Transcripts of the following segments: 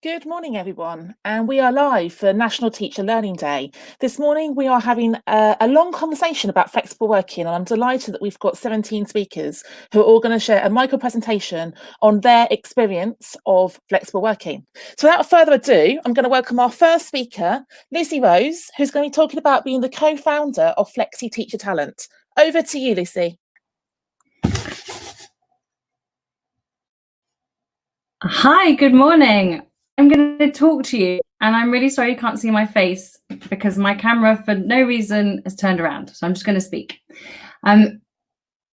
Good morning, everyone, and we are live for National Teacher Learning Day. This morning, we are having a long conversation about flexible working, and I'm delighted that we've got 17 speakers who are all going to share a micro presentation on their experience of flexible working. So without further ado, I'm going to welcome our first speaker, Lizzy Rose, who's going to be talking about being the co-founder of Flexi Teacher Talent. Over to you, Lizzy. Hi, good morning. I'm going to talk to you, and I'm really sorry you can't see my face because my camera, for no reason, has turned around. So I'm just going to speak.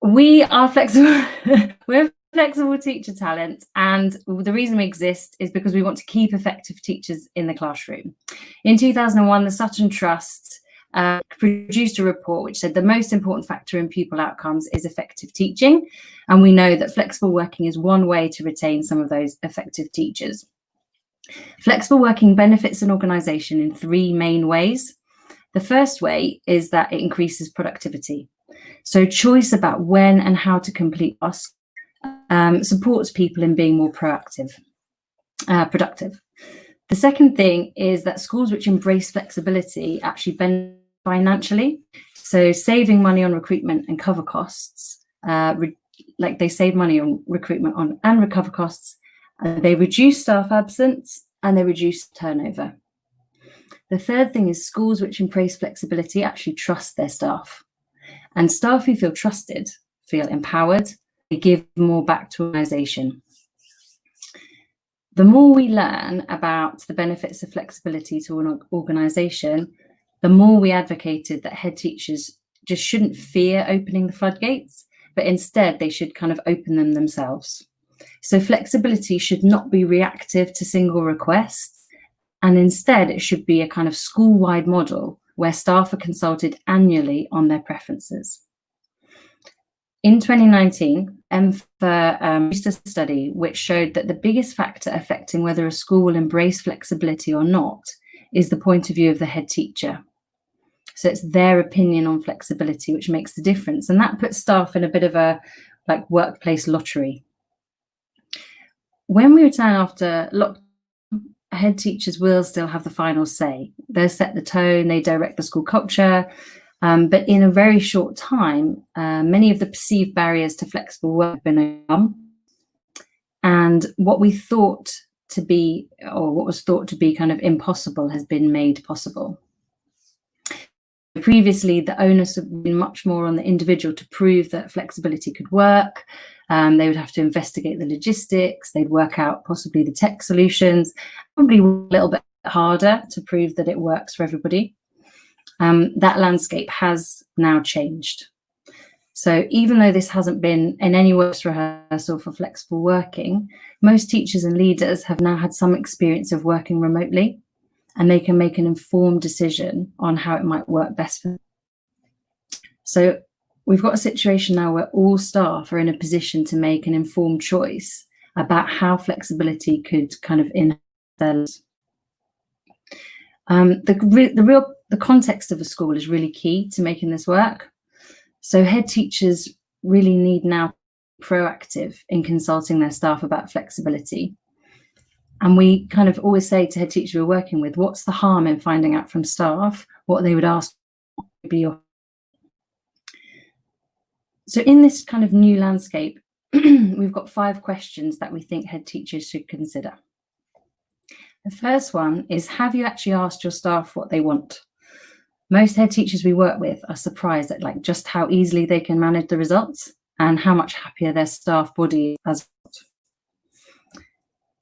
We are flexible. We're flexible teacher talent, and the reason we exist is because we want to keep effective teachers in the classroom. In 2001, the Sutton Trust produced a report which said the most important factor in pupil outcomes is effective teaching, and we know that flexible working is one way to retain some of those effective teachers. Flexible working benefits an organisation in three main ways. The first way is that it increases productivity. So choice about when and how to complete tasks supports people in being more productive. The second thing is that schools which embrace flexibility actually benefit financially. So saving money on recruitment and cover costs, like they save money on recruitment and recover costs, they reduce staff absence and they reduce turnover. The third thing is schools which embrace flexibility actually trust their staff. And staff who feel trusted feel empowered, they give more back to organisation. The more we learn about the benefits of flexibility to an organisation, the more we advocated that head teachers just shouldn't fear opening the floodgates, but instead they should kind of open them themselves. So flexibility should not be reactive to single requests, and instead it should be a kind of school-wide model where staff are consulted annually on their preferences. In 2019, EMFA released a study which showed that the biggest factor affecting whether a school will embrace flexibility or not is the point of view of the head teacher. So it's their opinion on flexibility which makes the difference, and that puts staff in a bit of a workplace lottery. When we return after lockdown, head teachers will still have the final say. They'll set the tone, they direct the school culture, but in a very short time, many of the perceived barriers to flexible work have been overcome. And what we thought to be, or what was thought to be kind of impossible, has been made possible. Previously, the onus had been much more on the individual to prove that flexibility could work. They would have to investigate the logistics, they'd work out possibly the tech solutions, probably a little bit harder to prove that it works for everybody. That landscape has now changed. So even though this hasn't been in any way rehearsal for flexible working, most teachers and leaders have now had some experience of working remotely, and they can make an informed decision on how it might work best for them. So we've got a situation now where all staff are in a position to make an informed choice about how flexibility could kind of enhance their lives. The context of a school is really key to making this work. So head teachers really need now to be proactive in consulting their staff about flexibility. And we kind of always say to head teachers we're working with, what's the harm in finding out from staff what they would ask to be your... So in this kind of new landscape, we've got 5 questions that we think head teachers should consider. The first one is, have you actually asked your staff what they want? Most head teachers we work with are surprised at just how easily they can manage the results and how much happier their staff body is.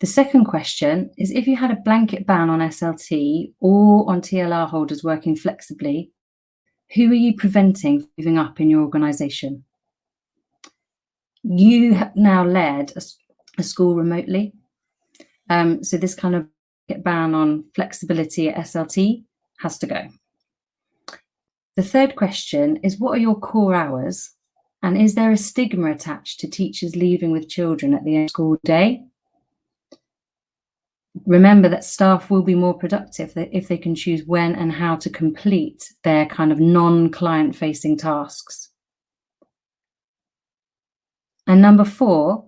The second question is, if you had a blanket ban on SLT or on TLR holders working flexibly, who are you preventing from moving up in your organisation? You have now led a school remotely. So this kind of ban on flexibility at SLT has to go. The third question is, what are your core hours? And is there a stigma attached to teachers leaving with children at the end of school day? Remember that staff will be more productive if they can choose when and how to complete their kind of non-client facing tasks. And number 4,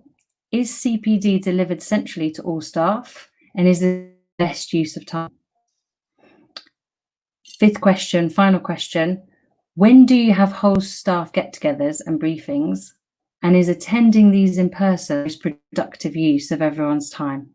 is CPD delivered centrally to all staff? And is the best use of time? Fifth question, final question. When do you have whole staff get-togethers and briefings? And is attending these in person the most productive use of everyone's time?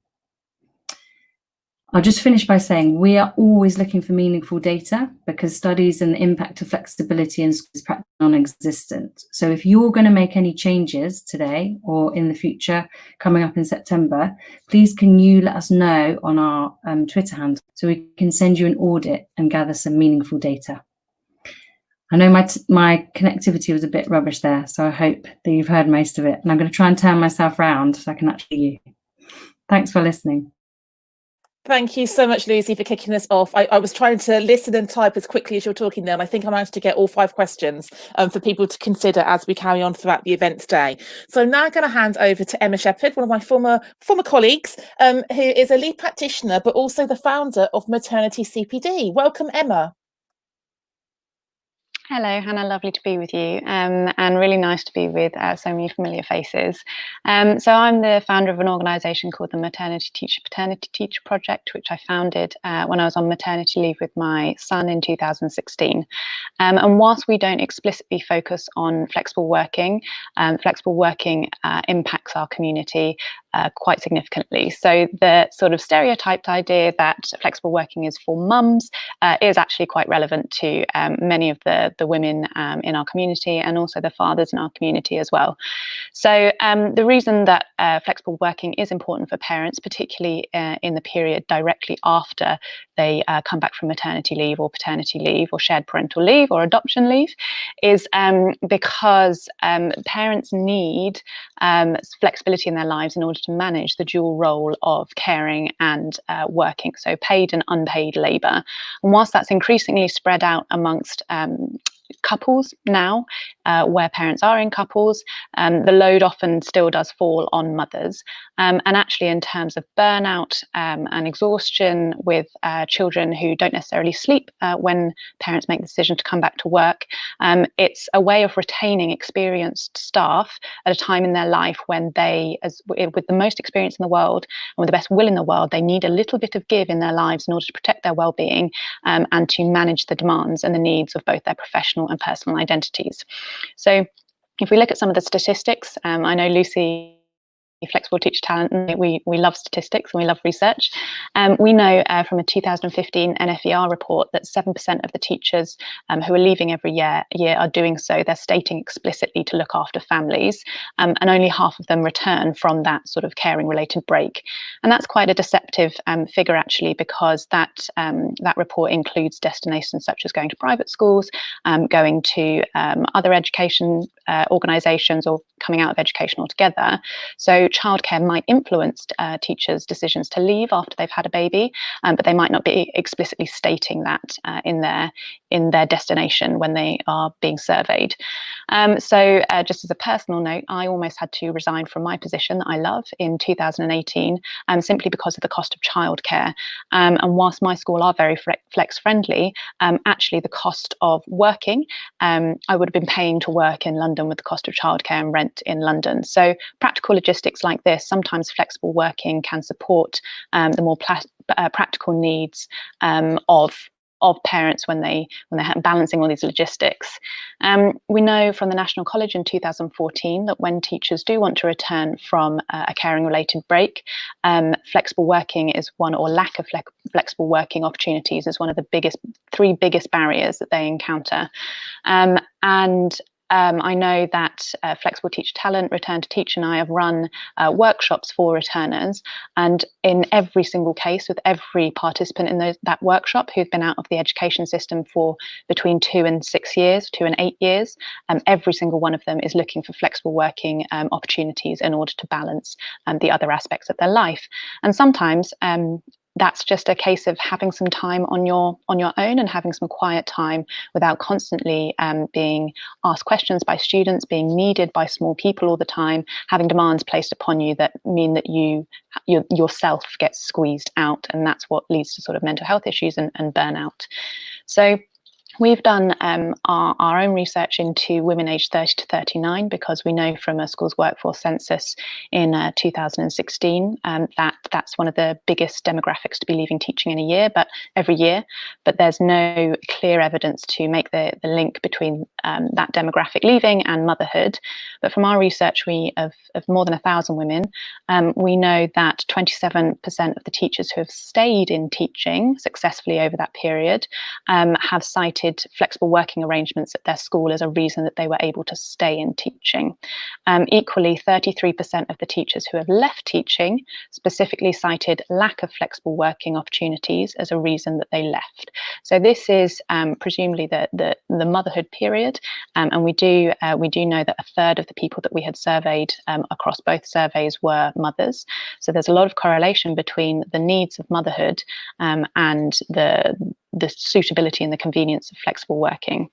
I'll just finish by saying we are always looking for meaningful data because studies and the impact of flexibility in schools is practically non-existent. So if you're going to make any changes today or in the future coming up in September, please can you let us know on our Twitter handle so we can send you an audit and gather some meaningful data. I know my connectivity was a bit rubbish there, so I hope that you've heard most of it. And I'm going to try and turn myself around so I can actually hear you. Thanks for listening. Thank you so much, Lucy, for kicking this off. I was trying to listen and type as quickly as you're talking there, and I think I managed to get all 5 questions for people to consider as we carry on throughout the event today. So I'm now going to hand over to Emma Shepherd, one of my former colleagues, who is a lead practitioner, but also the founder of Maternity CPD. Welcome, Emma. Hello, Hannah, lovely to be with you, and really nice to be with so many familiar faces. So I'm the founder of an organisation called the Maternity Teacher Paternity Teacher Project, which I founded when I was on maternity leave with my son in 2016. And whilst we don't explicitly focus on flexible working impacts our community quite significantly. So the sort of stereotyped idea that flexible working is for mums is actually quite relevant to many of the women in our community and also the fathers in our community as well. So the reason that flexible working is important for parents, particularly in the period directly after they come back from maternity leave or paternity leave or shared parental leave or adoption leave, is because parents need flexibility in their lives in order to manage the dual role of caring and working, so paid and unpaid labour. And whilst that's increasingly spread out amongst couples now, where parents are in couples, the load often still does fall on mothers. And actually, in terms of burnout and exhaustion with children who don't necessarily sleep when parents make the decision to come back to work, it's a way of retaining experienced staff at a time in their life when they, with the most experience in the world and with the best will in the world, they need a little bit of give in their lives in order to protect their well-being and to manage the demands and the needs of both their professional and personal identities. So if we look at some of the statistics, I know Lucy, Flexible Teacher Talent, we love statistics and we love research. We know from a 2015 NFER report that 7% of the teachers who are leaving every year are doing so. They're stating explicitly to look after families, and only half of them return from that sort of caring related break. And that's quite a deceptive figure actually, because that report includes destinations such as going to private schools, going to other education organisations, or coming out of education altogether. So childcare might influence teachers' decisions to leave after they've had a baby, but they might not be explicitly stating that in their destination when they are being surveyed. So just as a personal note, I almost had to resign from my position that I love in 2018, simply because of the cost of childcare. And whilst my school are very flex friendly, actually the cost of working, I would have been paying to work in London with the cost of childcare and rent in London. So practical logistics like this, sometimes flexible working can support the more practical needs of parents when they're balancing all these logistics. We know from the National College in 2014 that when teachers do want to return from a caring related break, flexible working is one, or lack of flexible working opportunities is one of the three biggest barriers that they encounter. I know that Flexible Teacher Talent, Return to Teach, and I have run workshops for returners, and in every single case, with every participant in that workshop who've been out of the education system for between 2 and 6 years, 2 and 8 years, every single one of them is looking for flexible working opportunities in order to balance the other aspects of their life. And sometimes that's just a case of having some time on your own and having some quiet time without constantly being asked questions by students, being needed by small people all the time, having demands placed upon you that mean that you yourself gets squeezed out, and that's what leads to sort of mental health issues and burnout. So We've done our own research into women aged 30 to 39 because we know from a schools workforce census in 2016 that that's one of the biggest demographics to be leaving teaching in a year, but every year. But there's no clear evidence to make the link between that demographic leaving and motherhood. But from our research, of more than 1,000 women, we know that 27% of the teachers who have stayed in teaching successfully over that period have cited flexible working arrangements at their school as a reason that they were able to stay in teaching. Equally, 33% of the teachers who have left teaching specifically cited lack of flexible working opportunities as a reason that they left. So this is presumably the motherhood period, and we do know that a third of the people that we had surveyed across both surveys were mothers. So there's a lot of correlation between the needs of motherhood and the suitability and the convenience of flexible working.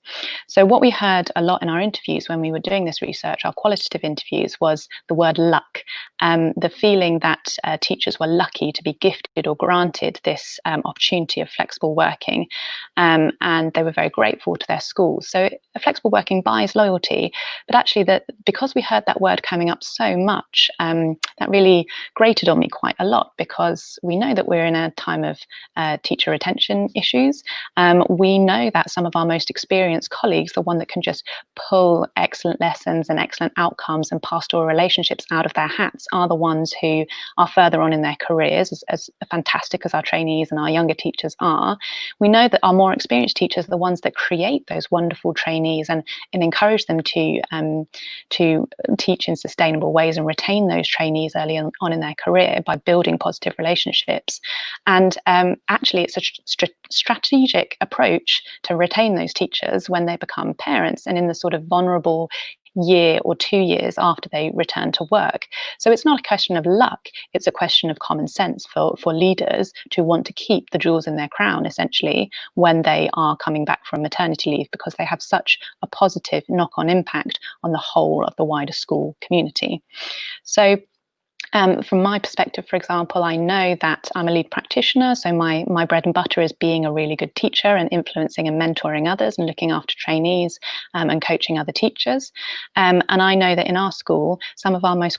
So what we heard a lot in our interviews when we were doing this research, our qualitative interviews, was the word luck, the feeling that teachers were lucky to be gifted or granted this opportunity of flexible working, and they were very grateful to their schools. So flexible working buys loyalty, but actually because we heard that word coming up so much, that really grated on me quite a lot, because we know that we're in a time of teacher retention issues. We know that some of our most experienced colleagues, the one that can just pull excellent lessons and excellent outcomes and pastoral relationships out of their hats, are the ones who are further on in their careers, as fantastic as our trainees and our younger teachers are. We know that our more experienced teachers are the ones that create those wonderful trainees and encourage them to teach in sustainable ways and retain those trainees early on in their career by building positive relationships. And actually, it's a strategic approach to retain those teachers when they become parents and in the sort of vulnerable year or 2 years after they return to work. So it's not a question of luck, it's a question of common sense for leaders to want to keep the jewels in their crown, essentially, when they are coming back from maternity leave, because they have such a positive knock-on impact on the whole of the wider school community. So from my perspective, for example, I know that I'm a lead practitioner, so my bread and butter is being a really good teacher and influencing and mentoring others and looking after trainees and coaching other teachers. And I know that in our school, some of our most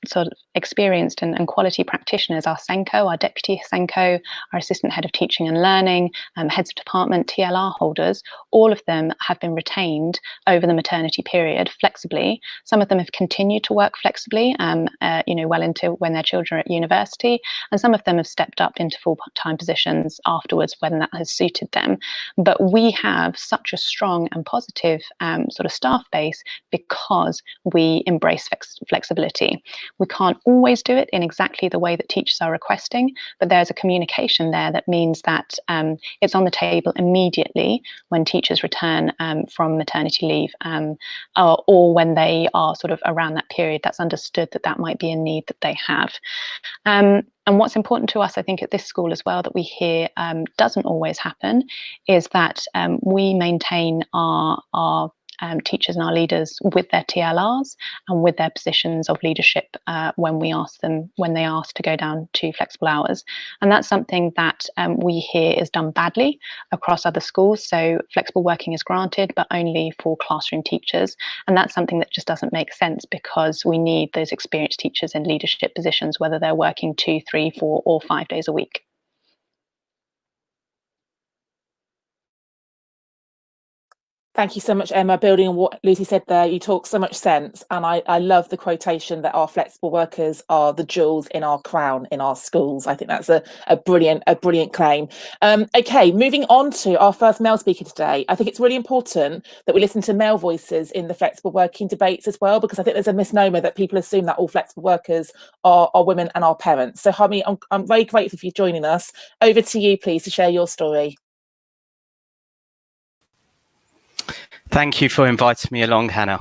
sort of experienced and quality practitioners, our SENCO, our deputy SENCO, our assistant head of teaching and learning, heads of department, TLR holders, all of them have been retained over the maternity period flexibly. Some of them have continued to work flexibly, well into when their children are at university, and some of them have stepped up into full-time positions afterwards when that has suited them. But we have such a strong and positive sort of staff base because we embrace flexibility. We can't always do it in exactly the way that teachers are requesting, but there's a communication there that means that it's on the table immediately when teachers return from maternity leave, or when they are sort of around that period. That's understood that might be a need that they have. And what's important to us, I think, at this school as well, that we hear doesn't always happen, is that we maintain our teachers and our leaders with their TLRs and with their positions of leadership when they ask to go down to flexible hours. And that's something that we hear is done badly across other schools. So flexible working is granted, but only for classroom teachers. And that's something that just doesn't make sense, because we need those experienced teachers in leadership positions, whether they're working 2, 3, 4, or 5 days a week. Thank you so much, Emma. Building on what Lucy said there, you talk so much sense. And I love the quotation that our flexible workers are the jewels in our crown in our schools. I think that's a brilliant claim. Okay, moving on to our first male speaker today. I think it's really important that we listen to male voices in the flexible working debates as well, because I think there's a misnomer that people assume that all flexible workers are women and are parents. So Hami, I'm very grateful for you joining us. Over to you, please, to share your story. Thank you for inviting me along, Hannah.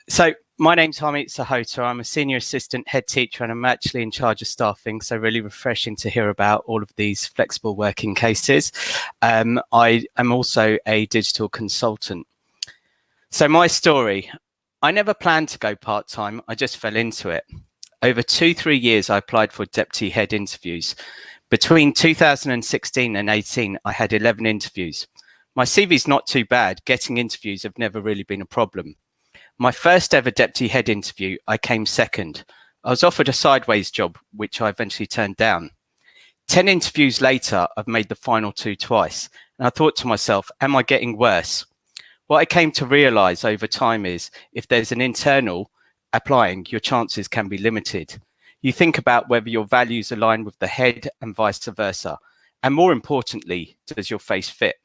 So my name's Hamid Sahota. I'm a senior assistant head teacher and I'm actually in charge of staffing. So really refreshing to hear about all of these flexible working cases. I am also a digital consultant. So my story, I never planned to go part-time. I just fell into it. Over 2-3 years, I applied for deputy head interviews. Between 2016 and 18, I had 11 interviews. My CV's not too bad. Getting interviews have never really been a problem. My first ever deputy head interview, I came second. I was offered a sideways job, which I eventually turned down. 10 interviews later, I've made the final 2 twice. And I thought to myself, am I getting worse? What I came to realise over time is if there's an internal applying, your chances can be limited. You think about whether your values align with the head and vice versa. And more importantly, does your face fit?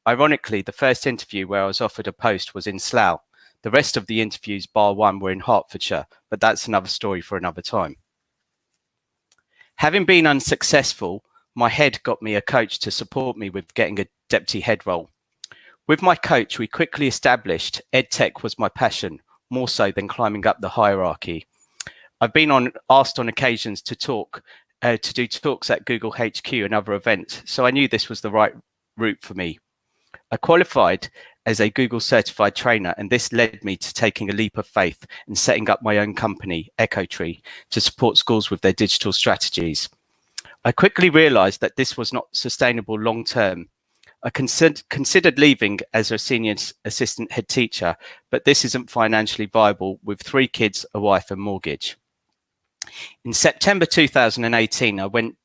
Ironically, the first interview where I was offered a post was in Slough. The rest of the interviews, bar one, were in Hertfordshire, but that's another story for another time. Having been unsuccessful, my head got me a coach to support me with getting a deputy head role. With my coach, we quickly established EdTech was my passion, more so than climbing up the hierarchy. I've been asked on occasions to do talks at Google HQ and other events, so I knew this was the right route for me. I qualified as a Google certified trainer, and this led me to taking a leap of faith and setting up my own company, EchoTree, to support schools with their digital strategies. I quickly realized that this was not sustainable long term. I considered leaving as a senior assistant head teacher, but this isn't financially viable with 3 kids, a wife and mortgage. In September 2018, I went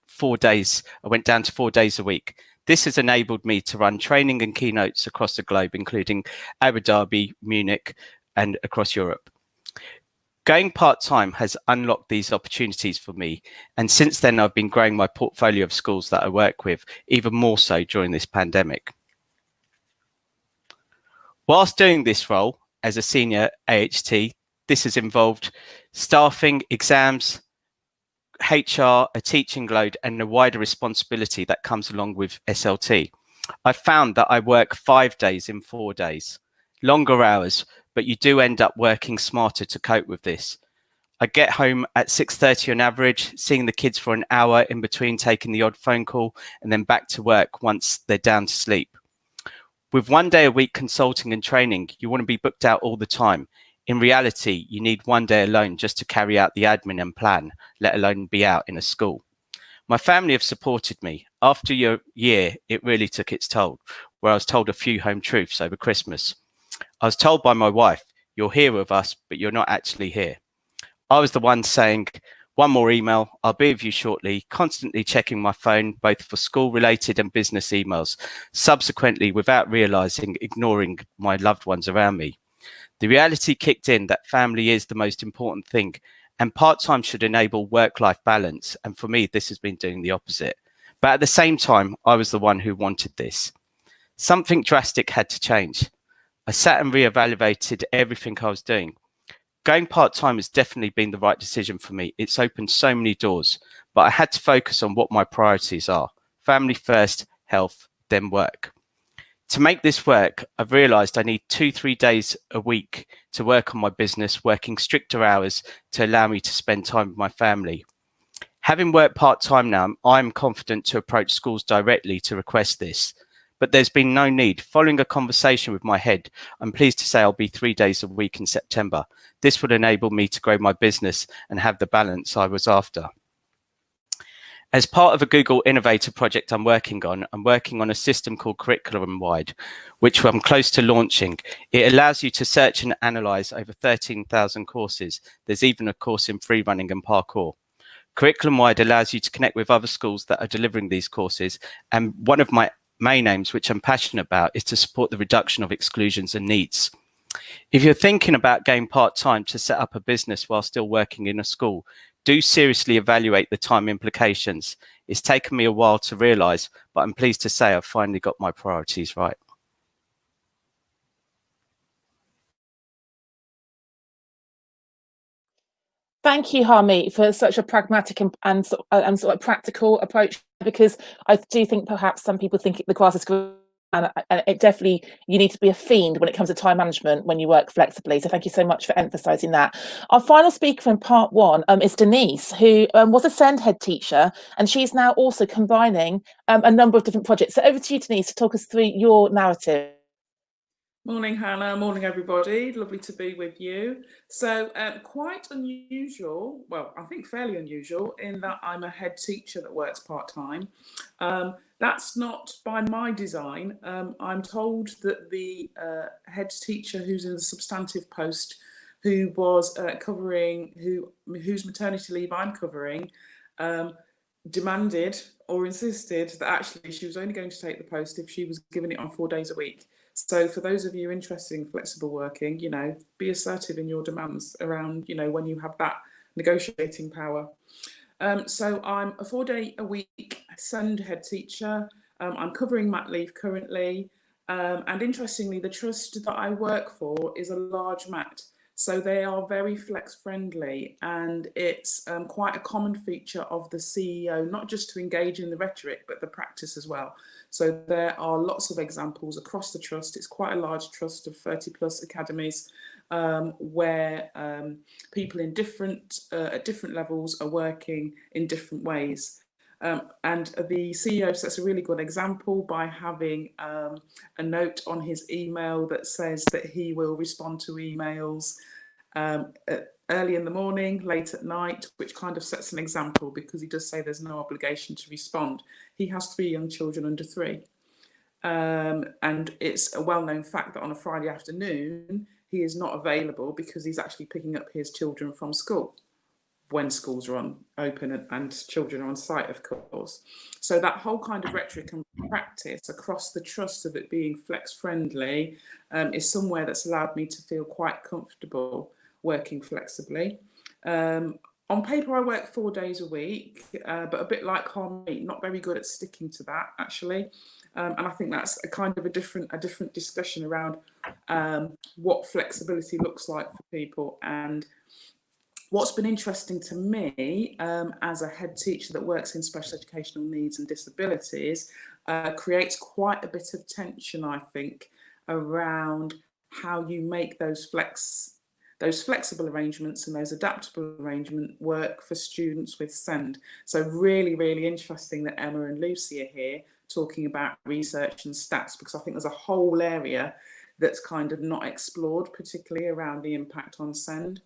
down to 4 days a week. This has enabled me to run training and keynotes across the globe, including Abu Dhabi, Munich, and across Europe. Going part-time has unlocked these opportunities for me, and since then I've been growing my portfolio of schools that I work with, even more so during this pandemic. Whilst doing this role as a senior AHT, this has involved staffing, exams, HR, a teaching load, and the wider responsibility that comes along with SLT. I found that I work 5 days in 4 days, longer hours, but you do end up working smarter to cope with this. I get home at 6:30 on average, seeing the kids for an hour in between taking the odd phone call, and then back to work once they're down to sleep. With 1 day a week consulting and training, you want to be booked out all the time. In reality, you need 1 day alone just to carry out the admin and plan, let alone be out in a school. My family have supported me. After a year, it really took its toll, where I was told a few home truths over Christmas. I was told by my wife, "You're here with us, but you're not actually here." I was the one saying, "One more email, I'll be with you shortly," constantly checking my phone, both for school-related and business emails, subsequently, without realizing, ignoring my loved ones around me. The reality kicked in that family is the most important thing, and part-time should enable work-life balance. And for me, this has been doing the opposite. But at the same time, I was the one who wanted this. Something drastic had to change. I sat and reevaluated everything I was doing. Going part-time has definitely been the right decision for me. It's opened so many doors, but I had to focus on what my priorities are. Family first, health, then work. To make this work, I've realized I need 2-3 days a week to work on my business, working stricter hours to allow me to spend time with my family. Having worked part-time now, I'm confident to approach schools directly to request this, but there's been no need. Following a conversation with my head, I'm pleased to say I'll be 3 days a week in September. This would enable me to grow my business and have the balance I was after. As part of a Google Innovator project I'm working on a system called Curriculum-wide, which I'm close to launching. It allows you to search and analyze over 13,000 courses. There's even a course in free running and parkour. Curriculum-wide allows you to connect with other schools that are delivering these courses. And one of my main aims, which I'm passionate about, is to support the reduction of exclusions and needs. If you're thinking about going part-time to set up a business while still working in a school, do seriously evaluate the time implications. It's taken me a while to realize, but I'm pleased to say I've finally got my priorities right. Thank you, Harmeet, for such a pragmatic and sort of practical approach, because I do think perhaps some people think the grass is green, and it definitely, you need to be a fiend when it comes to time management when you work flexibly. So thank you so much for emphasising that. Our final speaker in part one is Denise, who was a SEND head teacher, and she's now also combining a number of different projects. So over to you, Denise, to talk us through your narrative. Morning, Hannah. Morning, everybody. Lovely to be with you. So, quite unusual, well, I think fairly unusual, in that I'm a head teacher that works part-time. That's not by my design. I'm told that the head teacher who's in the substantive post, who was covering, whose maternity leave I'm covering, demanded or insisted that actually she was only going to take the post if she was given it on 4 days a week. So for those of you interested in flexible working, be assertive in your demands around, when you have that negotiating power. So I'm a 4-day-a-week SEND head teacher. I'm covering mat leave currently. And interestingly, the trust that I work for is a large mat. So they are very flex friendly, and it's quite a common feature of the CEO, not just to engage in the rhetoric, but the practice as well. So there are lots of examples across the trust. It's quite a large trust of 30 plus academies where people in at different levels are working in different ways. And the CEO sets a really good example by having a note on his email that says that he will respond to emails early in the morning, late at night, which kind of sets an example because he does say there's no obligation to respond. He has 3 young children under 3. And it's a well-known fact that on a Friday afternoon, he is not available because he's actually picking up his children from school when schools are open and children are on site, of course. So that whole kind of rhetoric and practice across the trust of it being flex friendly is somewhere that's allowed me to feel quite comfortable working flexibly. On paper, I work 4 days a week, but a bit like Harmony, not very good at sticking to that, actually. And I think that's a kind of a different discussion around what flexibility looks like for people. And what's been interesting to me as a head teacher that works in special educational needs and disabilities creates quite a bit of tension, I think, around how you make those flexible arrangements and those adaptable arrangements work for students with SEND. So really, really interesting that Emma and Lucy are here talking about research and stats, because I think there's a whole area that's kind of not explored, particularly around the impact on SEND.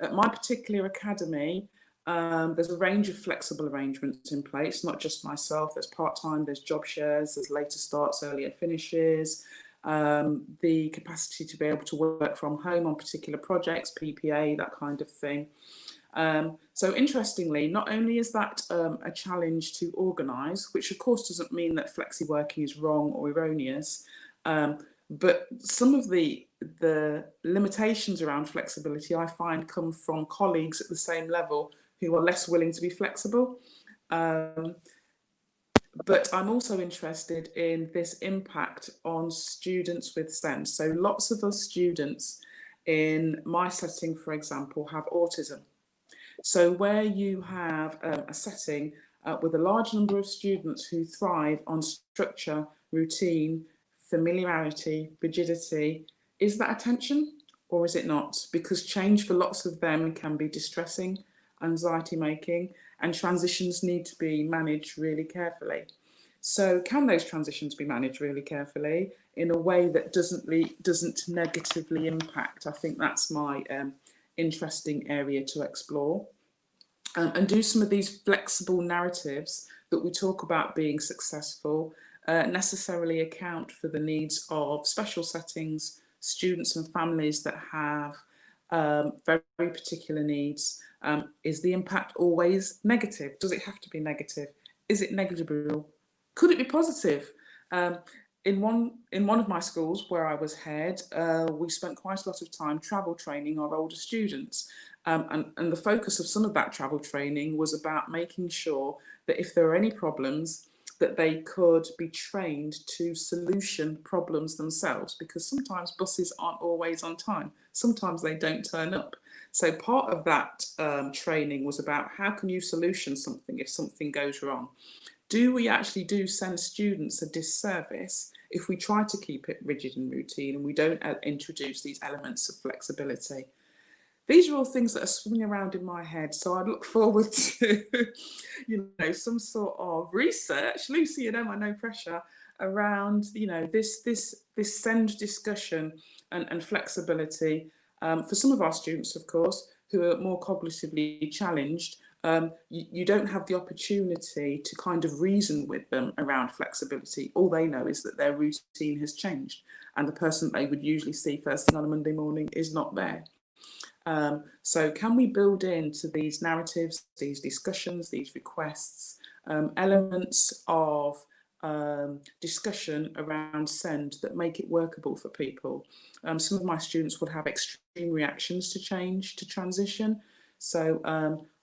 At my particular academy, there's a range of flexible arrangements in place, not just myself. There's part-time, there's job shares, there's later starts, earlier finishes, the capacity to be able to work from home on particular projects, PPA, that kind of thing. So interestingly, not only is that a challenge to organise, which of course doesn't mean that flexi working is wrong or erroneous, but some of the limitations around flexibility I find come from colleagues at the same level who are less willing to be flexible. But I'm also interested in this impact on students with SEND. So lots of us students in my setting, for example, have autism. So where you have a setting with a large number of students who thrive on structure, routine, familiarity, rigidity, is that attention or is it not? Because change for lots of them can be distressing, anxiety making, and transitions need to be managed really carefully. So can those transitions be managed really carefully in a way that doesn't negatively impact? I think that's my interesting area to explore. And do some of these flexible narratives that we talk about being successful necessarily account for the needs of special settings, students and families that have very particular needs? Is the impact always negative? Does it have to be negative? Is it negligible? Could it be positive? In one of my schools where I was head, we spent quite a lot of time travel training our older students. And the focus of some of that travel training was about making sure that if there are any problems, that they could be trained to solution problems themselves, because sometimes buses aren't always on time. Sometimes they don't turn up. So part of that training was about how can you solution something if something goes wrong? Do we actually send students a disservice if we try to keep it rigid and routine and we don't introduce these elements of flexibility? These are all things that are swimming around in my head, so I look forward to, some sort of research, Lucy and Emma, no pressure, around, this this SEND discussion and flexibility, for some of our students, of course, who are more cognitively challenged, you don't have the opportunity to kind of reason with them around flexibility. All they know is that their routine has changed and the person they would usually see first thing on a Monday morning is not there. So can we build into these narratives, these discussions, these requests, elements of discussion around SEND that make it workable for people? Some of my students will have extreme reactions to change, to transition. So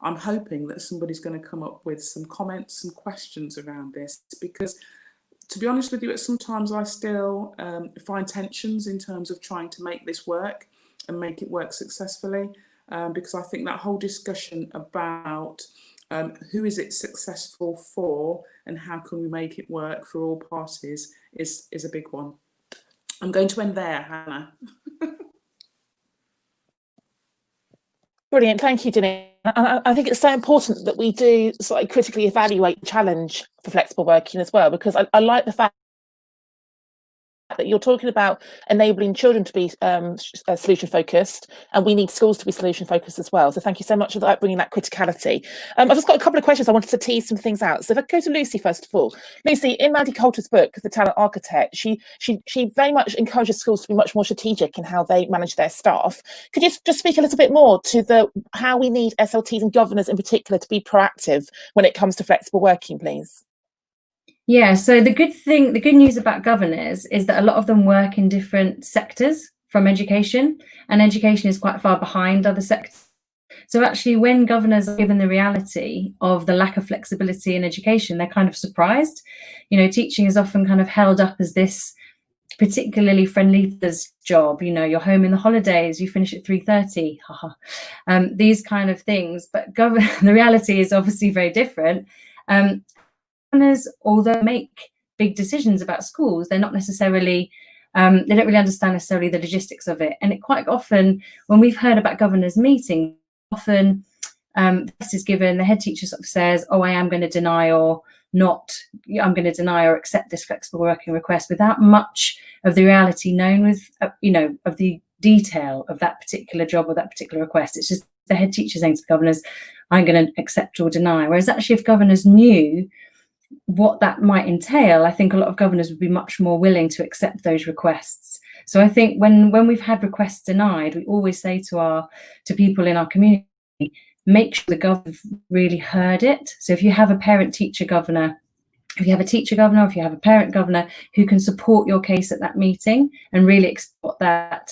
I'm hoping that somebody's going to come up with some comments, some questions around this, because to be honest with you, sometimes I still find tensions in terms of trying to make this work and make it work successfully, because I think that whole discussion about who is it successful for and how can we make it work for all parties is a big one. I'm going to end there, Hannah. Brilliant, thank you, Janine. I think it's so important that we do sort of critically evaluate the challenge for flexible working as well, because I like the fact that you're talking about enabling children to be solution focused, and we need schools to be solution focused as well. So thank you so much for that, bringing that criticality. I've just got a couple of questions. I wanted to tease some things out. So if I go to Lucy first of all, Lucy, in Maddie Coulter's book, The Talent Architect, she very much encourages schools to be much more strategic in how they manage their staff. Could you just speak a little bit more to how we need SLTs and governors in particular to be proactive when it comes to flexible working, please? Yeah, so the good news about governors is that a lot of them work in different sectors from education, and education is quite far behind other sectors. So actually, when governors are given the reality of the lack of flexibility in education, they're kind of surprised. You know, teaching is often kind of held up as this particularly friendly job. You know, you're home in the holidays, you finish at 3:30, these kind of things. But the reality is obviously very different. Governors, although make big decisions about schools, they're not necessarily they don't really understand necessarily the logistics of it. And it quite often, when we've heard about governors meeting, often this is given, the head teacher sort of says, oh, I am going to deny or not, I'm going to deny or accept this flexible working request, without much of the reality known with, of the detail of that particular job or that particular request. It's just the head teacher saying to the governors, I'm going to accept or deny. Whereas actually, if governors knew what that might entail, I think a lot of governors would be much more willing to accept those requests. So I think when we've had requests denied, we always say to people in our community, make sure the governor really heard it. So if you have a parent-teacher governor, if you have a teacher governor, if you have a parent governor who can support your case at that meeting and really explain what that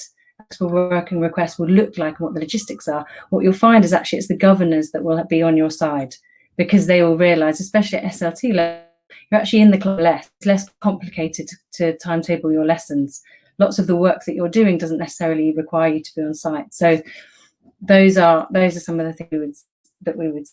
working request will look like and what the logistics are, what you'll find is actually it's the governors that will be on your side, because they will realise, especially at SLT level, you're actually in the class less. It's less complicated to timetable your lessons. Lots of the work that you're doing doesn't necessarily require you to be on site. So those are some of the things that we would.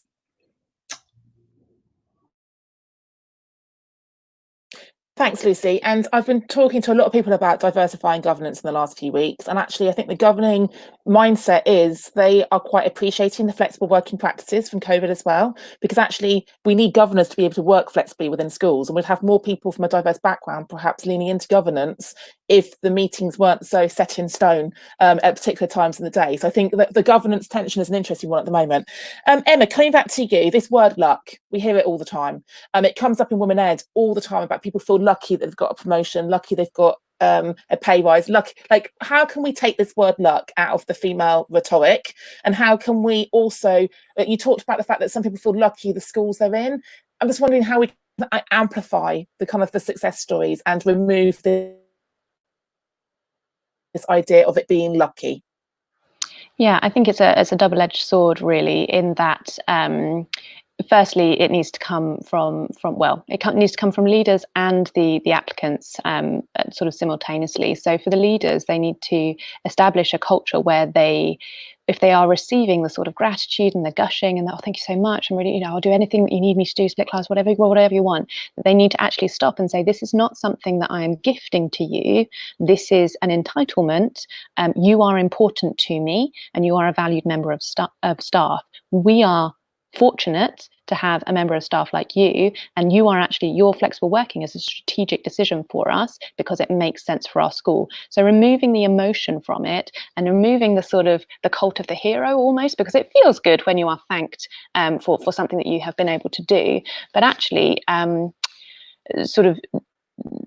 Thanks, Lucy. And I've been talking to a lot of people about diversifying governance in the last few weeks. And actually, I think the governing mindset is they are quite appreciating the flexible working practices from COVID as well, because actually we need governors to be able to work flexibly within schools, and we'd have more people from a diverse background perhaps leaning into governance if the meetings weren't so set in stone at particular times in the day. So I think that the governance tension is an interesting one at the moment. Emma, coming back to you, this word luck, we hear it all the time. It comes up in Women Ed all the time about people feel lucky that they've got a promotion, lucky they've got a pay rise, lucky. Like, how can we take this word luck out of the female rhetoric? And how can we also, you talked about the fact that some people feel lucky the schools they're in. I'm just wondering how we can amplify the kind of the success stories and remove this idea of it being lucky. Yeah, I think it's a double-edged sword, really, in that firstly, it needs to come from needs to come from leaders and the applicants sort of simultaneously. So for the leaders, they need to establish a culture where if they are receiving the sort of gratitude and the gushing and thank you so much, I'm really, I'll do anything that you need me to do, split class, whatever you want, that they need to actually stop and say, this is not something that I am gifting to you. This is an entitlement. You are important to me and you are a valued member of staff. We are fortunate to have a member of staff like you, and you are actually, your flexible working is a strategic decision for us because it makes sense for our school. So removing the emotion from it and removing the sort of the cult of the hero almost, because it feels good when you are thanked for something that you have been able to do, but actually sort of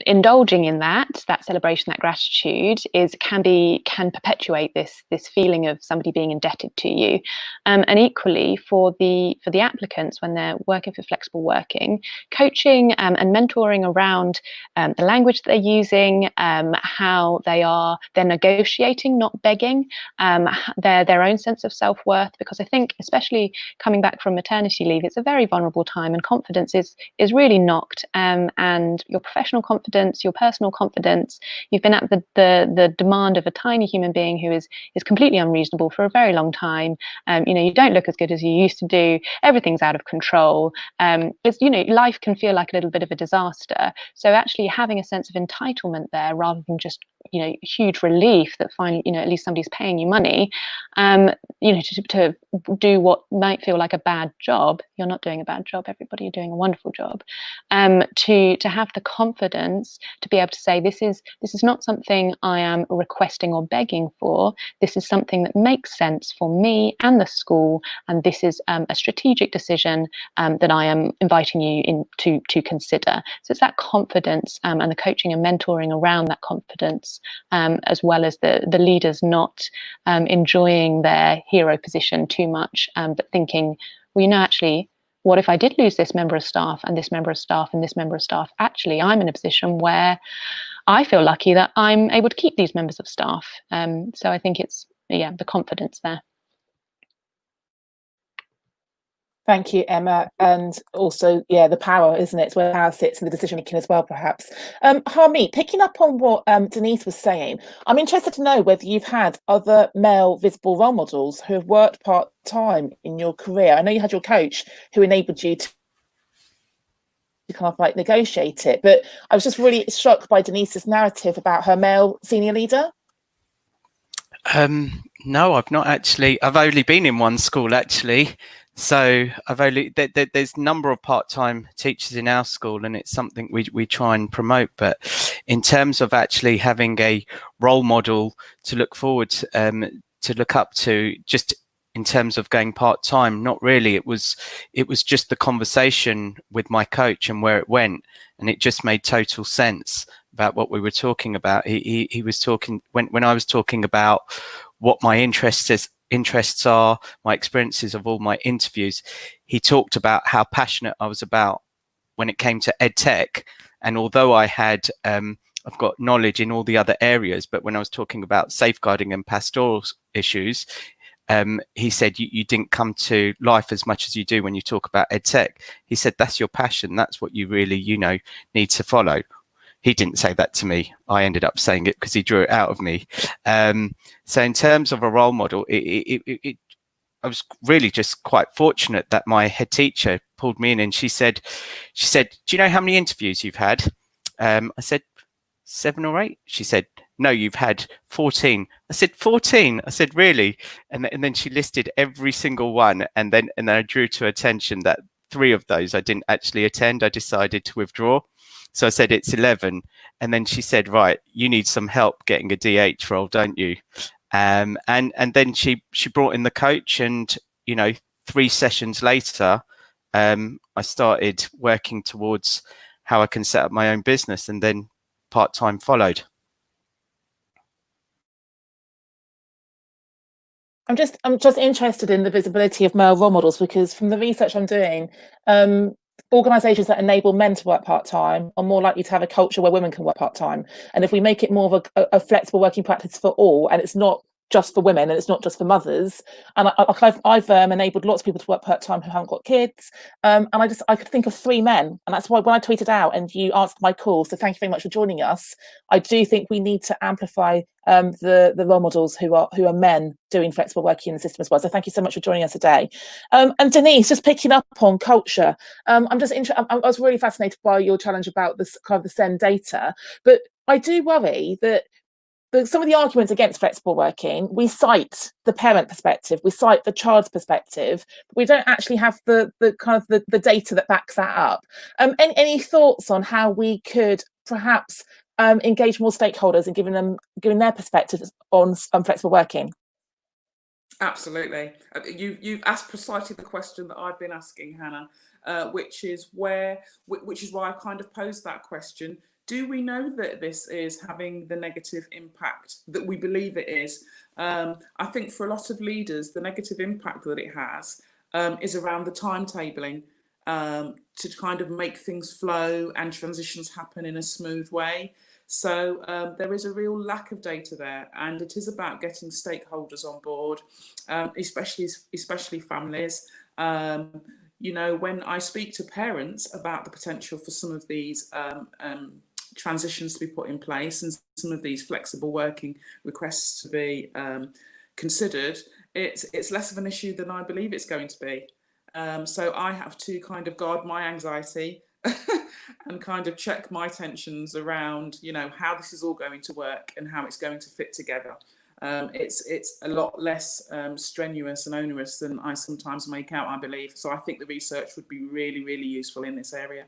indulging in that celebration, that gratitude can perpetuate this feeling of somebody being indebted to you, and equally for the applicants when they're working for flexible working, coaching and mentoring around the language that they're using, how they're negotiating, not begging, their own sense of self-worth, because I think especially coming back from maternity leave, it's a very vulnerable time, and confidence is really knocked, and your professional confidence, your personal confidence, you've been at the demand of a tiny human being who is completely unreasonable for a very long time. You don't look as good as you used to do, everything's out of control. It's, life can feel like a little bit of a disaster, so actually having a sense of entitlement there rather than just huge relief that finally at least somebody's paying you money, to do what might feel like a bad job. You're not doing a bad job, everybody, you're doing a wonderful job. To have the confidence to be able to say, this is not something I am requesting or begging for, this is something that makes sense for me and the school, and this is a strategic decision that I am inviting you in to consider. So it's that confidence, and the coaching and mentoring around that confidence, as well as the leaders not enjoying their hero position too much, but thinking, well, actually, what if I did lose this member of staff and this member of staff and this member of staff? Actually, I'm in a position where I feel lucky that I'm able to keep these members of staff. So I think it's, the confidence there. Thank you, Emma. And also, the power, isn't it? It's where power sits in the decision making as well, perhaps. Harmeet, picking up on what Denise was saying, I'm interested to know whether you've had other male visible role models who have worked part-time in your career. I know you had your coach who enabled you to kind of like negotiate it, but I was just really struck by Denise's narrative about her male senior leader. No, I've not actually. I've only been in one school actually. So there's a number of part-time teachers in our school, and it's something we try and promote. But in terms of actually having a role model to look forward to look up to, just in terms of going part-time, not really. It was just the conversation with my coach and where it went, and it just made total sense about what we were talking about. He was talking when I was talking about what my interests are, my experiences of all my interviews. He talked about how passionate I was about when it came to ed tech, and although I had I've got knowledge in all the other areas, but when I was talking about safeguarding and pastoral issues, he said you didn't come to life as much as you do when you talk about ed tech. He said that's your passion, that's what you really need to follow. He didn't say that to me. I ended up saying it because he drew it out of me. So in terms of a role model, I was really just quite fortunate that my head teacher pulled me in, and she said, do you know how many interviews you've had? I said 7 or 8. She said, no, you've had 14. I said 14. I said, really? And then she listed every single one, and then I drew to attention that 3 of those I didn't actually attend. I decided to withdraw. So I said, it's 11. And then she said, right, you need some help getting a DH role, don't you? And then she brought in the coach, and 3 sessions later, I started working towards how I can set up my own business, and then part-time followed. I'm just interested in the visibility of male role models, because from the research I'm doing, organisations that enable men to work part-time are more likely to have a culture where women can work part-time. And if we make it more of a flexible working practice for all, and it's not just for women and it's not just for mothers, and I've enabled lots of people to work part-time who haven't got kids, and I could think of 3 men, and that's why when I tweeted out and you answered my call, so thank you very much for joining us, I do think we need to amplify the role models who are men doing flexible working in the system as well. So thank you so much for joining us today. And Denise, just picking up on culture, I'm just interested. I was really fascinated by your challenge about this kind of the SEND data, but I do worry that some of the arguments against flexible working, we cite the parent perspective, we cite the child's perspective, but we don't actually have the kind of the data that backs that up. Any thoughts on how we could perhaps engage more stakeholders and giving their perspectives on flexible working? Absolutely. You've asked precisely the question that I've been asking, Hannah, which is why I kind of posed that question. Do we know that this is having the negative impact that we believe it is? I think for a lot of leaders, the negative impact that it has is around the timetabling, to kind of make things flow and transitions happen in a smooth way. So there is a real lack of data there, and it is about getting stakeholders on board, especially families. You know, when I speak to parents about the potential for some of these transitions to be put in place and some of these flexible working requests to be considered, it's less of an issue than I believe it's going to be. So I have to kind of guard my anxiety and kind of check my tensions around, you know, how this is all going to work and how it's going to fit together. It's a lot less strenuous and onerous than I sometimes make out, I believe. So I think the research would be really, really useful in this area.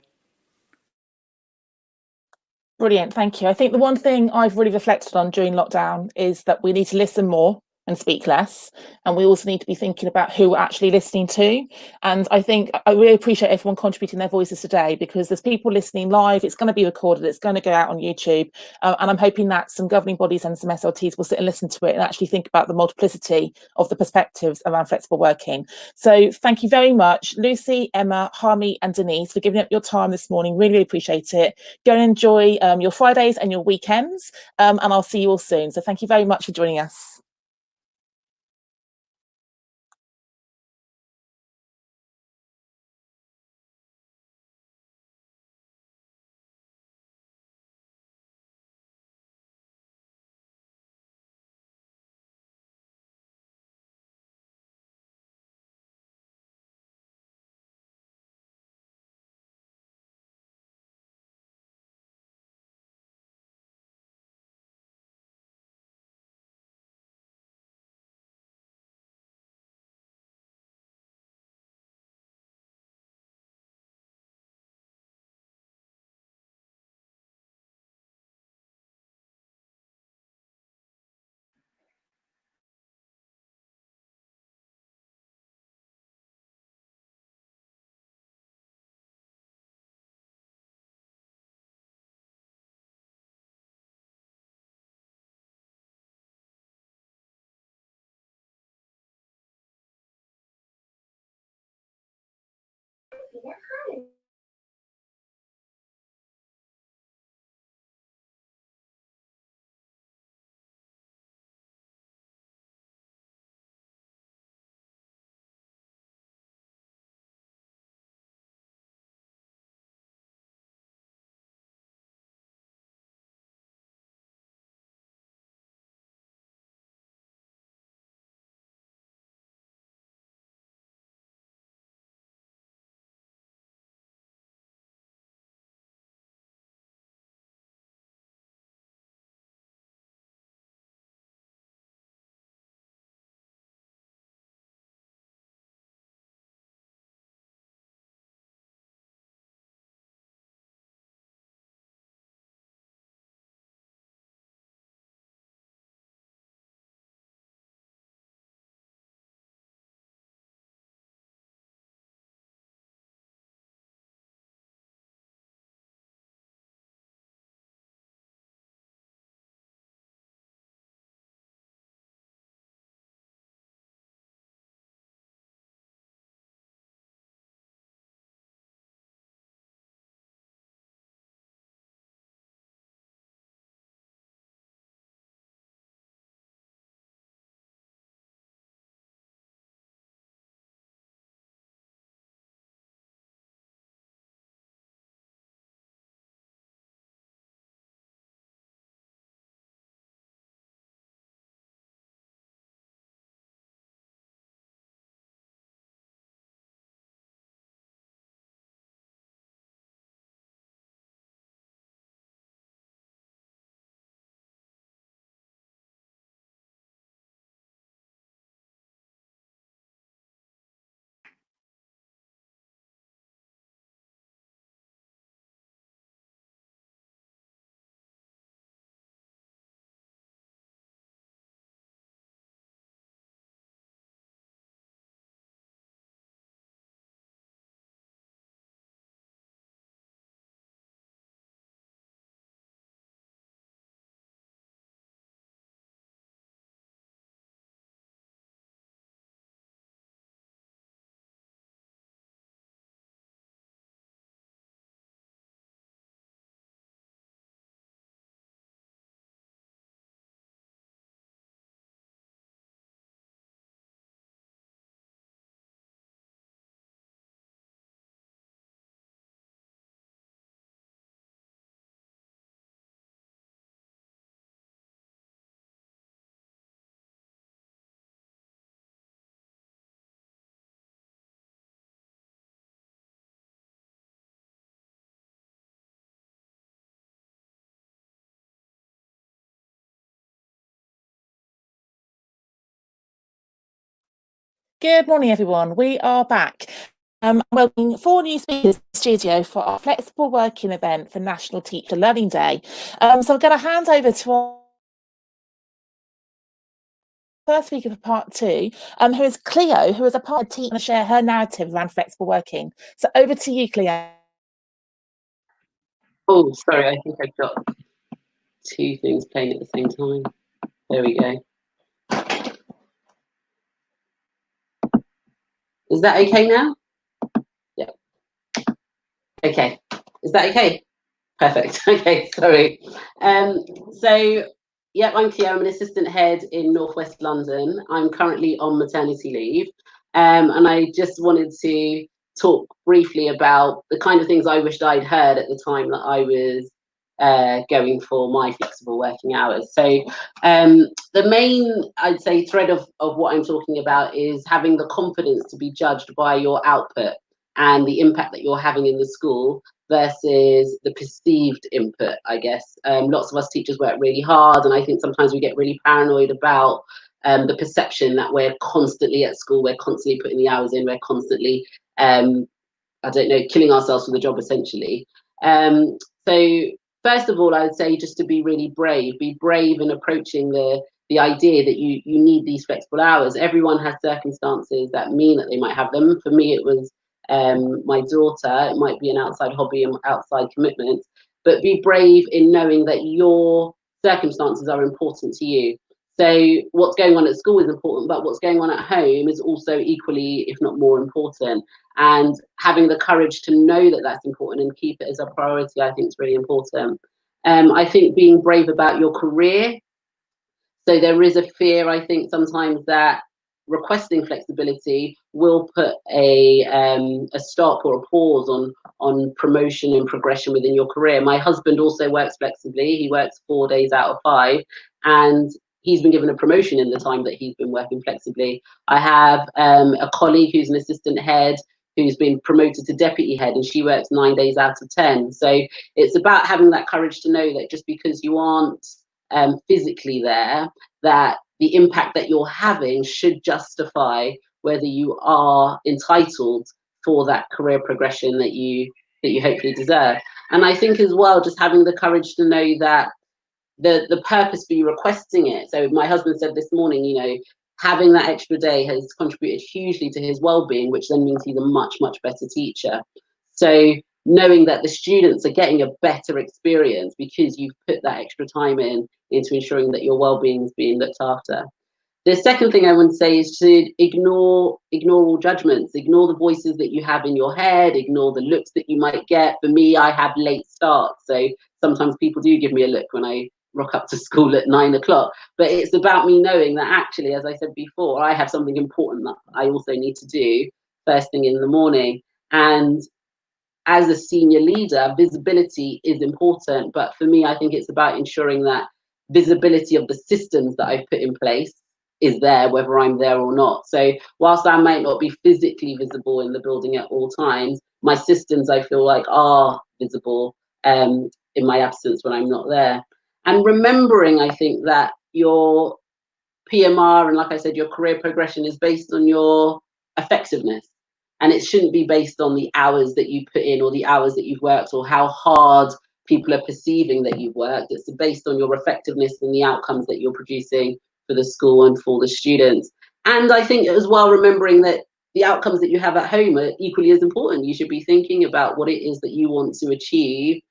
Brilliant, thank you. I think the one thing I've really reflected on during lockdown is that we need to listen more and speak less, and we also need to be thinking about who we're actually listening to. And I think I really appreciate everyone contributing their voices today, because there's people listening live, it's going to be recorded, it's going to go out on YouTube, and I'm hoping that some governing bodies and some SLTs will sit and listen to it and actually think about the multiplicity of the perspectives around flexible working. So thank you very much, Lucy, Emma, Harmy and Denise, for giving up your time this morning. Really appreciate it. Go and enjoy your Fridays and your weekends, and I'll see you all soon. So thank you very much for joining us. Good morning, everyone. We are back. Welcoming 4 new speakers in the studio for our flexible working event for National Teacher Learning Day. So I'm going to hand over to our first speaker for part 2, who is Cleo, who is a part of the team to share her narrative around flexible working. So over to you, Cleo. Oh, sorry, I think I've got 2 things playing at the same time. There we go. Is that okay now? Yeah. Okay. Is that okay? Perfect. Okay, sorry. So, yeah, I'm Cleo. I'm an assistant head in North West London. I'm currently on maternity leave. And I just wanted to talk briefly about the kind of things I wished I'd heard at the time that I was going for my flexible working hours. So the main, I'd say, thread of what I'm talking about is having the confidence to be judged by your output and the impact that you're having in the school versus the perceived input, I guess. Lots of us teachers work really hard, and I think sometimes we get really paranoid about the perception that we're constantly at school, we're constantly putting the hours in, we're constantly, I don't know, killing ourselves for the job, essentially. So first of all, I would say just to be really brave. Be brave in approaching the idea that you need these flexible hours. Everyone has circumstances that mean that they might have them. For me, it was my daughter. It might be an outside hobby and outside commitment. But be brave in knowing that your circumstances are important to you. So what's going on at school is important, but what's going on at home is also equally, if not more important. And having the courage to know that that's important and keep it as a priority, I think is really important. I think being brave about your career. So there is a fear, I think, sometimes that requesting flexibility will put a stop or a pause on promotion and progression within your career. My husband also works flexibly. He works 4 days out of 5, and he's been given a promotion in the time that he's been working flexibly. I have a colleague who's an assistant head who's been promoted to deputy head, and she works 9 days out of 10. So it's about having that courage to know that just because you aren't physically there, that the impact that you're having should justify whether you are entitled for that career progression that you hopefully deserve. And I think as well, just having the courage to know that the purpose for you requesting it. So my husband said this morning, you know, having that extra day has contributed hugely to his well-being, which then means he's a much, much better teacher. So knowing that the students are getting a better experience because you've put that extra time into ensuring that your well-being is being looked after. The second thing I want to say is to ignore all judgments, ignore the voices that you have in your head, ignore the looks that you might get. For me, I have late starts, so sometimes people do give me a look when I rock up to school at 9 o'clock. But it's about me knowing that actually, as I said before, I have something important that I also need to do first thing in the morning. And as a senior leader, visibility is important. But for me, I think it's about ensuring that visibility of the systems that I've put in place is there, whether I'm there or not. So whilst I might not be physically visible in the building at all times, my systems, I feel like, are visible in my absence when I'm not there. And remembering, I think, that your PMR and, like I said, your career progression is based on your effectiveness. And it shouldn't be based on the hours that you put in or the hours that you've worked or how hard people are perceiving that you've worked. It's based on your effectiveness and the outcomes that you're producing for the school and for the students. And I think as well, remembering that the outcomes that you have at home are equally as important. You should be thinking about what it is that you want to achieve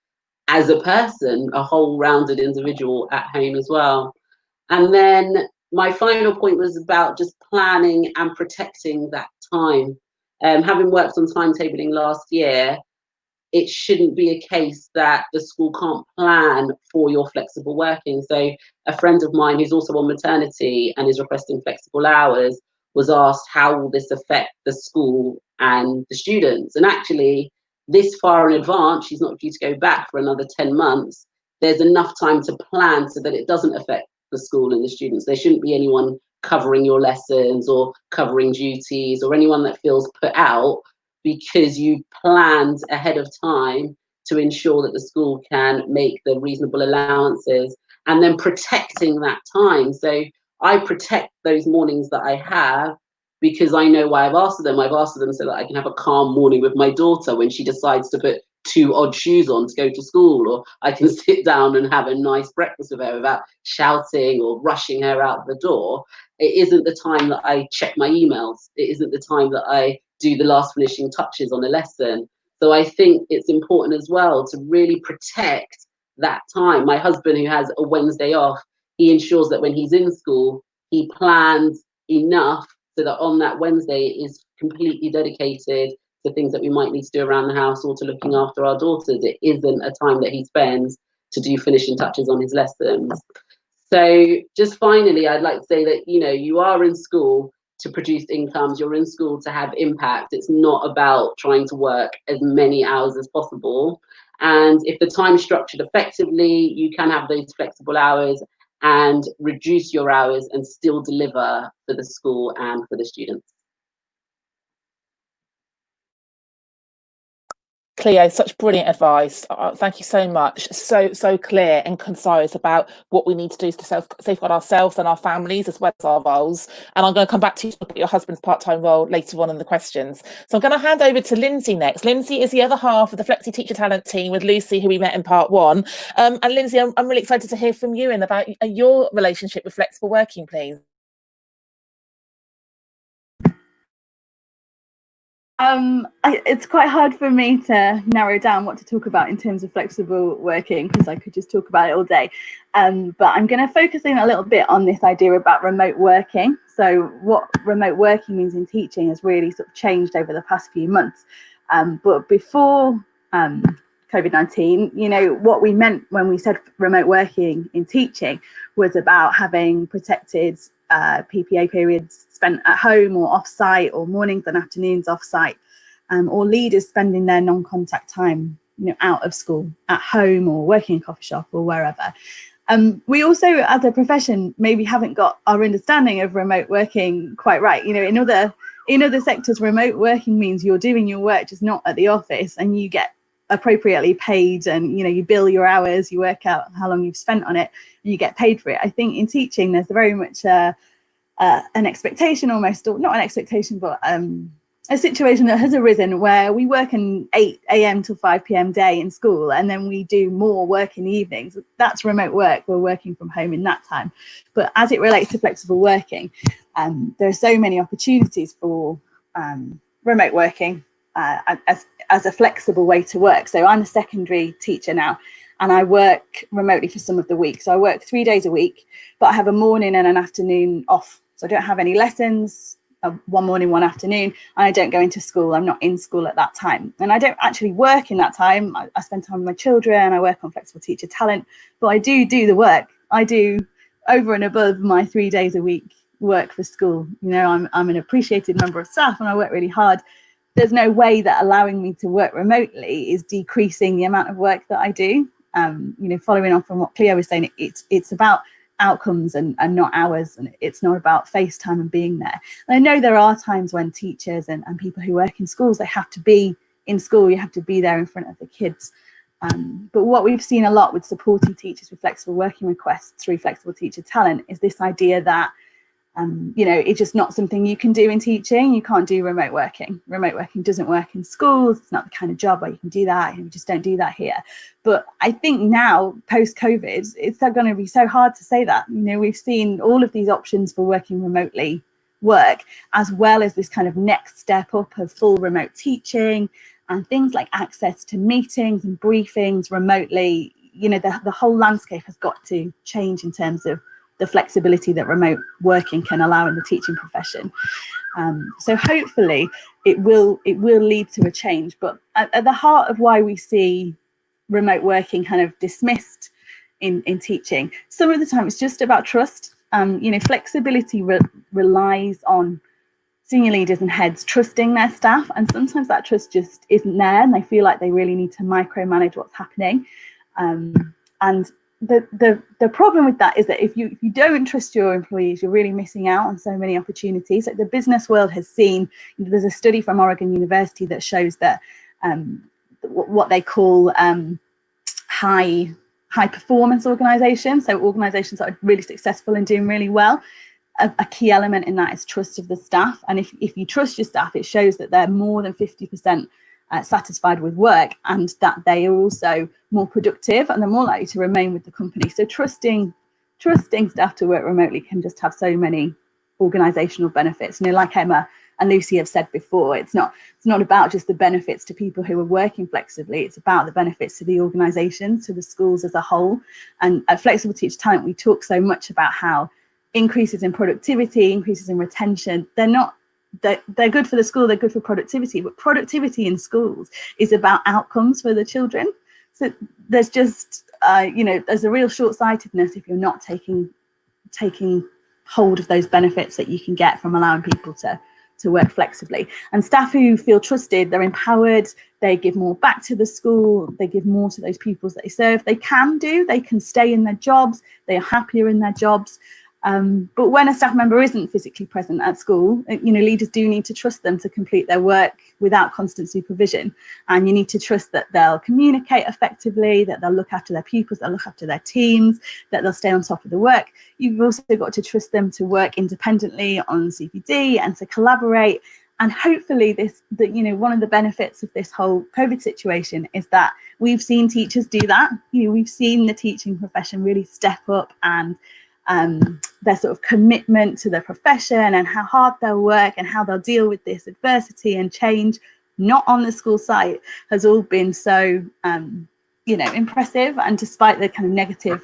as a person, a whole rounded individual at home as well. And then my final point was about just planning and protecting that time. Having worked on timetabling last year, it shouldn't be a case that the school can't plan for your flexible working. So a friend of mine who's also on maternity and is requesting flexible hours was asked, how will this affect the school and the students? And actually, this far in advance, she's not due to go back for another 10 months. There's enough time to plan so that it doesn't affect the school and the students. There shouldn't be anyone covering your lessons or covering duties or anyone that feels put out because you planned ahead of time to ensure that the school can make the reasonable allowances, and then protecting that time. So I protect those mornings that I have because I know why I've asked them. I've asked them so that I can have a calm morning with my daughter when she decides to put 2 odd shoes on to go to school, or I can sit down and have a nice breakfast with her without shouting or rushing her out the door. It isn't the time that I check my emails. It isn't the time that I do the last finishing touches on a lesson. So I think it's important as well to really protect that time. My husband, who has a Wednesday off, he ensures that when he's in school, he plans enough so that on that Wednesday is completely dedicated to things that we might need to do around the house or to looking after our daughters. It isn't a time that he spends to do finishing touches on his lessons. So just finally, I'd like to say that, you know, you are in school to produce incomes, you're in school to have impact. It's not about trying to work as many hours as possible. And if the time's structured effectively, you can have those flexible hours and reduce your hours and still deliver for the school and for the students. Cleo, such brilliant advice. Thank you so much. So clear and concise about what we need to do to safeguard ourselves and our families as well as our roles. And I'm going to come back to you about your husband's part-time role later on in the questions. So I'm going to hand over to Lizzy next. Lizzy is the other half of the Flexi Teacher Talent team with Lucy, who we met in part 1. And Lizzy, I'm really excited to hear from you and about your relationship with flexible working, please. It's quite hard for me to narrow down what to talk about in terms of flexible working, because I could just talk about it all day. But I'm going to focus in a little bit on this idea about remote working. So what remote working means in teaching has really sort of changed over the past few months. But before COVID-19, you know, what we meant when we said remote working in teaching was about having protected PPA periods spent at home or off-site, or mornings and afternoons off-site, or leaders spending their non-contact time, you know, out of school, at home, or working in a coffee shop or wherever. We also, as a profession, maybe haven't got our understanding of remote working quite right. You know, in other sectors, remote working means you're doing your work just not at the office, and you get appropriately paid, and you know, you bill your hours, you work out how long you've spent on it, and you get paid for it. I think in teaching there's very much an expectation, almost, or not an expectation, but a situation that has arisen where we work an 8 a.m. till 5 p.m. day in school, and then we do more work in the evenings. That's remote work. We're working from home in that time. But as it relates to flexible working, there are so many opportunities for remote working as a flexible way to work. So I'm a secondary teacher now, and I work remotely for some of the week. So I work 3 days a week, but I have a morning and an afternoon off. So I don't have any lessons, one morning, one afternoon, and I don't go into school. I'm not in school at that time. And I don't actually work in that time. I spend time with my children, I work on flexible teacher talent, but I do the work. I do over and above my 3 days a week work for school. You know, I'm an appreciated member of staff and I work really hard. There's no way that allowing me to work remotely is decreasing the amount of work that I do. You know, following on from what Cleo was saying, it's about outcomes and not hours, and it's not about FaceTime and being there. And I know there are times when teachers and people who work in schools, they have to be in school, you have to be there in front of the kids. But what we've seen a lot with supporting teachers with flexible working requests through flexible teacher talent is this idea that you know, it's just not something you can do in teaching. You can't do remote working. Remote working doesn't work in schools. It's not the kind of job where you can do that. You just don't do that here. But I think now, post-COVID, it's going to be so hard to say that. You know, we've seen all of these options for working remotely work, as well as this kind of next step up of full remote teaching and things like access to meetings and briefings remotely. You know, the whole landscape has got to change in terms of the flexibility that remote working can allow in the teaching profession. So hopefully it will lead to a change. But at the heart of why we see remote working kind of dismissed in teaching, some of the time it's just about trust. You know, flexibility relies on senior leaders and heads trusting their staff, and sometimes that trust just isn't there, and they feel like they really need to micromanage what's happening. And the problem with that is that if you don't trust your employees, you're really missing out on so many opportunities. Like the business world has seen, there's a study from Oregon University that shows that what they call high performance organizations, so organizations that are really successful and doing really well, a key element in that is trust of the staff. And if you trust your staff, it shows that they're more than 50% satisfied with work, and that they are also more productive and they're more likely to remain with the company. So trusting staff to work remotely can just have so many organizational benefits. Like Emma and Lucy have said before, it's not about just the benefits to people who are working flexibly, it's about the benefits to the organizations, to the schools as a whole. And at Flexible Teacher Talent, we talk so much about how increases in productivity, increases in retention, they're good for the school, they're good for productivity, but productivity in schools is about outcomes for the children. So there's just there's a real short-sightedness if you're not taking hold of those benefits that you can get from allowing people to work flexibly. And staff who feel trusted, they're empowered, they give more back to the school, they give more to those pupils that they serve. They can stay in their jobs, they are happier in their jobs. But when a staff member isn't physically present at school, leaders do need to trust them to complete their work without constant supervision. And you need to trust that they'll communicate effectively, that they'll look after their pupils, they'll look after their teams, that they'll stay on top of the work. You've also got to trust them to work independently on CPD and to collaborate. And hopefully one of the benefits of this whole COVID situation is that we've seen teachers do that. We've seen the teaching profession really step up, and their sort of commitment to their profession and how hard they'll work and how they'll deal with this adversity and change, not on the school site, has all been so, impressive. And despite the kind of negative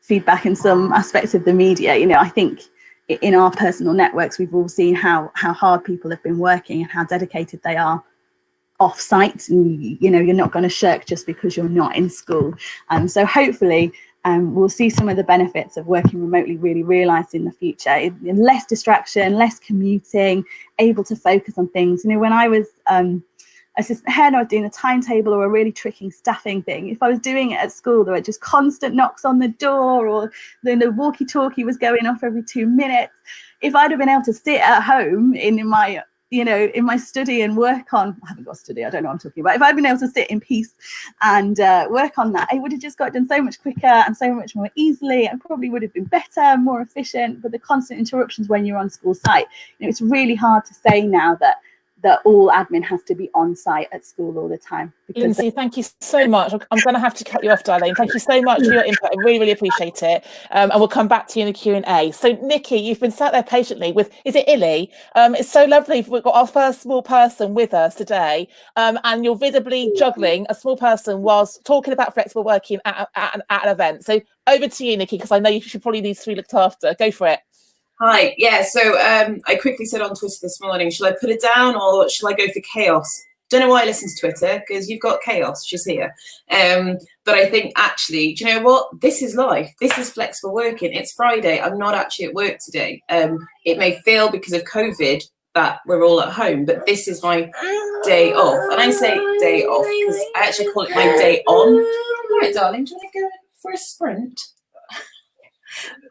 feedback in some aspects of the media, I think in our personal networks, we've all seen how hard people have been working and how dedicated they are off site. And, you're not going to shirk just because you're not in school. So hopefully, we'll see some of the benefits of working remotely really realised in the future. Less distraction, less commuting, able to focus on things. When I was assistant head, I was doing a timetable or a really tricky staffing thing. If I was doing it at school, there were just constant knocks on the door, or the walkie-talkie was going off every 2 minutes. If I'd have been able to sit at home in my study and work on, I haven't got a study, I don't know what I'm talking about. If I'd been able to sit in peace and work on that, it would have just got done so much quicker and so much more easily, and probably would have been better, more efficient. But the constant interruptions when you're on school site, it's really hard to say now that all admin has to be on site at school all the time. Lindsay, thank you so much. I'm going to have to cut you off, darling. Thank you so much for your input. I really, really appreciate it. And we'll come back to you in the Q&A. So, Nikki, you've been sat there patiently with, is it Illy? It's so lovely. We've got our first small person with us today. And you're visibly juggling a small person whilst talking about flexible working at an event. So over to you, Nikki, because I know you should probably need to be looked after. Go for it. Hi, yeah, so I quickly said on Twitter this morning, shall I put it down or shall I go for chaos? Don't know why I listen to Twitter, because you've got chaos, she's here. But I think actually, do you know what? This is life. This is flexible working. It's Friday. I'm not actually at work today. It may feel because of COVID that we're all at home, but this is my day off. And I say day off because I actually call it my day on. All right, darling, do you want to go for a sprint?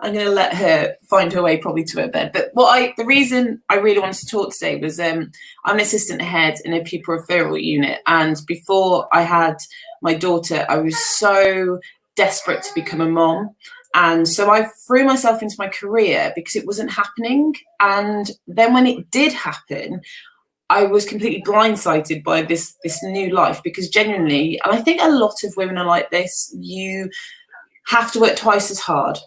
I'm going to let her find her way probably to her bed. But the reason I really wanted to talk today was I'm an assistant head in a pupil referral unit. And before I had my daughter, I was so desperate to become a mom. And so I threw myself into my career because it wasn't happening. And then when it did happen, I was completely blindsided by this new life, because genuinely, and I think a lot of women are like this, you have to work twice as hard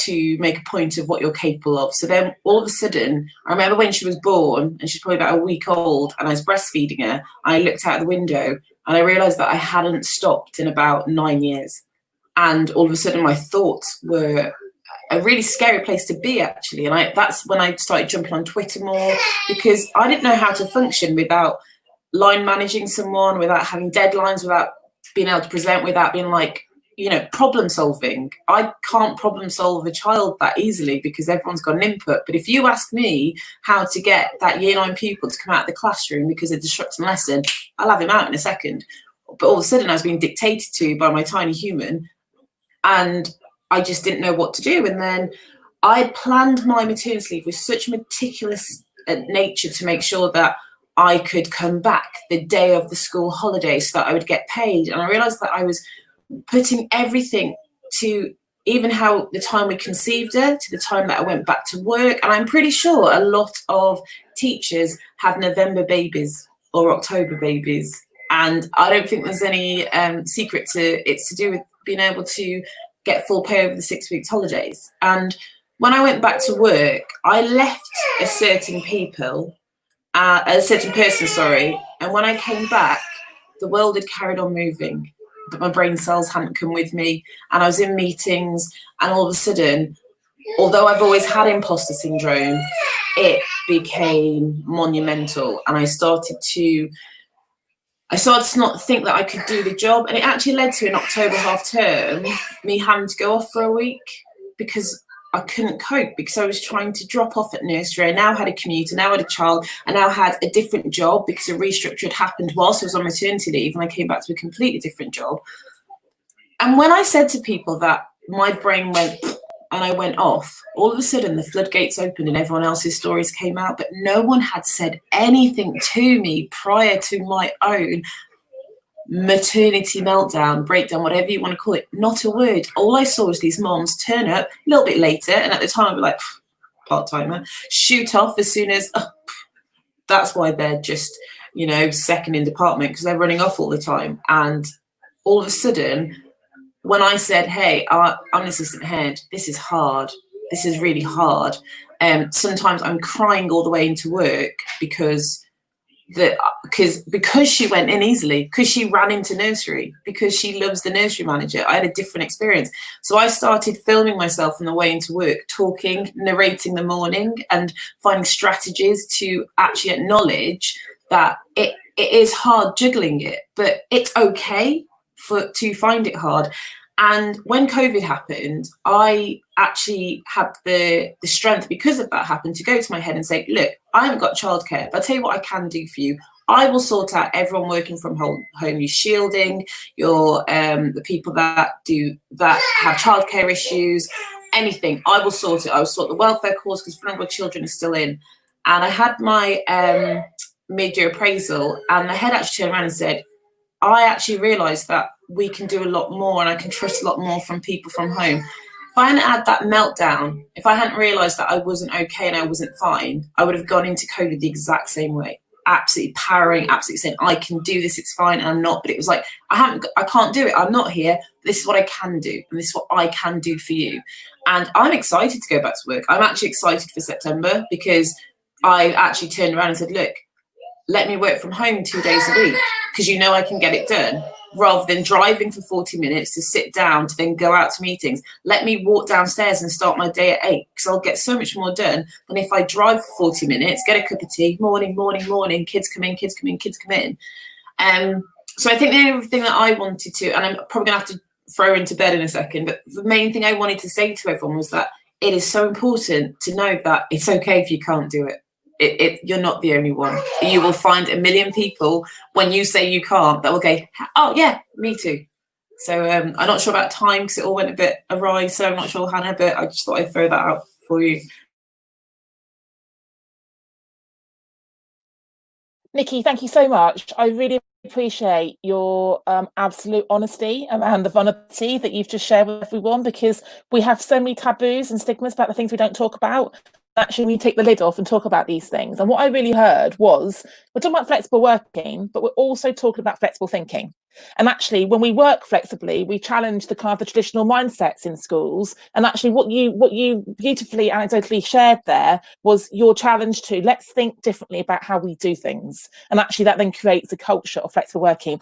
to make a point of what you're capable of. So then all of a sudden, I remember when she was born and she's probably about a week old and I was breastfeeding her, I looked out the window and I realized that I hadn't stopped in about 9 years. And all of a sudden my thoughts were a really scary place to be, actually. And that's when I started jumping on Twitter more, because I didn't know how to function without line managing someone, without having deadlines, without being able to present, without being like, problem solving. I can't problem solve a child that easily because everyone's got an input. But if you ask me how to get that year 9 pupil to come out of the classroom because they're disrupting a lesson, I'll have him out in a second. But all of a sudden I was being dictated to by my tiny human and I just didn't know what to do. And then I planned my maternity leave with such meticulous nature to make sure that I could come back the day of the school holiday so that I would get paid. And I realised that I was putting everything to even how the time we conceived her to the time that I went back to work. And I'm pretty sure a lot of teachers have November babies or October babies. And I don't think there's any secret to it's to do with being able to get full pay over the 6 weeks holidays. And when I went back to work, I left a certain person, sorry. And when I came back, the world had carried on moving, but my brain cells hadn't come with me. And I was in meetings, and all of a sudden, although I've always had imposter syndrome, it became monumental. And I started to not think that I could do the job. And it actually led to an October half term, me having to go off for a week because I couldn't cope, because I was trying to drop off at nursery. I now had a commute, I now had a child, I now had a different job because a restructure had happened whilst I was on maternity leave, and I came back to a completely different job. And when I said to people that my brain went and I went off, all of a sudden the floodgates opened and everyone else's stories came out, but no one had said anything to me prior to my own maternity meltdown, breakdown, whatever you want to call it. Not a word. All I saw was these moms turn up a little bit later, and at the time I'd be like, part-timer, shoot off as soon as, that's why they're just, second in department, because they're running off all the time. And all of a sudden, when I said, hey, I'm an assistant head, this is hard, this is really hard. Sometimes I'm crying all the way into work because she went in easily, because she ran into nursery, because she loves the nursery manager. I had a different experience. So I started filming myself on the way into work, talking, narrating the morning, and finding strategies to actually acknowledge that it is hard juggling it, but it's okay to find it hard. And when COVID happened, I actually had the strength, because of that happened, to go to my head and say, look, I haven't got childcare, but I'll tell you what I can do for you. I will sort out everyone working from home, your shielding, the people that have childcare issues, anything. I will sort it. I will sort the welfare course, because vulnerable children are still in. And I had my mid-year appraisal, and the head actually turned around and said, I actually realised that we can do a lot more, and I can trust a lot more from people from home. If I hadn't had that meltdown, if I hadn't realised that I wasn't okay and I wasn't fine, I would have gone into COVID the exact same way. Absolutely powering, absolutely saying, I can do this, it's fine, and I'm not. But it was like, I can't do it, I'm not here. This is what I can do, and this is what I can do for you. And I'm excited to go back to work. I'm actually excited for September, because I actually turned around and said, look, let me work from home 2 days a week, because I can get it done, rather than driving for 40 minutes to sit down to then go out to meetings. Let me walk downstairs and start my day at 8, because I'll get so much more done than if I drive for 40 minutes, get a cup of tea, morning, kids come in. So I think the only thing that I wanted to, and I'm probably going to have to throw her into bed in a second, but the main thing I wanted to say to everyone was that it is so important to know that it's okay if you can't do it. You're not the only one. You will find a million people when you say you can't that will go, oh yeah, me too. So I'm not sure about time, because it all went a bit awry, so I'm not sure, Hannah, but I just thought I'd throw that out for you. Nikki, thank you so much. I really appreciate your absolute honesty and the vulnerability that you've just shared with everyone, because we have so many taboos and stigmas about the things we don't talk about. Actually, we take the lid off and talk about these things. And what I really heard was, we're talking about flexible working, but we're also talking about flexible thinking. And actually, when we work flexibly, we challenge the kind of the traditional mindsets in schools. And actually, what you beautifully anecdotally shared there was your challenge to let's think differently about how we do things. And actually, that then creates a culture of flexible working.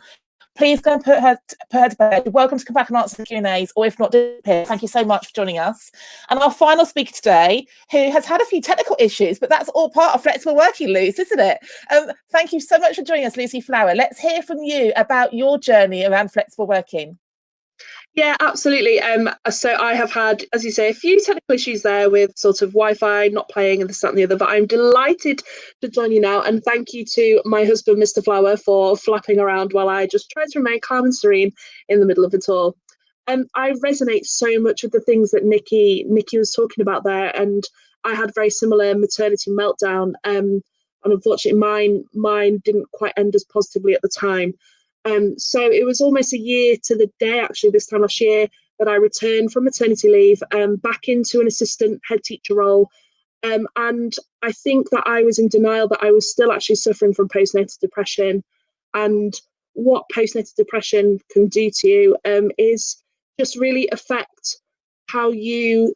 Please go and put her to bed. You're welcome to come back and answer the Q&As, or if not, disappear. Thank you so much for joining us. And our final speaker today, who has had a few technical issues, but that's all part of flexible working, Luce, isn't it? Thank you so much for joining us, Lucy Flower. Let's hear from you about your journey around flexible working. Yeah, absolutely. So I have had, as you say, a few technical issues there with sort of Wi-Fi not playing and this, that and the other, but I'm delighted to join you now. And thank you to my husband, Mr. Flower, for flapping around while I just try to remain calm and serene in the middle of it all. I resonate so much with the things that Nikki was talking about there. And I had very similar maternity meltdown. And unfortunately, mine didn't quite end as positively at the time. So it was almost a year to the day, actually, this time last year, that I returned from maternity leave back into an assistant head teacher role. And I think that I was in denial that I was still actually suffering from postnatal depression. And what postnatal depression can do to you is just really affect how you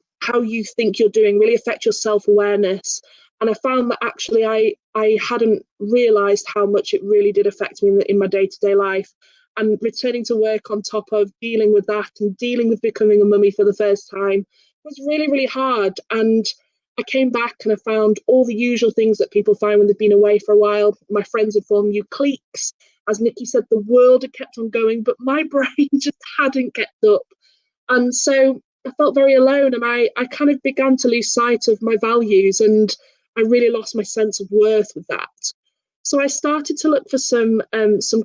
think you're doing, really affect your self-awareness. And I found that actually I hadn't realised how much it really did affect me in my day-to-day life. And returning to work on top of dealing with that and dealing with becoming a mummy for the first time was really, really hard. And I came back and I found all the usual things that people find when they've been away for a while. My friends had formed new cliques. As Nikki said, the world had kept on going, but my brain just hadn't kept up. And so I felt very alone, and I kind of began to lose sight of my values, and I really lost my sense of worth with that. So I started to look for some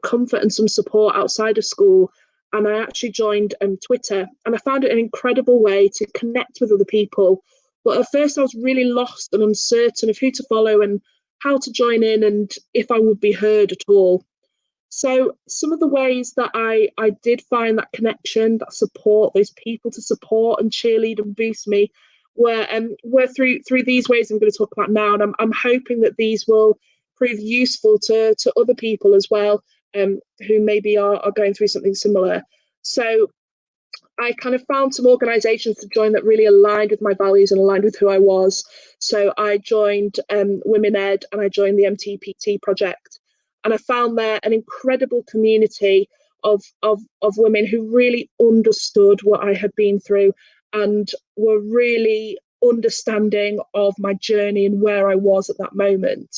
comfort and some support outside of school, and I actually joined Twitter, and I found it an incredible way to connect with other people. But at first I was really lost and uncertain of who to follow and how to join in and if I would be heard at all. So some of the ways that I did find that connection, that support, those people to support and cheerlead and boost me were through these ways I'm going to talk about now. And I'm hoping that these will prove useful to other people as well, who maybe are going through something similar. So I kind of found some organisations to join that really aligned with my values and aligned with who I was. So I joined Women Ed, and I joined the MTPT project. And I found there an incredible community of women who really understood what I had been through and were really understanding of my journey and where I was at that moment.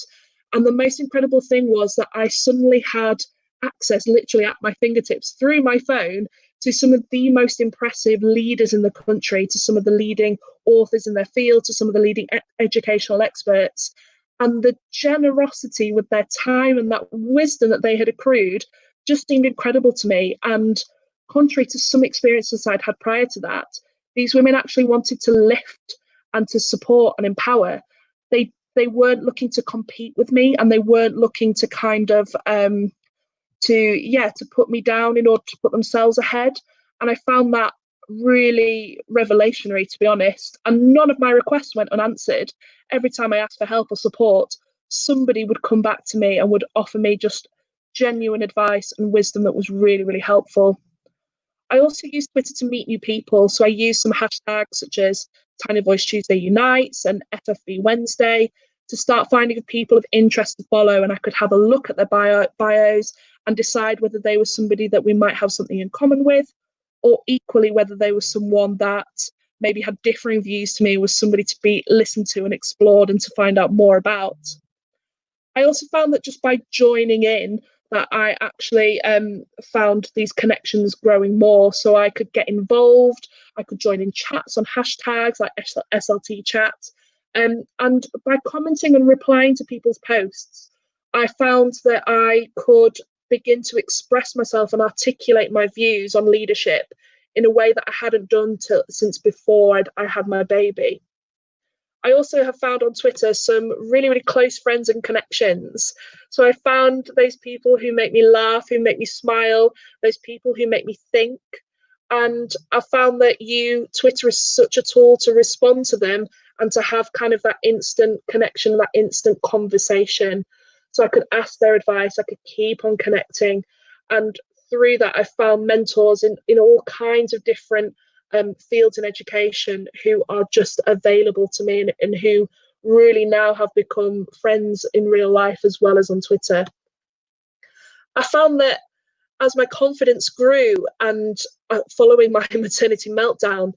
And the most incredible thing was that I suddenly had access literally at my fingertips through my phone to some of the most impressive leaders in the country, to some of the leading authors in their field, to some of the leading educational experts. And the generosity with their time and that wisdom that they had accrued just seemed incredible to me. And contrary to some experiences I'd had prior to that, these women actually wanted to lift and to support and empower. They weren't looking to compete with me, and they weren't looking to kind of to put me down in order to put themselves ahead. And I found that really revelationary, to be honest. And none of my requests went unanswered. Every time I asked for help or support, somebody would come back to me and would offer me just genuine advice and wisdom that was really, really helpful. I also use Twitter to meet new people. So I use some hashtags such as Tiny Voice Tuesday Unites and FFB Wednesday to start finding people of interest to follow, and I could have a look at their bios and decide whether they were somebody that we might have something in common with, or equally whether they were someone that maybe had differing views to me, was somebody to be listened to and explored and to find out more about. I also found that just by joining in, that I actually found these connections growing more. So I could get involved, I could join in chats on hashtags like SLT chat. And by commenting and replying to people's posts, I found that I could begin to express myself and articulate my views on leadership in a way that I hadn't done since before I had my baby. I also have found on Twitter some really, really close friends and connections. So I found those people who make me laugh, who make me smile, those people who make me think. And I found that Twitter is such a tool to respond to them and to have kind of that instant connection, that instant conversation. So I could ask their advice, I could keep on connecting. And through that, I found mentors in all kinds of different fields in education who are just available to me and who really now have become friends in real life as well as on Twitter. I found that as my confidence grew and following my maternity meltdown,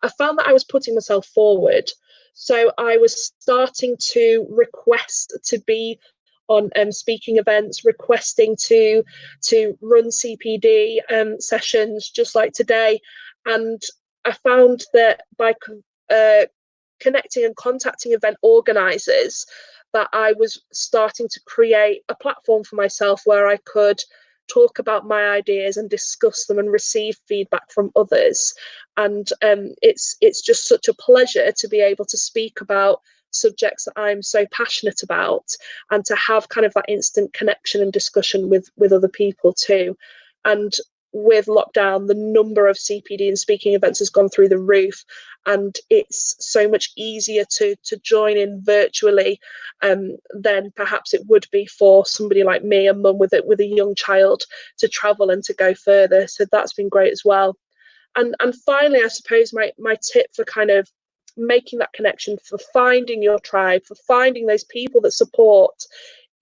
I found that I was putting myself forward. So I was starting to request to be on speaking events, requesting to run CPD sessions just like today. And I found that by connecting and contacting event organisers, that I was starting to create a platform for myself where I could talk about my ideas and discuss them and receive feedback from others. And it's just such a pleasure to be able to speak about subjects that I'm so passionate about and to have kind of that instant connection and discussion with other people too. And with lockdown, the number of CPD and speaking events has gone through the roof, and it's so much easier to join in virtually than perhaps it would be for somebody like me, a mum with a young child, to travel and to go further. So that's been great as well. And finally, I suppose my tip for kind of making that connection, for finding your tribe, for finding those people that support,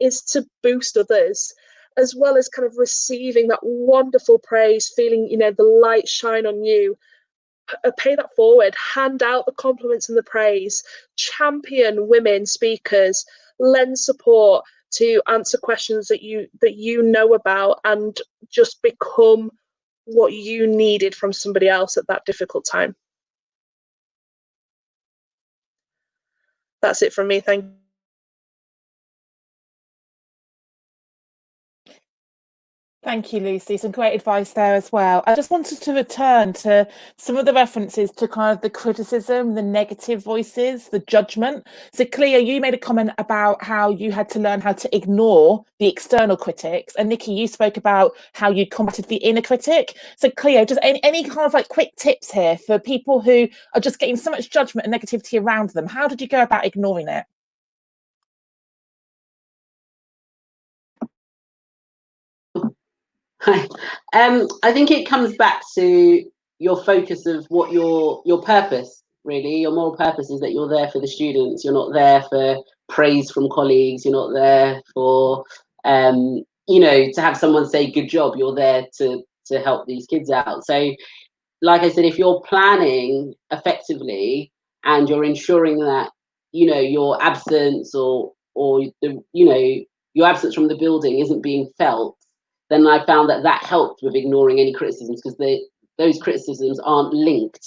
is to boost others, as well as kind of receiving that wonderful praise, feeling, you know, the light shine on you. Pay that forward, hand out the compliments and the praise, champion women speakers, lend support to answer questions that you know about, and just become what you needed from somebody else at that difficult time. That's it from me. Thank you. Thank you, Lucy. Some great advice there as well. I just wanted to return to some of the references to kind of the criticism, the negative voices, the judgment. So Cleo, you made a comment about how you had to learn how to ignore the external critics. And Nikki, you spoke about how you combated the inner critic. So Cleo, just any kind of like quick tips here for people who are just getting so much judgment and negativity around them. How did you go about ignoring it? I think it comes back to your focus of what your purpose, really. Your moral purpose is that you're there for the students. You're not there for praise from colleagues. You're not there for, you know, to have someone say good job. You're there to help these kids out. So, like I said, if you're planning effectively and you're ensuring that, you know, your absence or the, you know, your absence from the building isn't being felt, then I found that helped with ignoring any criticisms, because those criticisms aren't linked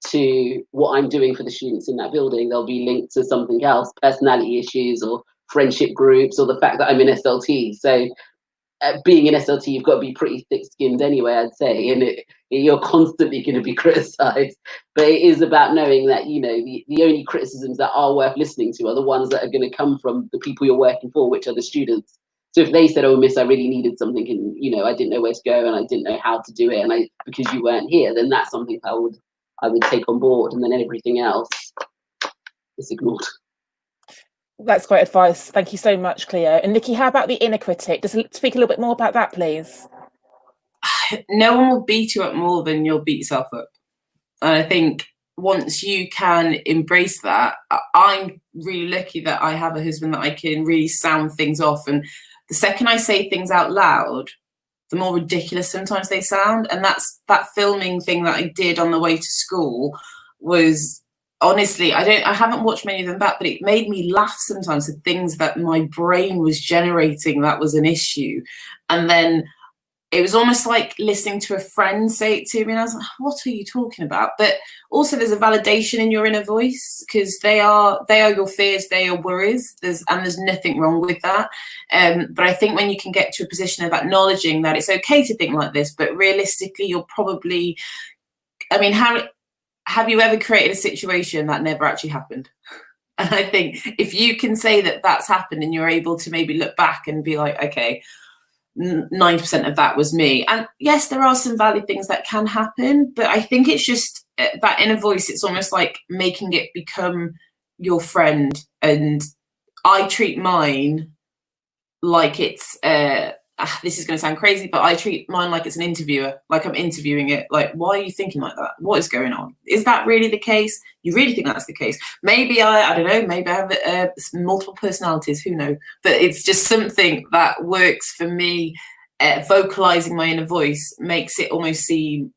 to what I'm doing for the students in that building. They'll be linked to something else, personality issues or friendship groups, or the fact that I'm in SLT. So being in SLT, you've got to be pretty thick-skinned anyway, I'd say, and you're constantly going to be criticised. But it is about knowing that, you know, the only criticisms that are worth listening to are the ones that are going to come from the people you're working for, which are the students. So if they said, "Oh, miss, I really needed something, and you know, I didn't know where to go, and I didn't know how to do it, and because you weren't here," then that's something I would take on board, and then everything else is ignored. That's great advice. Thank you so much, Cleo. And Nikki, how about the inner critic? Just speak a little bit more about that, please. No one will beat you up more than you'll beat yourself up. And I think once you can embrace that, I'm really lucky that I have a husband that I can really sound things off. And the second I say things out loud, the more ridiculous sometimes they sound. And that's that filming thing that I did on the way to school was, honestly, I haven't watched many of them back, but it made me laugh sometimes at things that my brain was generating that was an issue. And then it was almost like listening to a friend say it to me, and I was like, what are you talking about? But also there's a validation in your inner voice, because they are your fears, they are your worries, there's nothing wrong with that. But I think when you can get to a position of acknowledging that it's okay to think like this, but realistically you're probably, I mean, have you ever created a situation that never actually happened? And I think if you can say that that's happened, and you're able to maybe look back and be like, okay, 90% of that was me. And yes, there are some valid things that can happen, but I think it's just that inner voice. It's almost like making it become your friend. And I treat mine like it's, this is going to sound crazy, but I treat mine like it's an interviewer, like I'm interviewing it. Like, why are you thinking like that? What is going on? Is that really the case? You really think that's the case? Maybe I don't know, maybe I have multiple personalities, who knows? But it's just something that works for me. Vocalizing my inner voice makes it almost seem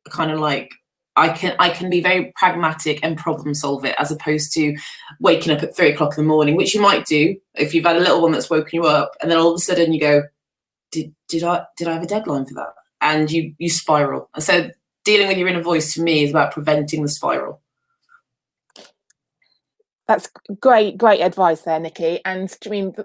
kind of like I can be very pragmatic and problem solve it, as opposed to waking up at 3 o'clock in the morning, which you might do if you've had a little one that's woken you up, and then all of a sudden you go, did I have a deadline for that? And you spiral. And so dealing with your inner voice, to me, is about preventing the spiral. That's great advice there, Nikki. And I mean,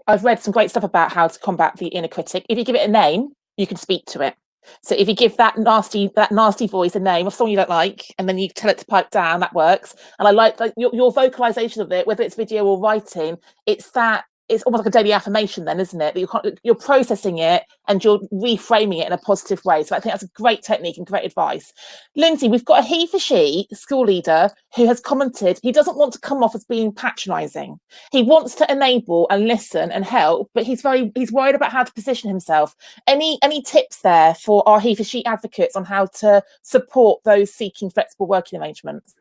I've read some great stuff about how to combat the inner critic. If you give it a name, you can speak to it. So if you give that nasty voice a name of someone you don't like, and then you tell it to pipe down, that works. And I like your vocalization of it, whether it's video or writing. It's that it's almost like a daily affirmation then, isn't it? That you're processing it and you're reframing it in a positive way. So I think that's a great technique and great advice. Lindsay, we've got a he for she school leader who has commented he doesn't want to come off as being patronising. He wants to enable and listen and help, but he's worried about how to position himself. Any tips there for our he for she advocates on how to support those seeking flexible working arrangements?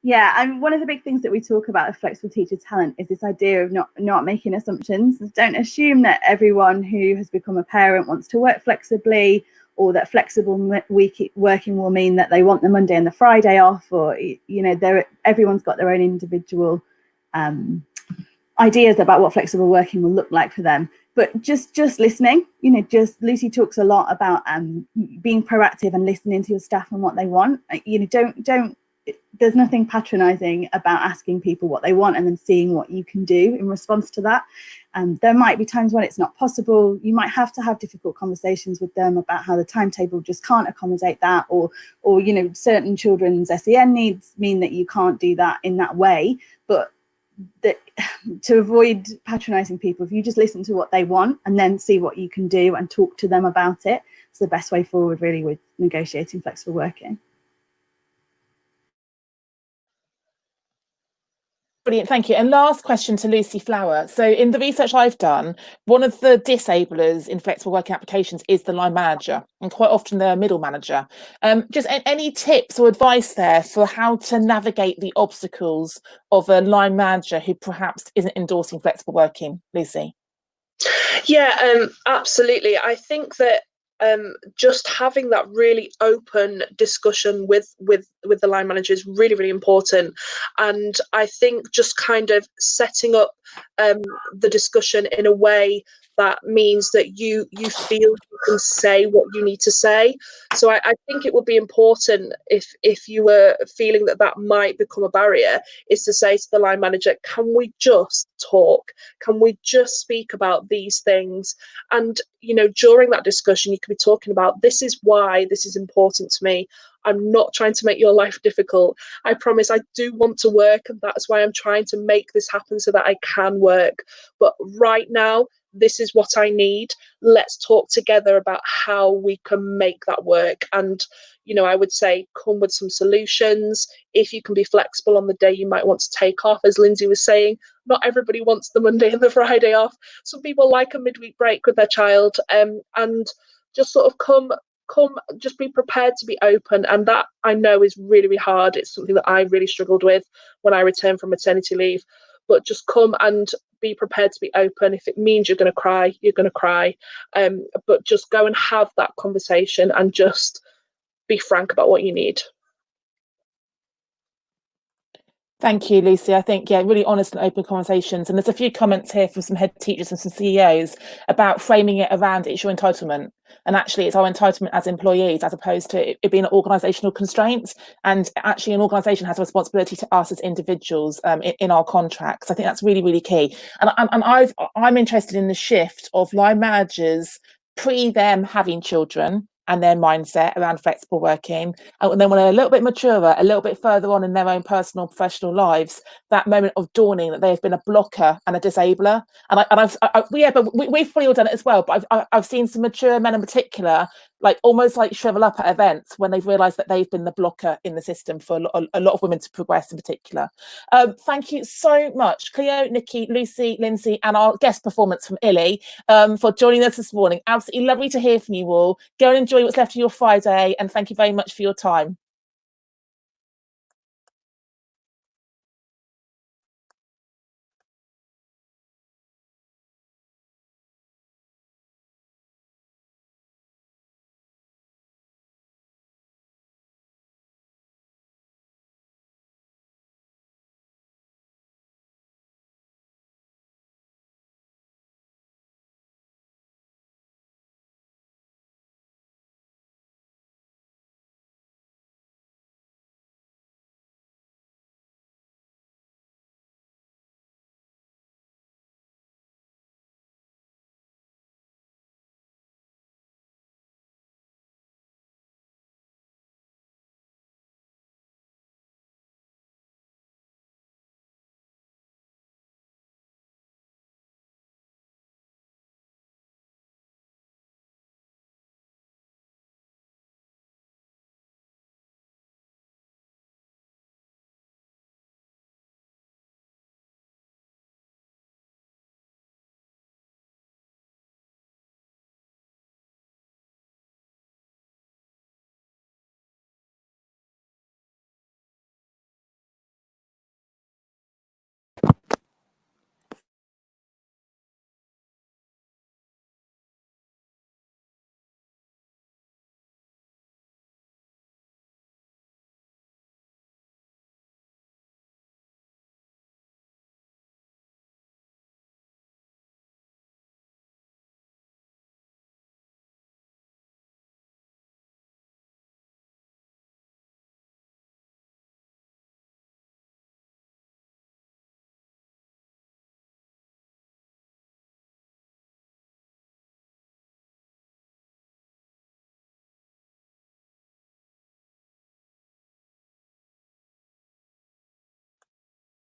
Yeah, and one of the big things that we talk about with flexible teacher talent is this idea of not making assumptions. Don't assume that everyone who has become a parent wants to work flexibly, or that flexible working will mean that they want the Monday and the Friday off, or everyone's got their own individual ideas about what flexible working will look like for them. But just listening, Lucy talks a lot about being proactive and listening to your staff and what they want. Don't there's nothing patronizing about asking people what they want and then seeing what you can do in response to that. There might be times when it's not possible. You might have to have difficult conversations with them about how the timetable just can't accommodate that, or certain children's SEN needs mean that you can't do that in that way. But to avoid patronizing people, if you just listen to what they want and then see what you can do and talk to them about it, it's the best way forward really with negotiating flexible working. Brilliant, thank you. And last question to Lucy Flower. So in the research I've done, one of the disablers in flexible working applications is the line manager, and quite often they're a middle manager. Just any tips or advice there for how to navigate the obstacles of a line manager who perhaps isn't endorsing flexible working, Lucy? Yeah, absolutely. I think that just having that really open discussion with the line manager is really, really important. And I think just kind of setting up the discussion in a way that means that you feel you can say what you need to say. So I think it would be important, if you were feeling that might become a barrier, is to say to the line manager, can we just talk? Can we just speak about these things? And during that discussion, you could be talking about, this is why this is important to me. I'm not trying to make your life difficult. I promise I do want to work, and that's why I'm trying to make this happen so that I can work. But right now, this is what I need. Let's talk together about how we can make that work. And I would say come with some solutions. If you can be flexible on the day you might want to take off, as Lindsay was saying, not everybody wants the Monday and the Friday off. Some people like a midweek break with their child, and just sort of come, just be prepared to be open. And that, I know, is really, really hard. It's something that I really struggled with when I returned from maternity leave. But just come and be prepared to be open. If it means you're going to cry, you're going to cry. But just go and have that conversation and just be frank about what you need. Thank you, Lucy. I think, really honest and open conversations. And there's a few comments here from some head teachers and some CEOs about framing it around it's your entitlement. And actually, it's our entitlement as employees, as opposed to it being an organisational constraint. And actually, an organisation has a responsibility to us as individuals in our contracts. I think that's really, really key. And I'm interested in the shift of line managers pre them having children and their mindset around flexible working. And then when they're a little bit maturer, a little bit further on in their own personal professional lives, that moment of dawning that they have been a blocker and a disabler. We've probably all done it as well. But I've seen some mature men in particular, almost shrivel up at events when they've realised that they've been the blocker in the system for a lot of women to progress in particular. Thank you so much, Cleo, Nikki, Lucy, Lindsay, and our guest performance from Illy for joining us this morning. Absolutely lovely to hear from you all. Go and enjoy what's left of your Friday, and thank you very much for your time.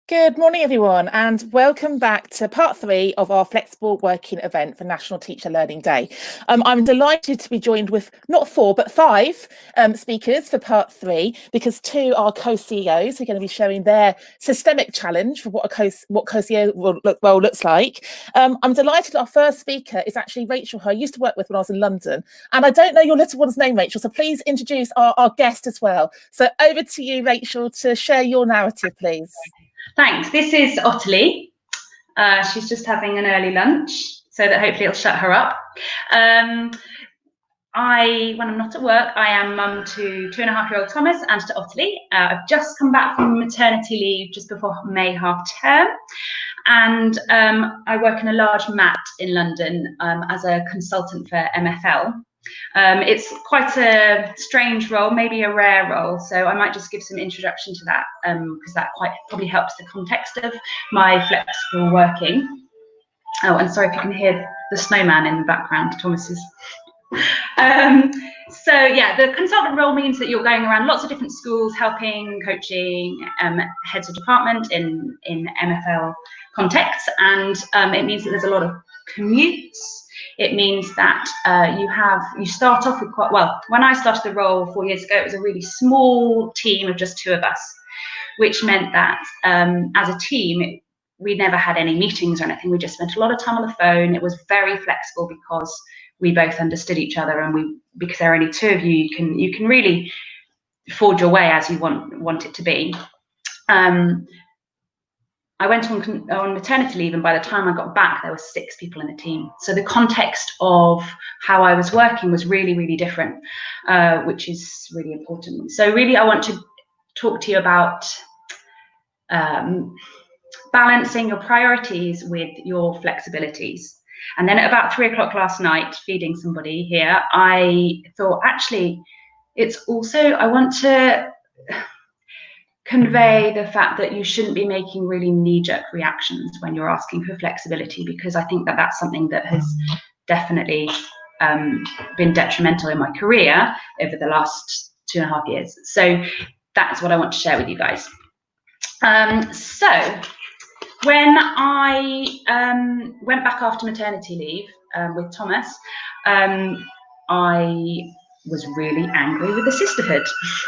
Good morning, everyone, and welcome back to part 3 of our flexible working event for National Teacher Learning Day. I'm delighted to be joined with not 4 but 5 speakers for part 3, because 2 are co-CEOs who are going to be showing their systemic challenge for what co-CEO role looks like. I'm delighted our first speaker is actually Rachel, who I used to work with when I was in London, and I don't know your little one's name, Rachel, so please introduce our guest as well. So over to you, Rachel, to share your narrative, please. Thanks. This is Ottilie. She's just having an early lunch, so that hopefully it'll shut her up. When I'm not at work, I am mum to 2.5-year-old Thomas and to Ottilie. I've just come back from maternity leave just before May half term, and I work in a large MAT in London as a consultant for MFL. It's quite a strange role, maybe a rare role, so I might just give some introduction to that because that probably helps the context of my flexible working. Oh, and sorry if you can hear the snowman in the background, Thomas's. So yeah, the consultant role means that you're going around lots of different schools, helping, coaching heads of department in MFL contexts, and it means that there's a lot of commutes. It means that you start off with when I started the role 4 years ago, it was a really small team of just 2 of us, which meant that as a team, we never had any meetings or anything. We just spent a lot of time on the phone. It was very flexible because we both understood each other, and because there are only 2 of you, you can really forge your way as you want it to be. I went on maternity leave, and by the time I got back, there were 6 people in the team. So the context of how I was working was really, really different, which is really important. So really, I want to talk to you about balancing your priorities with your flexibilities. And then at about 3 o'clock last night, feeding somebody here, I thought, actually, I want to convey the fact that you shouldn't be making really knee-jerk reactions when you're asking for flexibility, because I think that that's something that has definitely been detrimental in my career over the last 2.5 years. So that's what I want to share with you guys. So when I went back after maternity leave with Thomas, I was really angry with the sisterhood.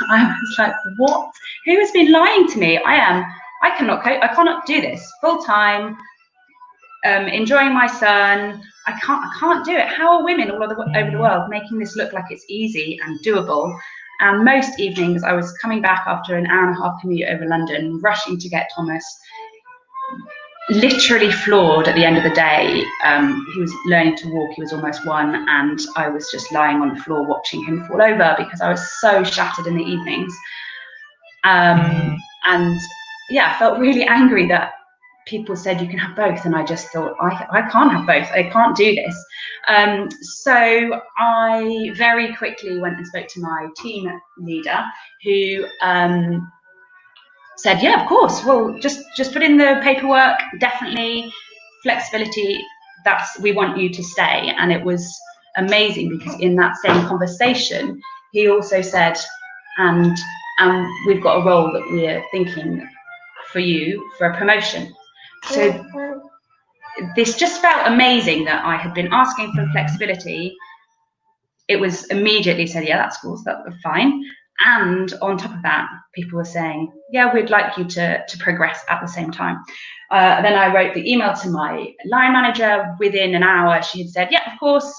I was like, what? Who has been lying to me? I cannot do this full time, enjoying my son. I can't do it. How are women all over the world making this look like it's easy and doable? And most evenings I was coming back after an 1.5-hour commute over London, rushing to get Thomas, literally floored at the end of the day. He was learning to walk, he was almost 1, and I was just lying on the floor watching him fall over because I was so shattered in the evenings. And yeah, I felt really angry that people said you can have both, and I just thought, I can't have both, I can't do this. So I very quickly went and spoke to my team leader, who said, yeah, of course, well, just put in the paperwork, definitely, flexibility, we want you to stay. And it was amazing because in that same conversation, he also said, and we've got a role that we're thinking for you for a promotion. So this just felt amazing that I had been asking for flexibility. It was immediately said, yeah, that's cool, that's fine. And on top of that, people were saying, yeah, we'd like you to progress at the same time. Then I wrote the email to my line manager. Within an hour, she had said, yeah, of course.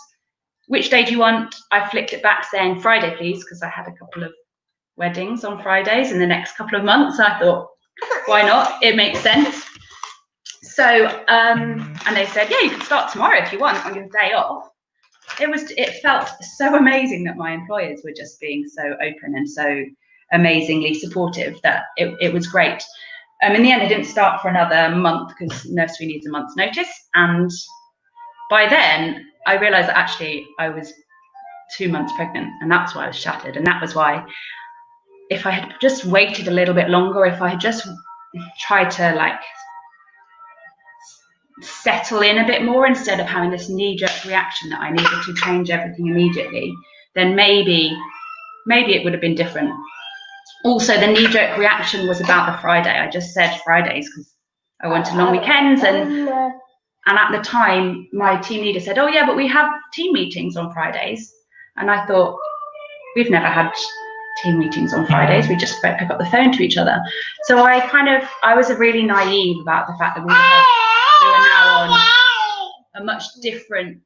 Which day do you want? I flicked it back saying Friday, please, because I had a couple of weddings on Fridays in the next couple of months. I thought, why not? It makes sense. So, and they said, yeah, you can start tomorrow if you want on your day off. It felt so amazing that my employers were just being so open and so amazingly supportive that it was great. In the end, I didn't start for another month because nursery needs a month's notice. And by then, I realised that actually I was 2 months pregnant, and that's why I was shattered. And that was why, if I had just waited a little bit longer, if I had just tried to settle in a bit more instead of having this knee-jerk reaction that I needed to change everything immediately, then maybe it would have been different. also the knee-jerk reaction was about the Friday. I just said Fridays because I wanted long weekends, and at the time my team leader said, oh yeah, but we have team meetings on Fridays. And I thought, we've never had team meetings on Fridays, we just pick up the phone to each other. So I was really naive about the fact that we were now on a much different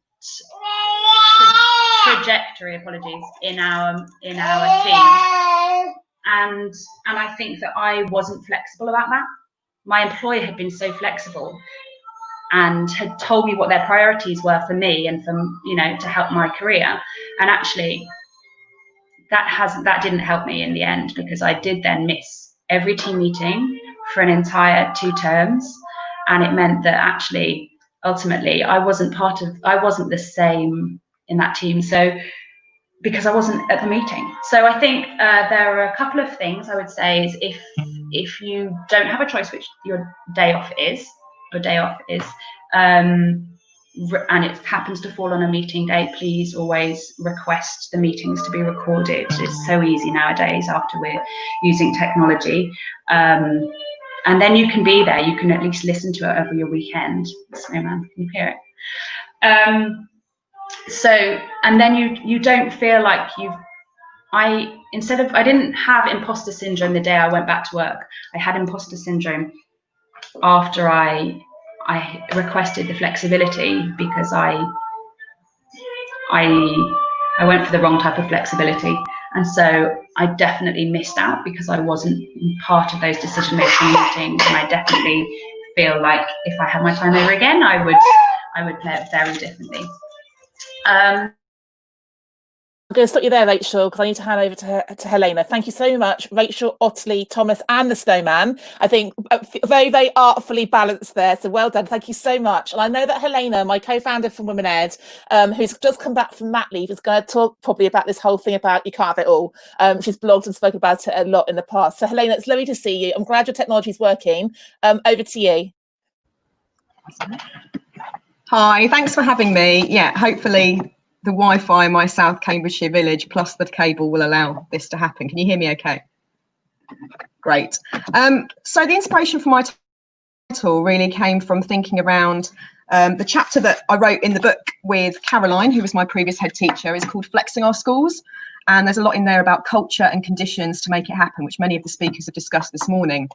trajectory, apologies, in our team. And I think that I wasn't flexible about that. My employer had been so flexible and had told me what their priorities were for me and for, you know, to help my career. And actually that didn't help me in the end, because I did then miss every team meeting for an entire 2 terms. And it meant that actually, ultimately, I wasn't the same in that team. So, because I wasn't at the meeting. So I think there are a couple of things I would say is if you don't have a choice which your day off is, and it happens to fall on a meeting day, please always request the meetings to be recorded. It's so easy nowadays after we're using technology. And then you can be there, you can at least listen to it over your weekend. Snowman, can you hear it? So, and then you don't feel like I didn't have imposter syndrome the day I went back to work. I had imposter syndrome after I requested the flexibility, because I went for the wrong type of flexibility. And so I definitely missed out because I wasn't part of those decision-making meetings. And I definitely feel like if I had my time over again, I would play it very differently. I'm going to stop you there, Rachel, because I need to hand over to Helena. Thank you so much, Rachel, Ottley, Thomas, and the Snowman. I think very, very artfully balanced there. So well done. Thank you so much. And I know that Helena, my co-founder from Women Ed, who's just come back from mat leave, is going to talk probably about this whole thing about you can't have it all. She's blogged and spoken about it a lot in the past. So Helena, it's lovely to see you. I'm glad your technology is working. Over to you. Hi, thanks for having me. Yeah, hopefully the Wi-Fi in my South Cambridgeshire village plus the cable will allow this to happen. Can you hear me okay? Great. So the inspiration for my title really came from thinking around the chapter that I wrote in the book with Caroline, who was my previous head teacher, is called Flexing Our Schools. And there's a lot in there about culture and conditions to make it happen, which many of the speakers have discussed this morning.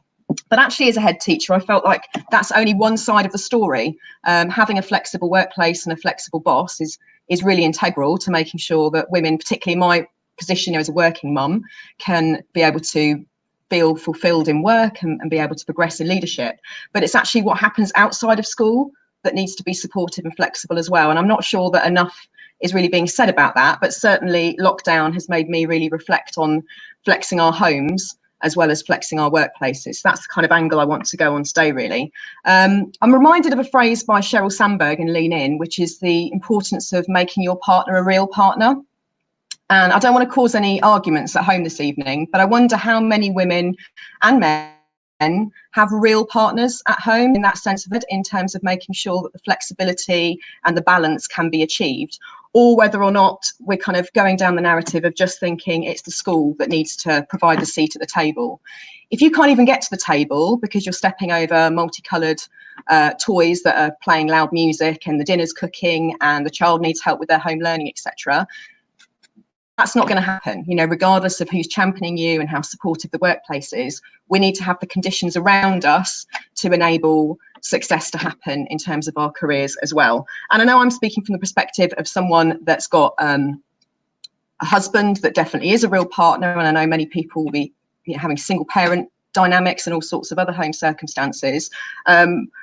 But actually, as a head teacher, I felt like that's only one side of the story. Having a flexible workplace and a flexible boss is really integral to making sure that women, particularly my position as a working mum, can be able to feel fulfilled in work and be able to progress in leadership. But it's actually what happens outside of school that needs to be supportive and flexible as well. And I'm not sure that enough is really being said about that, but certainly lockdown has made me really reflect on flexing our homes as well as flexing our workplaces. That's the kind of angle I want to go on today, really. I'm reminded of a phrase by Sheryl Sandberg in Lean In, which is the importance of making your partner a real partner. And I don't want to cause any arguments at home this evening, but I wonder how many women and men have real partners at home in that sense of it, in terms of making sure that the flexibility and the balance can be achieved, or whether or not we're kind of going down the narrative of just thinking it's the school that needs to provide the seat at the table. If you can't even get to the table because you're stepping over multicoloured toys that are playing loud music and the dinner's cooking and the child needs help with their home learning, etc., that's not going to happen. You know, regardless of who's championing you and how supportive the workplace is, we need to have the conditions around us to enable success to happen in terms of our careers as well. And I know I'm speaking from the perspective of someone that's got a husband that definitely is a real partner, and I know many people will be, you know, having single parent dynamics and all sorts of other home circumstances.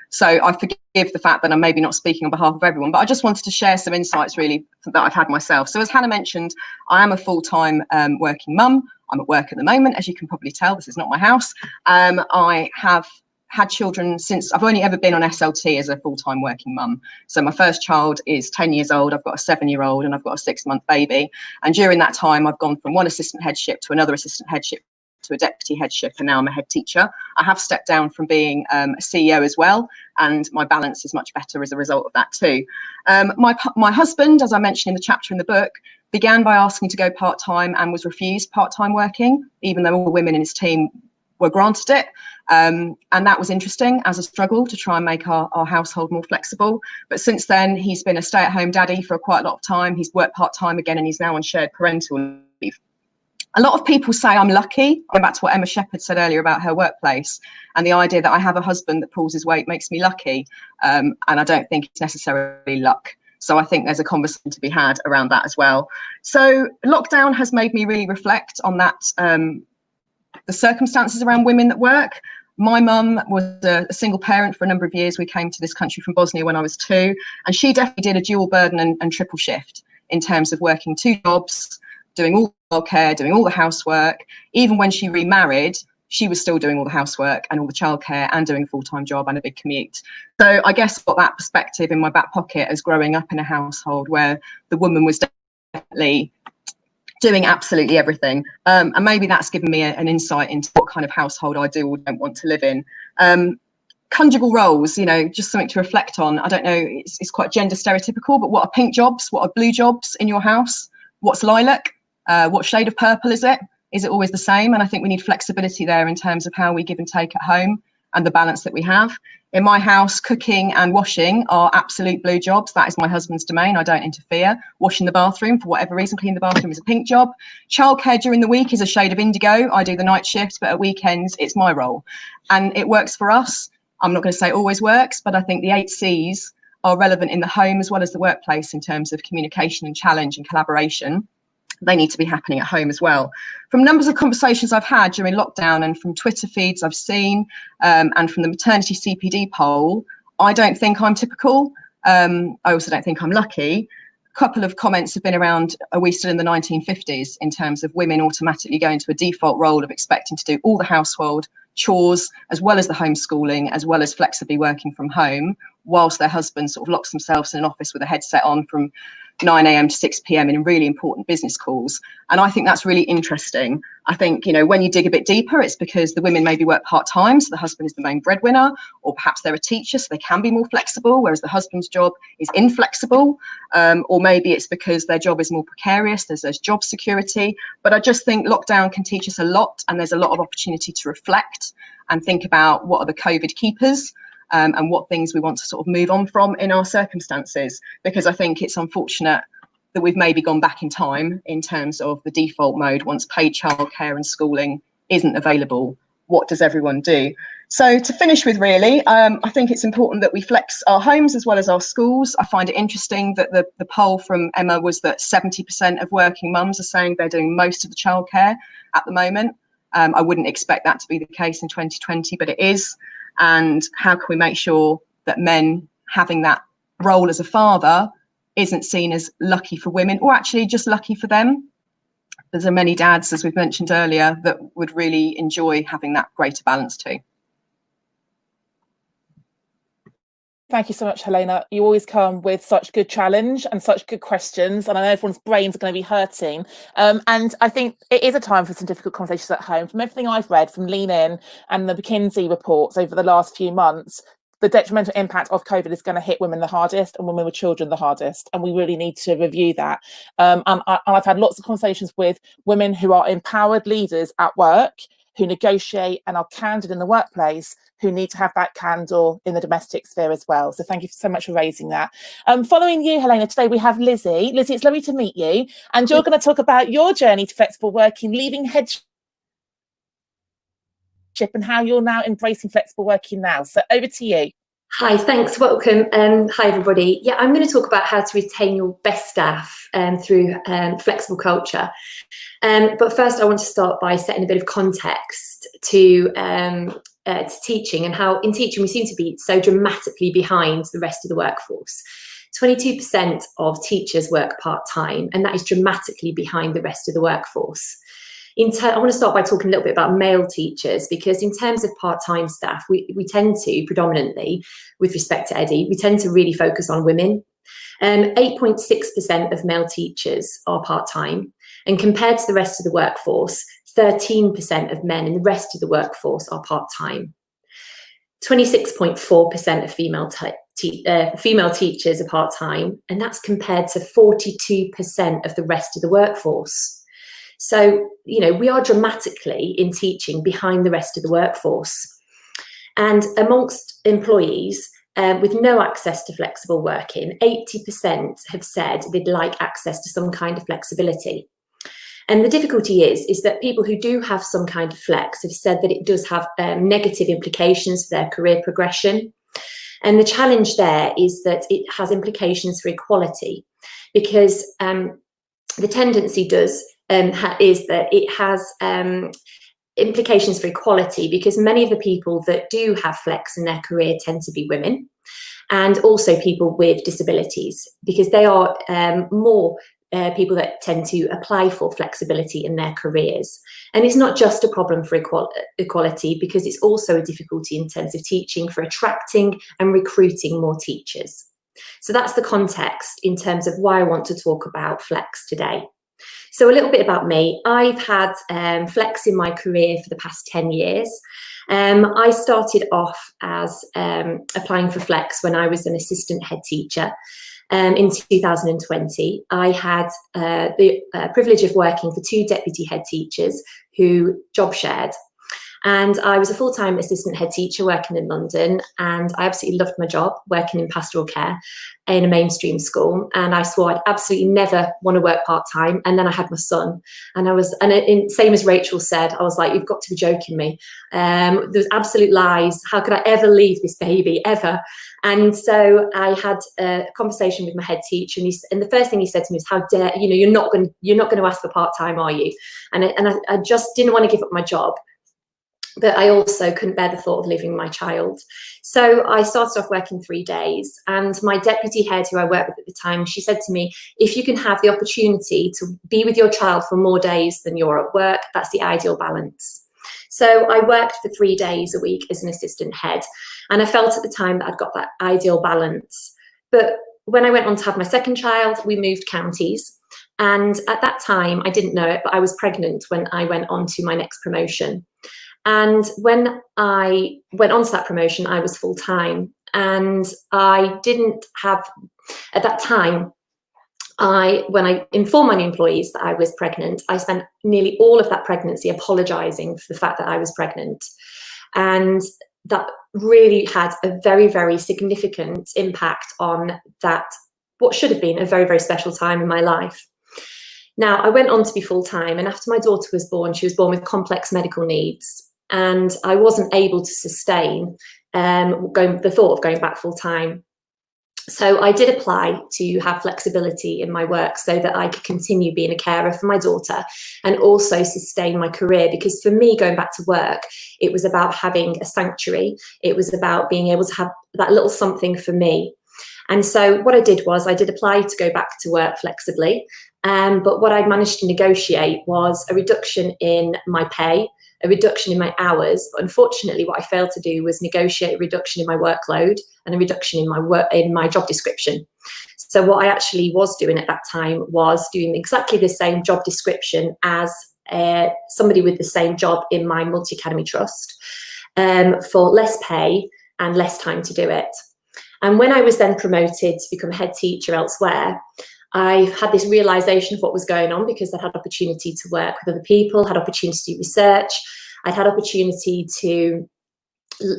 So I forgive the fact that I'm maybe not speaking on behalf of everyone, but I just wanted to share some insights really that I've had myself. So as Hannah mentioned, I am a full-time working mum. I'm at work at the moment, as you can probably tell. This is not my house. I have had children since I've only ever been on SLT as a full-time working mum. So my first child is 10 years old, I've got a 7-year-old, and I've got a 6-month baby. And during that time, I've gone from one assistant headship to another assistant headship to a deputy headship, and now I'm a head teacher. I have stepped down from being a CEO as well, and my balance is much better as a result of that too. My husband, as I mentioned in the chapter in the book, began by asking to go part-time and was refused part-time working, even though all the women in his team were granted it. And that was interesting as a struggle to try and make our household more flexible. But since then, he's been a stay-at-home daddy for quite a lot of time. He's worked part-time again, and he's now on shared parental leave. A lot of people say I'm lucky, going back to what Emma Shepherd said earlier about her workplace, and the idea that I have a husband that pulls his weight makes me lucky. And I don't think it's necessarily luck. So I think there's a conversation to be had around that as well. So lockdown has made me really reflect on that, the circumstances around women that work. My mum was a single parent for a number of years. We came to this country from Bosnia when I was 2, and she definitely did a dual burden and triple shift in terms of working 2 jobs, doing all the childcare, doing all the housework. Even when she remarried, she was still doing all the housework and all the childcare and doing a full-time job and a big commute. So I guess I've got that perspective in my back pocket as growing up in a household where the woman was definitely doing absolutely everything. And maybe that's given me an insight into what kind of household I do or don't want to live in. Conjugal roles, you know, just something to reflect on. I don't know, it's quite gender stereotypical, but what are pink jobs? What are blue jobs in your house? What's lilac? What shade of purple is it? Is it always the same? And I think we need flexibility there in terms of how we give and take at home and the balance that we have. In my house, cooking and washing are absolute blue jobs. That is my husband's domain. I don't interfere. Washing the bathroom, for whatever reason, cleaning the bathroom is a pink job. Childcare during the week is a shade of indigo. I do the night shift, but at weekends, it's my role. And it works for us. I'm not going to say it always works, but I think the 8 C's are relevant in the home as well as the workplace in terms of communication and challenge and collaboration. They need to be happening at home as well. From numbers of conversations I've had during lockdown and from Twitter feeds I've seen, and from the maternity CPD poll, I don't think I'm typical. I also don't think I'm lucky. A couple of comments have been around, are we still in the 1950s in terms of women automatically going to a default role of expecting to do all the household chores, as well as the homeschooling, as well as flexibly working from home, whilst their husband sort of locks themselves in an office with a headset on from 9 a.m. to 6 p.m. in really important business calls. And I think that's really interesting. I think, you know, when you dig a bit deeper, it's because the women maybe work part-time, so the husband is the main breadwinner, or perhaps they're a teacher, so they can be more flexible, whereas the husband's job is inflexible, or maybe it's because their job is more precarious, there's job security. But I just think lockdown can teach us a lot, and there's a lot of opportunity to reflect and think about what are the COVID keepers, and what things we want to sort of move on from in our circumstances, because I think it's unfortunate that we've maybe gone back in time in terms of the default mode. Once paid childcare and schooling isn't available, what does everyone do? So to finish with, really, I think it's important that we flex our homes as well as our schools. I find it interesting that the poll from Emma was that 70% of working mums are saying they're doing most of the childcare at the moment. I wouldn't expect that to be the case in 2020, but it is. And how can we make sure that men having that role as a father isn't seen as lucky for women, or actually just lucky for them? There's so many dads, as we've mentioned earlier, that would really enjoy having that greater balance too. Thank you so much, Helena. You always come with such good challenge and such good questions, and I know everyone's brains are going to be hurting. And I think it is a time for some difficult conversations at home. From everything I've read from Lean In and the McKinsey reports over the last few months, the detrimental impact of COVID is going to hit women the hardest and women with children the hardest. And we really need to review that. And I've had lots of conversations with women who are empowered leaders at work, who negotiate and are candid in the workplace, who need to have that candor in the domestic sphere as well. So thank you so much for raising that. Following you, Helena, today we have Lizzy. Lizzy, it's lovely to meet you. And you're going to talk about your journey to flexible working, leaving headship, and how you're now embracing flexible working now. So over to you. Hi, thanks, welcome. Hi everybody. Yeah, I'm going to talk about how to retain your best staff through flexible culture. But first I want to start by setting a bit of context to teaching, and how in teaching we seem to be so dramatically behind the rest of the workforce. 22% of teachers work part-time, and that is dramatically behind the rest of the workforce. I want to start by talking a little bit about male teachers, because in terms of part-time staff, we tend to predominantly, with respect to Eddie, we tend to really focus on women. 8.6% of male teachers are part-time, and compared to the rest of the workforce, 13% of men in the rest of the workforce are part-time. 26.4% of female teachers are part-time, and that's compared to 42% of the rest of the workforce. So, you know, we are dramatically in teaching behind the rest of the workforce. And amongst employees with no access to flexible working, 80% have said they'd like access to some kind of flexibility. And the difficulty is that people who do have some kind of flex have said that it does have negative implications for their career progression. And the challenge there is that it has implications for equality, because the tendency is that it has implications for equality, because many of the people that do have flex in their career tend to be women, and also people with disabilities, because they are more people that tend to apply for flexibility in their careers. And it's not just a problem for equality, because it's also a difficulty in terms of teaching, for attracting and recruiting more teachers. So that's the context in terms of why I want to talk about flex today. So a little bit about me. I've had flex in my career for the past 10 years. I started off as applying for flex when I was an assistant head teacher. In 2020, I had the privilege of working for 2 deputy head teachers who job shared. And I was a full-time assistant head teacher working in London, and I absolutely loved my job working in pastoral care in a mainstream school. And I swore I'd absolutely never want to work part-time. And then I had my son, and same as Rachel said, I was like, you've got to be joking me. There was absolute lies. How could I ever leave this baby, ever? And so I had a conversation with my head teacher, and the first thing he said to me was, how dare, you know, you're not going to ask for part-time, are you? And I just didn't want to give up my job. But I also couldn't bear the thought of leaving my child. So I started off working 3 days, and my deputy head, who I worked with at the time, she said to me, if you can have the opportunity to be with your child for more days than you're at work, that's the ideal balance. So I worked for 3 days a week as an assistant head, and I felt at the time that I'd got that ideal balance. But when I went on to have my second child, we moved counties. And at that time, I didn't know it, but I was pregnant when I went on to my next promotion. And when I went on to that promotion, I was full-time, and I didn't have, at that time, when I informed my new employees that I was pregnant, I spent nearly all of that pregnancy apologising for the fact that I was pregnant. And that really had a very, very significant impact on that, what should have been a very, very special time in my life. Now, I went on to be full-time, and after my daughter was born, she was born with complex medical needs. And I wasn't able to sustain the thought of going back full-time. So I did apply to have flexibility in my work so that I could continue being a carer for my daughter and also sustain my career. Because for me, going back to work, it was about having a sanctuary. It was about being able to have that little something for me. And so what I did was I did apply to go back to work flexibly. But what I managed to negotiate was a reduction in my pay, a reduction in my hours. But unfortunately, what I failed to do was negotiate a reduction in my workload and a reduction in my job description. So what I actually was doing at that time was doing exactly the same job description as somebody with the same job in my multi-academy trust for less pay and less time to do it. And when I was then promoted to become head teacher elsewhere, I had this realization of what was going on, because I'd had opportunity to work with other people, had opportunity to do research, I'd had opportunity to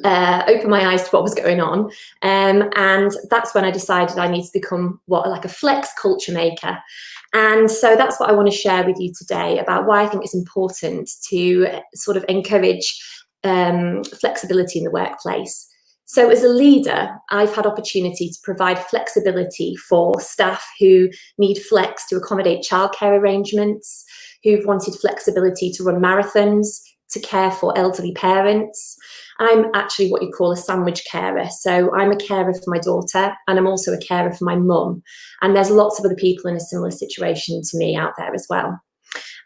open my eyes to what was going on. And that's when I decided I need to become like a flex culture maker. And so that's what I want to share with you today about why I think it's important to sort of encourage flexibility in the workplace. So as a leader, I've had opportunity to provide flexibility for staff who need flex to accommodate childcare arrangements, who've wanted flexibility to run marathons, to care for elderly parents. I'm actually what you call a sandwich carer. So I'm a carer for my daughter, and I'm also a carer for my mum. And there's lots of other people in a similar situation to me out there as well.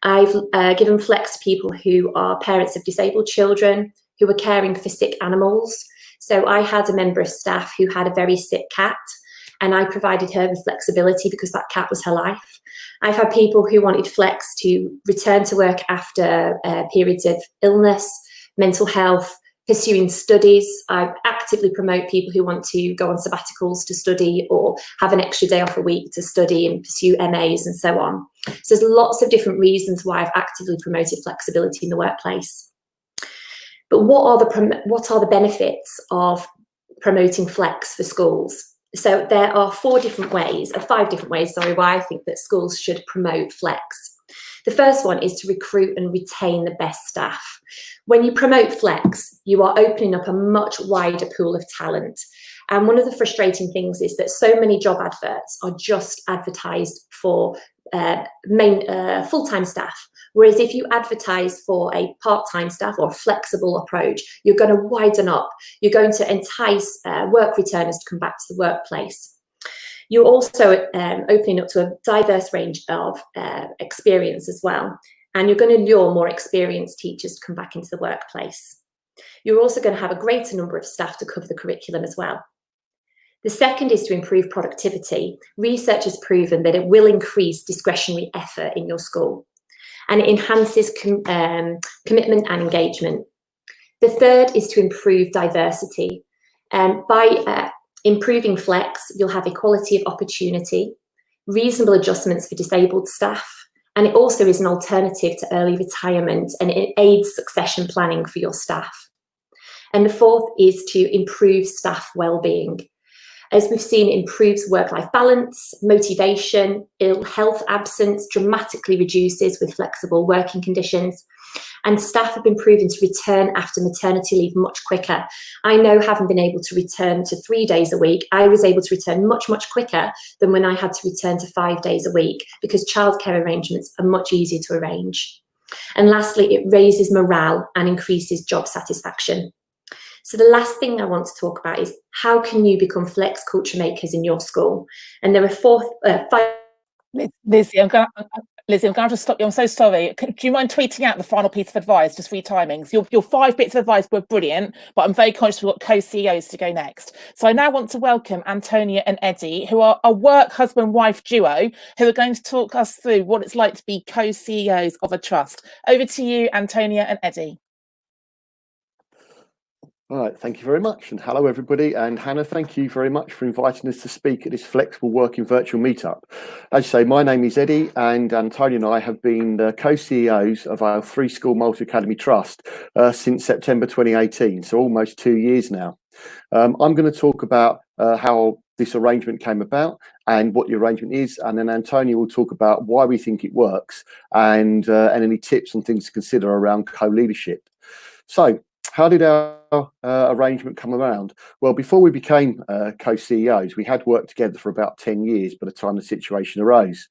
I've given flex to people who are parents of disabled children, who are caring for sick animals. So I had a member of staff who had a very sick cat, and I provided her with flexibility because that cat was her life. I've had people who wanted flex to return to work after periods of illness, mental health, Pursuing studies, I actively promote people who want to go on sabbaticals to study or have an extra day off a week to study and pursue MAs and so on. So there's lots of different reasons why I've actively promoted flexibility in the workplace. But what are the benefits of promoting flex for schools? So there are 5 different ways, why I think that schools should promote flex. The first one is to recruit and retain the best staff. When you promote flex, you are opening up a much wider pool of talent. And one of the frustrating things is that so many job adverts are just advertised for full-time staff. Whereas if you advertise for a part-time staff or a flexible approach, you're going to widen up. You're going to entice work returners to come back to the workplace. You're also opening up to a diverse range of experience as well. And you're going to lure more experienced teachers to come back into the workplace. You're also going to have a greater number of staff to cover the curriculum as well. The second is to improve productivity. Research has proven that it will increase discretionary effort in your school, and it enhances commitment and engagement. The third is to improve diversity. By improving flex, you'll have equality of opportunity, reasonable adjustments for disabled staff, and it also is an alternative to early retirement, and it aids succession planning for your staff. And the fourth is to improve staff well-being. As we've seen, it improves work-life balance, motivation, ill health absence dramatically reduces with flexible working conditions, and staff have been proven to return after maternity leave much quicker. I know, having been able to return to 3 days a week, I was able to return much, much quicker than when I had to return to 5 days a week, because childcare arrangements are much easier to arrange. And lastly, it raises morale and increases job satisfaction. So the last thing I want to talk about is how can you become flex culture makers in your school? And there are 5. Lizzy, I'm going to have to stop you. I'm so sorry. Do you mind tweeting out the final piece of advice, just for your timings? Your 5 bits of advice were brilliant, but I'm very conscious we've got co-CEOs to go next. So I now want to welcome Antonia and Eddie, who are a work husband-wife duo, who are going to talk us through what it's like to be co-CEOs of a trust. Over to you, Antonia and Eddie. All right, thank you very much, and hello everybody. And Hannah, thank you very much for inviting us to speak at this flexible working virtual meetup. As you say, my name is Eddie, and Antonia and I have been the co-CEOs of our 3-school multi-academy trust since September 2018, so almost 2 years now. I'm going to talk about how this arrangement came about and what the arrangement is, and then Antonia will talk about why we think it works and any tips and things to consider around co-leadership. So, how did our arrangement come around? Well, before we became co-CEOs, we had worked together for about 10 years by the time the situation arose.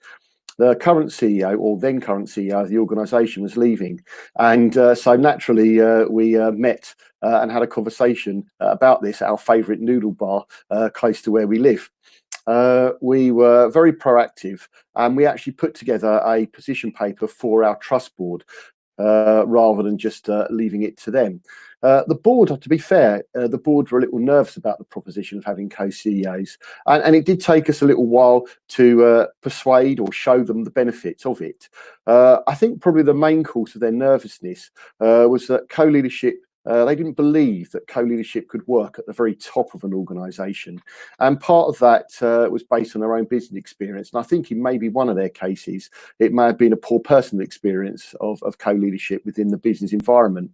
The current CEO, or then current CEO of the organisation, was leaving. And so naturally, we met and had a conversation about this at our favourite noodle bar close to where we live. We were very proactive, and we actually put together a position paper for our trust board, rather than just leaving it to them. The board, to be fair, the board were a little nervous about the proposition of having co-CEOs, and it did take us a little while to persuade or show them the benefits of it. I think probably the main cause of their nervousness was that co-leadership, they didn't believe that co-leadership could work at the very top of an organisation, and part of that was based on their own business experience. And I think in maybe one of their cases, it may have been a poor personal experience of co-leadership within the business environment.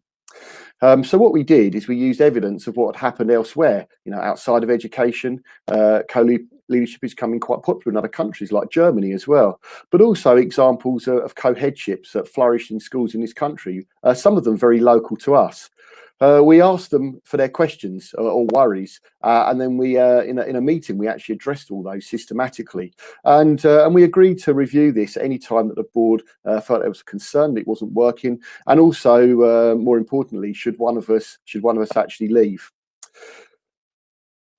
So what we did is we used evidence of what had happened elsewhere, outside of education. Co-leadership is becoming quite popular in other countries like Germany as well, but also examples of co-headships that flourished in schools in this country, some of them very local to us. We asked them for their questions or worries, and then we, in a meeting, we actually addressed all those systematically, and we agreed to review this at any time that the board felt there was a concern that it wasn't working, and also, more importantly, should one of us actually leave.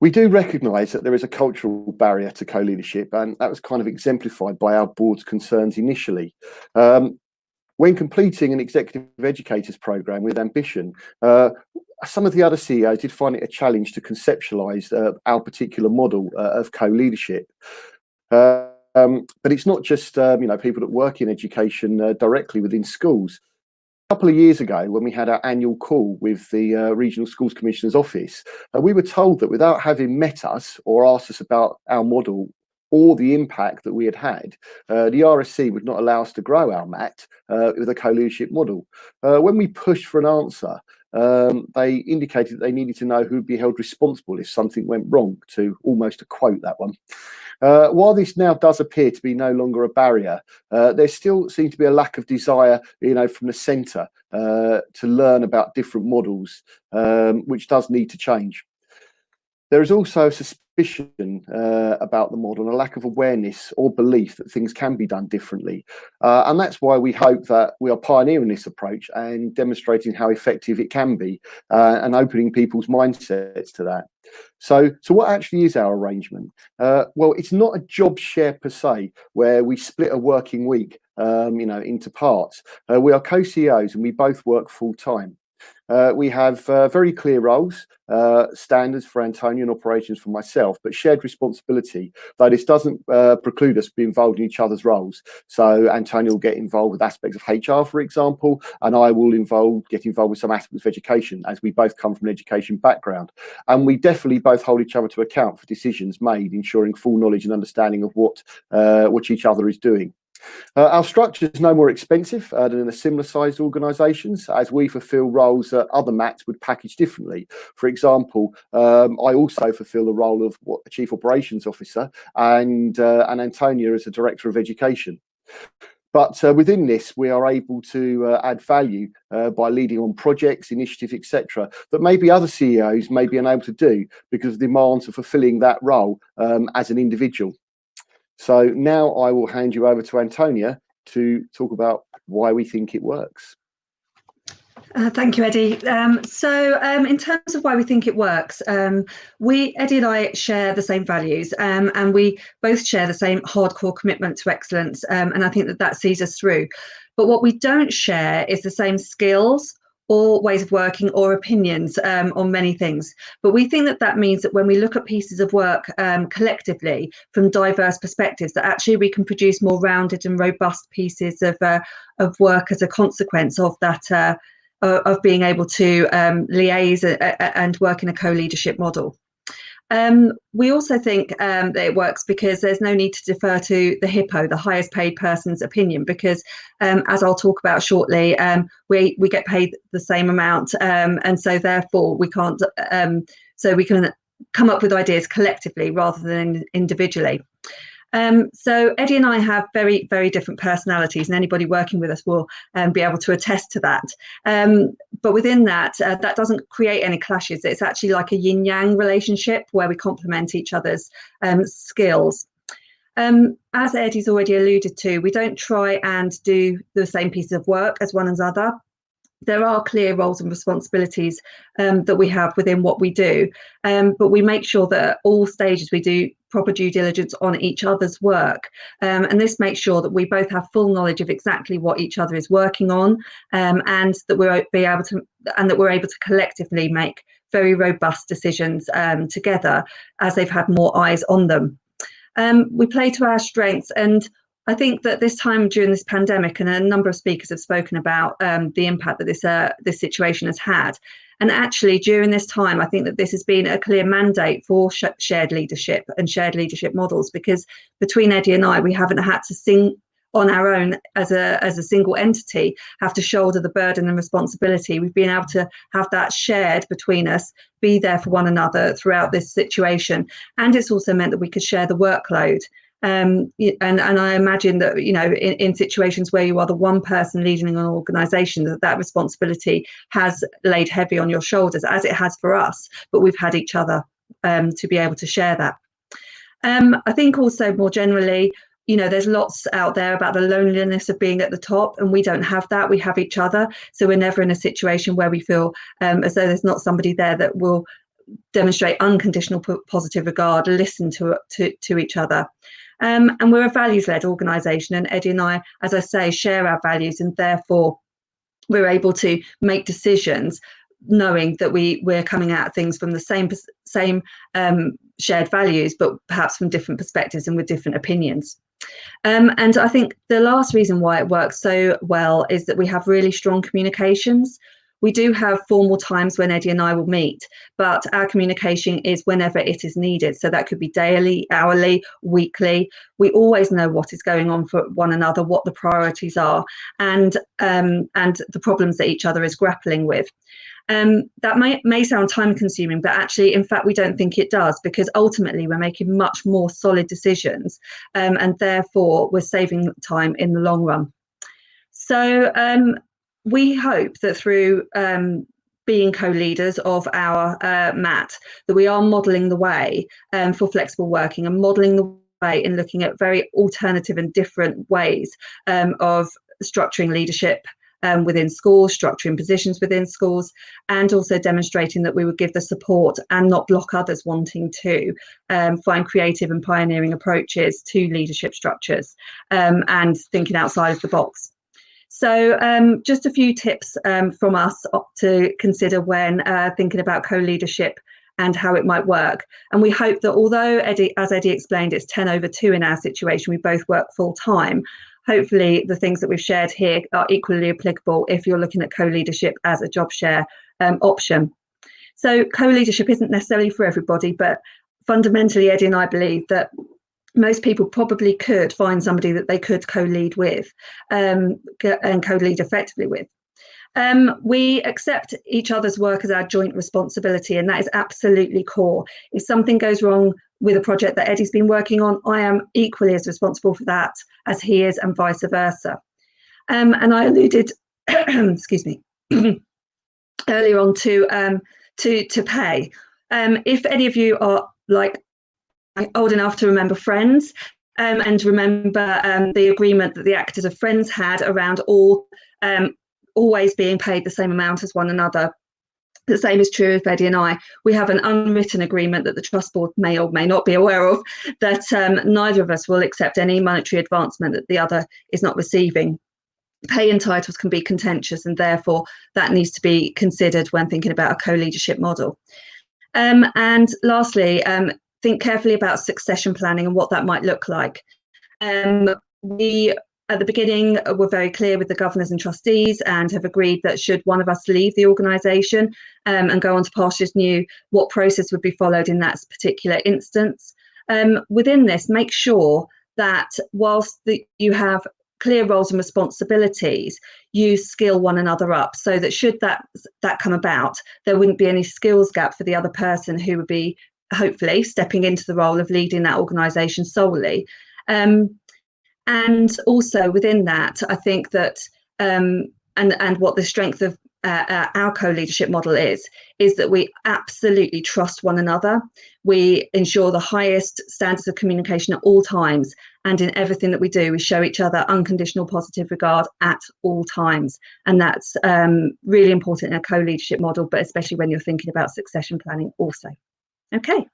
We do recognise that there is a cultural barrier to co-leadership, and that was kind of exemplified by our board's concerns initially. When completing an executive educators programme with ambition, some of the other CEOs did find it a challenge to conceptualise our particular model of co-leadership. But it's not just people that work in education directly within schools. couple of years ago, when we had our annual call with the Regional Schools Commissioner's office, we were told that without having met us or asked us about our model or the impact that we had, the RSC would not allow us to grow our MAT with a co-leadership model. When we pushed for an answer, they indicated that they needed to know who would be held responsible if something went wrong, to almost quote that one. While this now does appear to be no longer a barrier, there still seems to be a lack of desire, from the centre to learn about different models, which does need to change. There is also a suspicion about the model and a lack of awareness or belief that things can be done differently. And that's why we hope that we are pioneering this approach and demonstrating how effective it can be, and opening people's mindsets to that. So what actually is our arrangement? Well, it's not a job share per se, where we split a working week, into parts. We are co-CEOs and we both work full time. We have very clear roles, standards for Antonia and operations for myself, but shared responsibility, though this doesn't preclude us being involved in each other's roles. So Antonia will get involved with aspects of HR, for example, and I will get involved with some aspects of education, as we both come from an education background. And we definitely both hold each other to account for decisions made, ensuring full knowledge and understanding of what each other is doing. Our structure is no more expensive than in a similar sized organisations, as we fulfil roles that other MATs would package differently. For example, I also fulfil the role of a Chief Operations Officer, and Antonia as a Director of Education. But within this, we are able to add value by leading on projects, initiatives, etc., that maybe other CEOs may be unable to do because of the demands of fulfilling that role as an individual. So now I will hand you over to Antonia to talk about why we think it works. Thank you, Eddie. In terms of why we think it works, Eddie and I share the same values, and we both share the same hardcore commitment to excellence, and I think that sees us through. But what we don't share is the same skills or ways of working or opinions on many things. But we think that means that when we look at pieces of work collectively from diverse perspectives, that actually we can produce more rounded and robust pieces of work as a consequence of that, of being able to liaise and work in a co-leadership model. We also think that it works because there's no need to defer to the HIPPO, the highest paid person's opinion, because as I'll talk about shortly, we get paid the same amount, and so therefore we can't. So we can come up with ideas collectively rather than individually. So Eddie and I have very, very different personalities, and anybody working with us will be able to attest to that. But within that, that doesn't create any clashes. It's actually like a yin-yang relationship where we complement each other's skills. As Eddie's already alluded to, we don't try and do the same piece of work as one another. There are clear roles and responsibilities that we have within what we do, but we make sure that at all stages we do proper due diligence on each other's work, and this makes sure that we both have full knowledge of exactly what each other is working on, and that we're able to collectively make very robust decisions together as they've had more eyes on them. We play to our strengths, and I think that this time during this pandemic, and a number of speakers have spoken about the impact that this situation has had. And actually, during this time, I think that this has been a clear mandate for shared leadership and shared leadership models, because between Eddie and I, we haven't had to sing on our own as a single entity, have to shoulder the burden and responsibility. We've been able to have that shared between us, be there for one another throughout this situation. And it's also meant that we could share the workload. And I imagine that, in situations where you are the one person leading an organisation, that responsibility has laid heavy on your shoulders, as it has for us, but we've had each other to be able to share that. I think also more generally, there's lots out there about the loneliness of being at the top, and we don't have that. We have each other. So we're never in a situation where we feel as though there's not somebody there that will demonstrate unconditional positive regard, listen to each other. And we're a values-led organisation, and Eddie and I, as I say, share our values, and therefore we're able to make decisions knowing that we're coming at things from the same shared values, but perhaps from different perspectives and with different opinions. And I think the last reason why it works so well is that we have really strong communications. We do have formal times when Eddie and I will meet, but our communication is whenever it is needed. So that could be daily, hourly, weekly. We always know what is going on for one another, what the priorities are, and the problems that each other is grappling with. That may sound time consuming, but actually, in fact, we don't think it does, because ultimately we're making much more solid decisions, and therefore we're saving time in the long run. So we hope that through being co-leaders of our MAT, that we are modelling the way for flexible working, and modelling the way in looking at very alternative and different ways of structuring leadership within schools, structuring positions within schools, and also demonstrating that we would give the support and not block others wanting to find creative and pioneering approaches to leadership structures, and thinking outside of the box. So just a few tips from us to consider when thinking about co-leadership and how it might work. And we hope that although, as Eddie explained, it's 10 over 2 in our situation, we both work full time. Hopefully the things that we've shared here are equally applicable if you're looking at co-leadership as a job share option. So co-leadership isn't necessarily for everybody, but fundamentally, Eddie and I believe that most people probably could find somebody that they could co-lead with and co-lead effectively with. We accept each other's work as our joint responsibility, and that is absolutely core. If something goes wrong with a project that Eddie's been working on, I am equally as responsible for that as he is, and vice versa. And I alluded, excuse me, earlier on to pay. If any of you are like old enough to remember Friends, and remember the agreement that the actors of Friends had around always being paid the same amount as one another. The same is true of Eddie and I. We have an unwritten agreement that the Trust Board may or may not be aware of, that neither of us will accept any monetary advancement that the other is not receiving. Pay and titles can be contentious, and therefore that needs to be considered when thinking about a co-leadership model. And lastly, think carefully about succession planning and what that might look like. We, at the beginning, were very clear with the governors and trustees, and have agreed that should one of us leave the organisation and go on to pastures new, what process would be followed in that particular instance. Within this, make sure that whilst you have clear roles and responsibilities, you skill one another up, so that should that come about, there wouldn't be any skills gap for the other person who would be hopefully stepping into the role of leading that organisation solely. And also within that, I think that and what the strength of our co-leadership model is that we absolutely trust one another. We ensure the highest standards of communication at all times, and in everything that we do, we show each other unconditional positive regard at all times. And that's really important in a co-leadership model, but especially when you're thinking about succession planning also. Okay.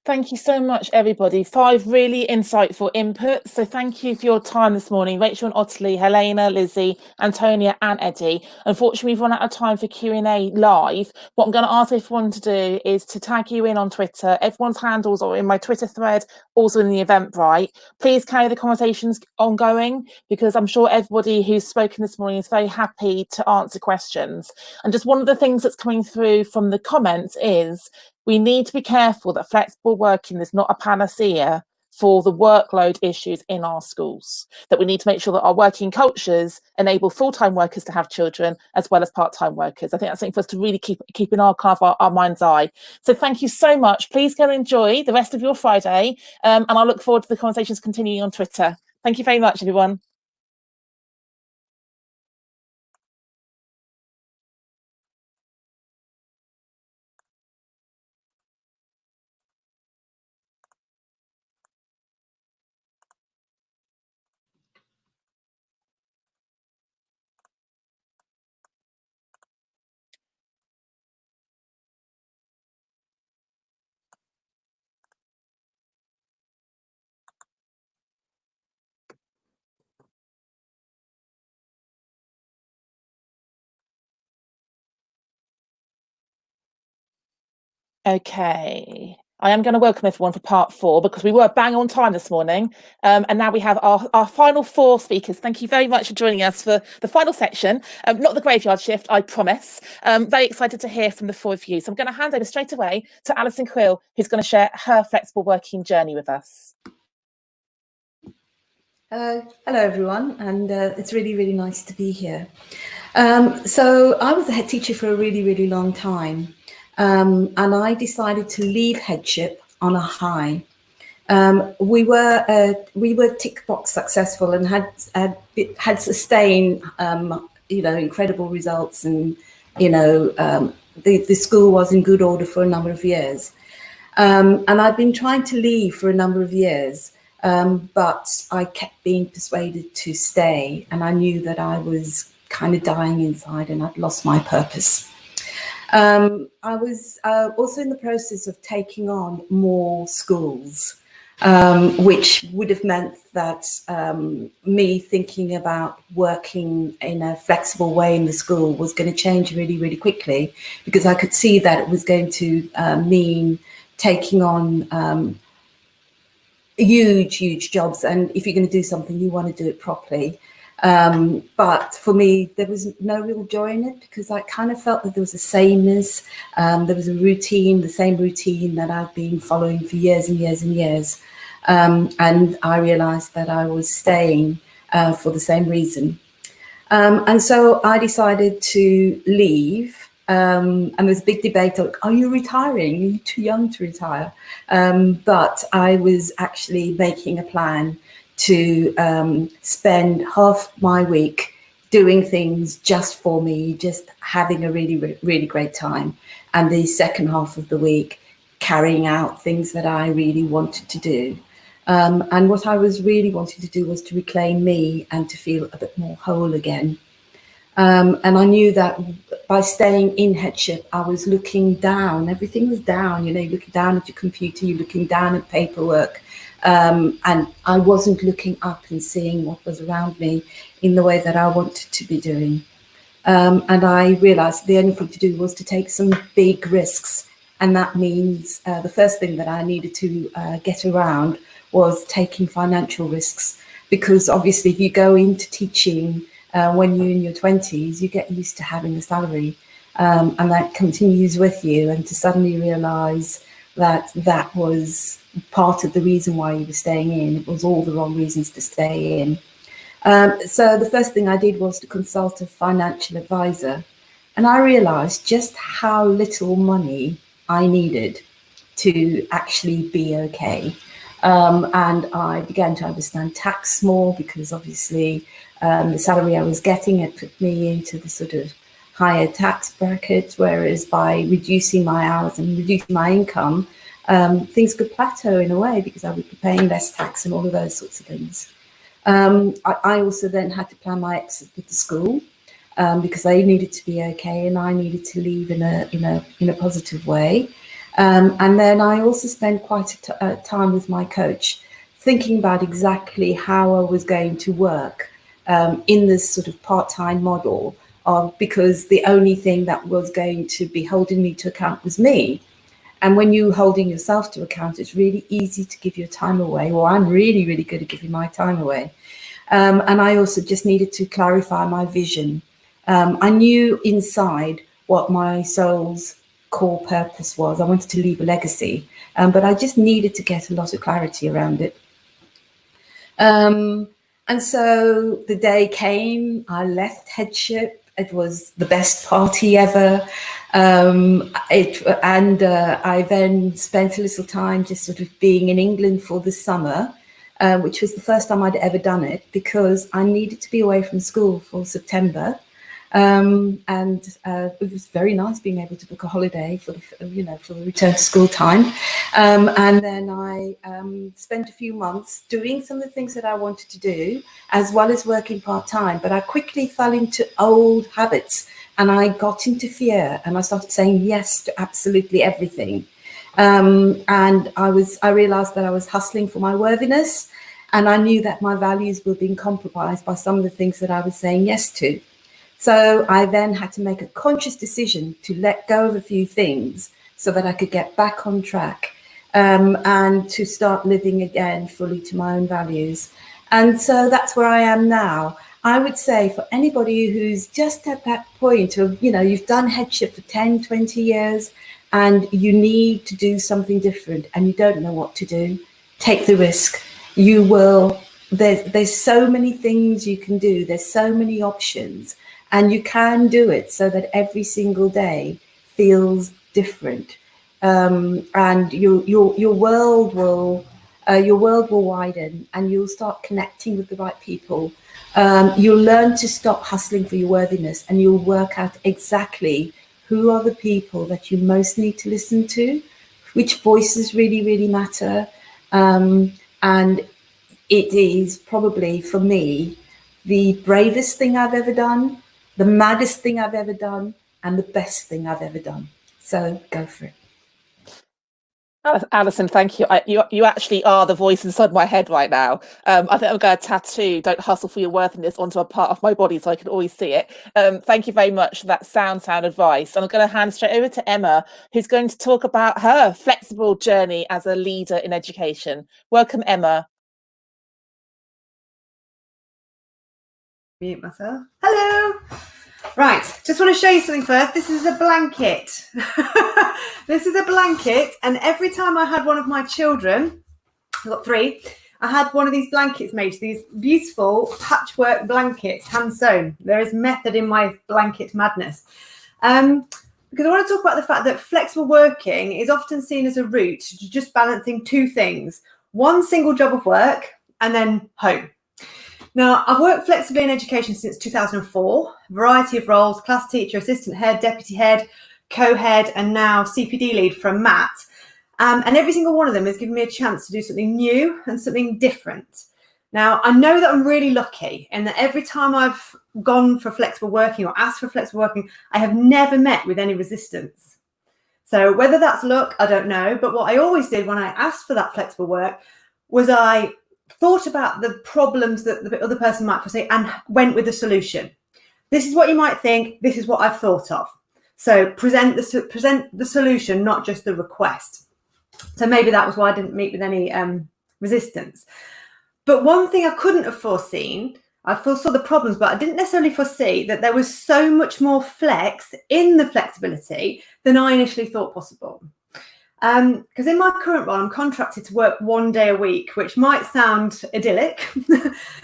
Thank you so much, everybody. 5 really insightful inputs. So thank you for your time this morning, Rachel and Ottilie, Helena, Lizzie, Antonia and Eddie. Unfortunately, we've run out of time for Q&A live. What I'm going to ask everyone to do is to tag you in on Twitter. Everyone's handles are in my Twitter thread, also in the Eventbrite. Please carry the conversations ongoing, because I'm sure everybody who's spoken this morning is very happy to answer questions. And just one of the things that's coming through from the comments is we need to be careful that flexible working is not a panacea for the workload issues in our schools, that we need to make sure that our working cultures enable full-time workers to have children as well as part-time workers. I think that's something for us to really keep in our mind's eye. So thank you so much. Please go and enjoy the rest of your Friday, and I look forward to the conversations continuing on Twitter. Thank you very much, everyone. Okay, I am going to welcome everyone for part 4 because we were bang on time this morning. And now we have our final 4 speakers. Thank you very much for joining us for the final section. Not the graveyard shift, I promise. Very excited to hear from the 4 of you. So I'm going to hand over straight away to Allison Keele, who's going to share her flexible working journey with us. Hello everyone, and it's really nice to be here. So I was a head teacher for a really long time, and I decided to leave headship on a high. We were tick box successful and had sustained incredible results, and the school was in good order for a number of years. And I'd been trying to leave for a number of years. But I kept being persuaded to stay, and I knew that I was kind of dying inside and I'd lost my purpose. I was also in the process of taking on more schools, which would have meant that me thinking about working in a flexible way in the school was going to change really quickly, because I could see that it was going to mean taking on huge jobs, and if you're going to do something, you want to do it properly. But for me, there was no real joy in it, because I kind of felt that there was a sameness, there was a routine, the same routine that I've been following for years and years. And I realized that I was staying for the same reason. And so I decided to leave. And there was a big debate, like, are you retiring? Are you too young to retire? But I was actually making a plan to spend half my week doing things just for me, just having a really great time. And the second half of the week, carrying out things that I really wanted to do. And what I was really wanting to do was to reclaim me and to feel a bit more whole again. And I knew that by staying in headship, I was looking down. Everything was down. You're looking down at your computer, you're looking down at paperwork. And I wasn't looking up and seeing what was around me in the way that I wanted to be doing. And I realized the only thing to do was to take some big risks. And that means the first thing that I needed to get around was taking financial risks. Because obviously, if you go into teaching, when you're in your 20s, you get used to having a salary, and that continues with you. And to suddenly realize that that was part of the reason why you were staying in, it was all the wrong reasons to stay in. So the first thing I did was to consult a financial advisor, and I realized just how little money I needed to actually be okay. And I began to understand tax more, because obviously the salary I was getting had put me into the sort of higher tax brackets, whereas by reducing my hours and reducing my income, things could plateau in a way, because I would be paying less tax and all of those sorts of things. I also then had to plan my exit with the school, because they needed to be okay and I needed to leave in a positive way. And then I also spent quite a time with my coach, thinking about exactly how I was going to work in this sort of part-time model, because the only thing that was going to be holding me to account was me. And when you're holding yourself to account, it's really easy to give your time away. Well, I'm really good at giving my time away. And I also just needed to clarify my vision. I knew inside what my soul's core purpose was. I wanted to leave a legacy, but I just needed to get a lot of clarity around it. And so the day came, I left headship. It was the best party ever. I then spent a little time just sort of being in England for the summer, which was the first time I'd ever done it, because I needed to be away from school for September. It was very nice being able to book a holiday for the return to school time. And then I spent a few months doing some of the things that I wanted to do, as well as working part-time. But I quickly fell into old habits, and I got into fear, and I started saying yes to absolutely everything. And I realized that I was hustling for my worthiness, and I knew that my values were being compromised by some of the things that I was saying yes to. So I then had to make a conscious decision to let go of a few things so that I could get back on track and to start living again fully to my own values. And so that's where I am now. I would say for anybody who's just at that point of, you've done headship for 10, 20 years and you need to do something different and you don't know what to do, take the risk. You will, there's so many things you can do. There's so many options, and you can do it so that every single day feels different. And your world will widen, and you'll start connecting with the right people. You'll learn to stop hustling for your worthiness, and you'll work out exactly who are the people that you most need to listen to, which voices really, really matter. And it is probably, for me, the bravest thing I've ever done, the maddest thing I've ever done, and the best thing I've ever done. So go for it. Alison, thank you. You actually are the voice inside my head right now. I think I'm going to tattoo "Don't hustle for your worthiness" onto a part of my body so I can always see it. Thank you very much for that sound advice. And I'm going to hand straight over to Emma, who's going to talk about her flexible journey as a leader in education. Welcome, Emma. Mute myself. Hello. Right, just want to show you something first. This is a blanket. This is a blanket, and every time I had one of my children, I've got 3, I had one of these blankets made, these beautiful patchwork blankets, hand sewn. There is method in my blanket madness. Because I want to talk about the fact that flexible working is often seen as a route to just balancing 2 things: one single job of work and then home. Now, I've worked flexibly in education since 2004, a variety of roles: class teacher, assistant head, deputy head, co-head, and now CPD lead from Matt. And every single one of them has given me a chance to do something new and something different. Now, I know that I'm really lucky in that every time I've gone for flexible working or asked for flexible working, I have never met with any resistance. So whether that's luck, I don't know. But what I always did when I asked for that flexible work was I thought about the problems that the other person might foresee and went with a solution. This is what you might think. This is what I've thought of. So present the solution, not just the request. So maybe that was why I didn't meet with any resistance. But one thing I couldn't have foreseen, I foresaw the problems, but I didn't necessarily foresee that there was so much more flex in the flexibility than I initially thought possible. Because in my current role, I'm contracted to work 1 day a week, which might sound idyllic,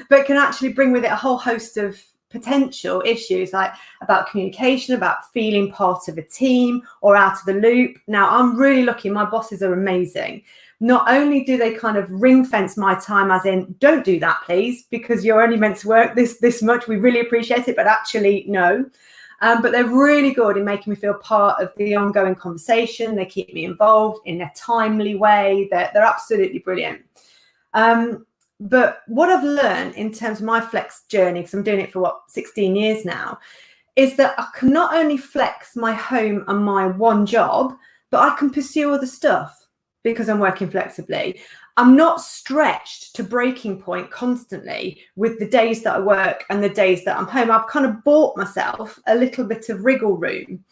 but can actually bring with it a whole host of potential issues, like about communication, about feeling part of a team or out of the loop. Now, I'm really lucky. My bosses are amazing. Not only do they kind of ring fence my time, as in, don't do that, please, because you're only meant to work this much. We really appreciate it, but actually, no. But they're really good in making me feel part of the ongoing conversation. They keep me involved in a timely way. They're absolutely brilliant. But what I've learned in terms of my flex journey, because I'm doing it for 16 years now, is that I can not only flex my home and my one job, but I can pursue other stuff because I'm working flexibly. I'm not stretched to breaking point constantly with the days that I work and the days that I'm home. I've kind of bought myself a little bit of wriggle room.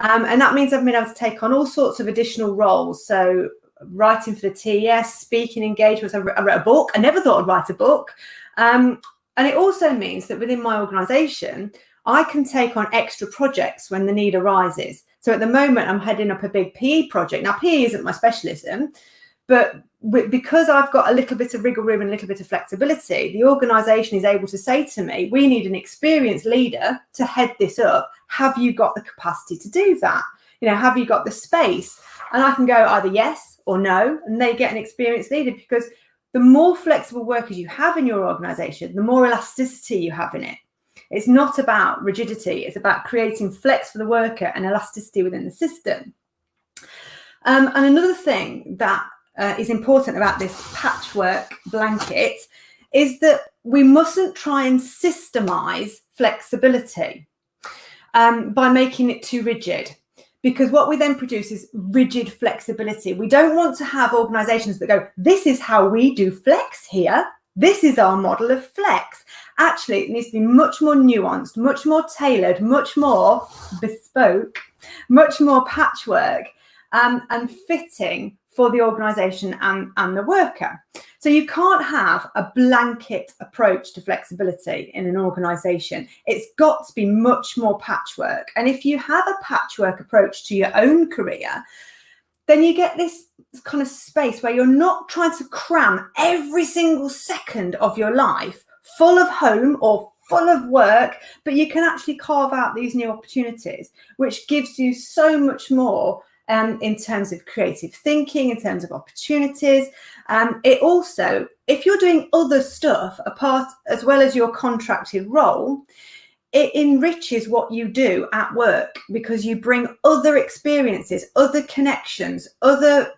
And that means I've been able to take on all sorts of additional roles. So writing for the TES, speaking engagements. I wrote a book. I never thought I'd write a book. And it also means that within my organisation, I can take on extra projects when the need arises. So at the moment, I'm heading up a big PE project. Now, PE isn't my specialism, but because I've got a little bit of wriggle room and a little bit of flexibility, the organisation is able to say to me, we need an experienced leader to head this up. Have you got the capacity to do that? Have you got the space? And I can go either yes or no, and they get an experienced leader, because the more flexible workers you have in your organisation, the more elasticity you have in it. It's not about rigidity. It's about creating flex for the worker and elasticity within the system. And another thing that is important about this patchwork blanket is that we mustn't try and systemize flexibility by making it too rigid, because what we then produce is rigid flexibility. We don't want to have organizations that go, this is how we do flex here. This is our model of flex. Actually, it needs to be much more nuanced, much more tailored, much more bespoke, much more patchwork. and fitting for the organisation and the worker. So you can't have a blanket approach to flexibility in an organisation. It's got to be much more patchwork. And if you have a patchwork approach to your own career, then you get this kind of space where you're not trying to cram every single second of your life full of home or full of work, but you can actually carve out these new opportunities, which gives you so much more in terms of creative thinking, in terms of opportunities. It also, if you're doing other stuff apart as well as your contracted role, it enriches what you do at work because you bring other experiences, other connections, other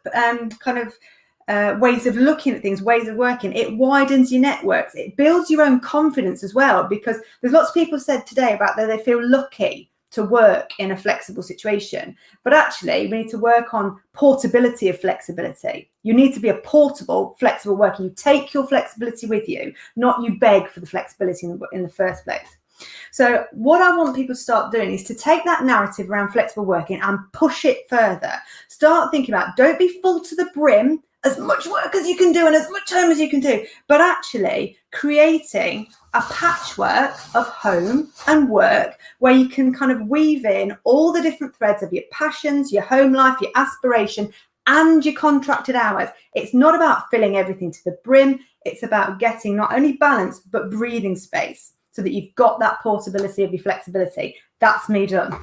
ways of looking at things, ways of working. It widens your networks. It builds your own confidence as well, because there's lots of people said today about that they feel lucky to work in a flexible situation. But actually, we need to work on portability of flexibility. You need to be a portable, flexible worker. You take your flexibility with you, not you beg for the flexibility in the first place. So what I want people to start doing is to take that narrative around flexible working and push it further. Start thinking about, don't be full to the brim, as much work as you can do and as much home as you can do, but actually creating a patchwork of home and work where you can kind of weave in all the different threads of your passions, your home life, your aspiration, and your contracted hours. It's not about filling everything to the brim. It's about getting not only balance, but breathing space so that you've got that portability of your flexibility. That's me done.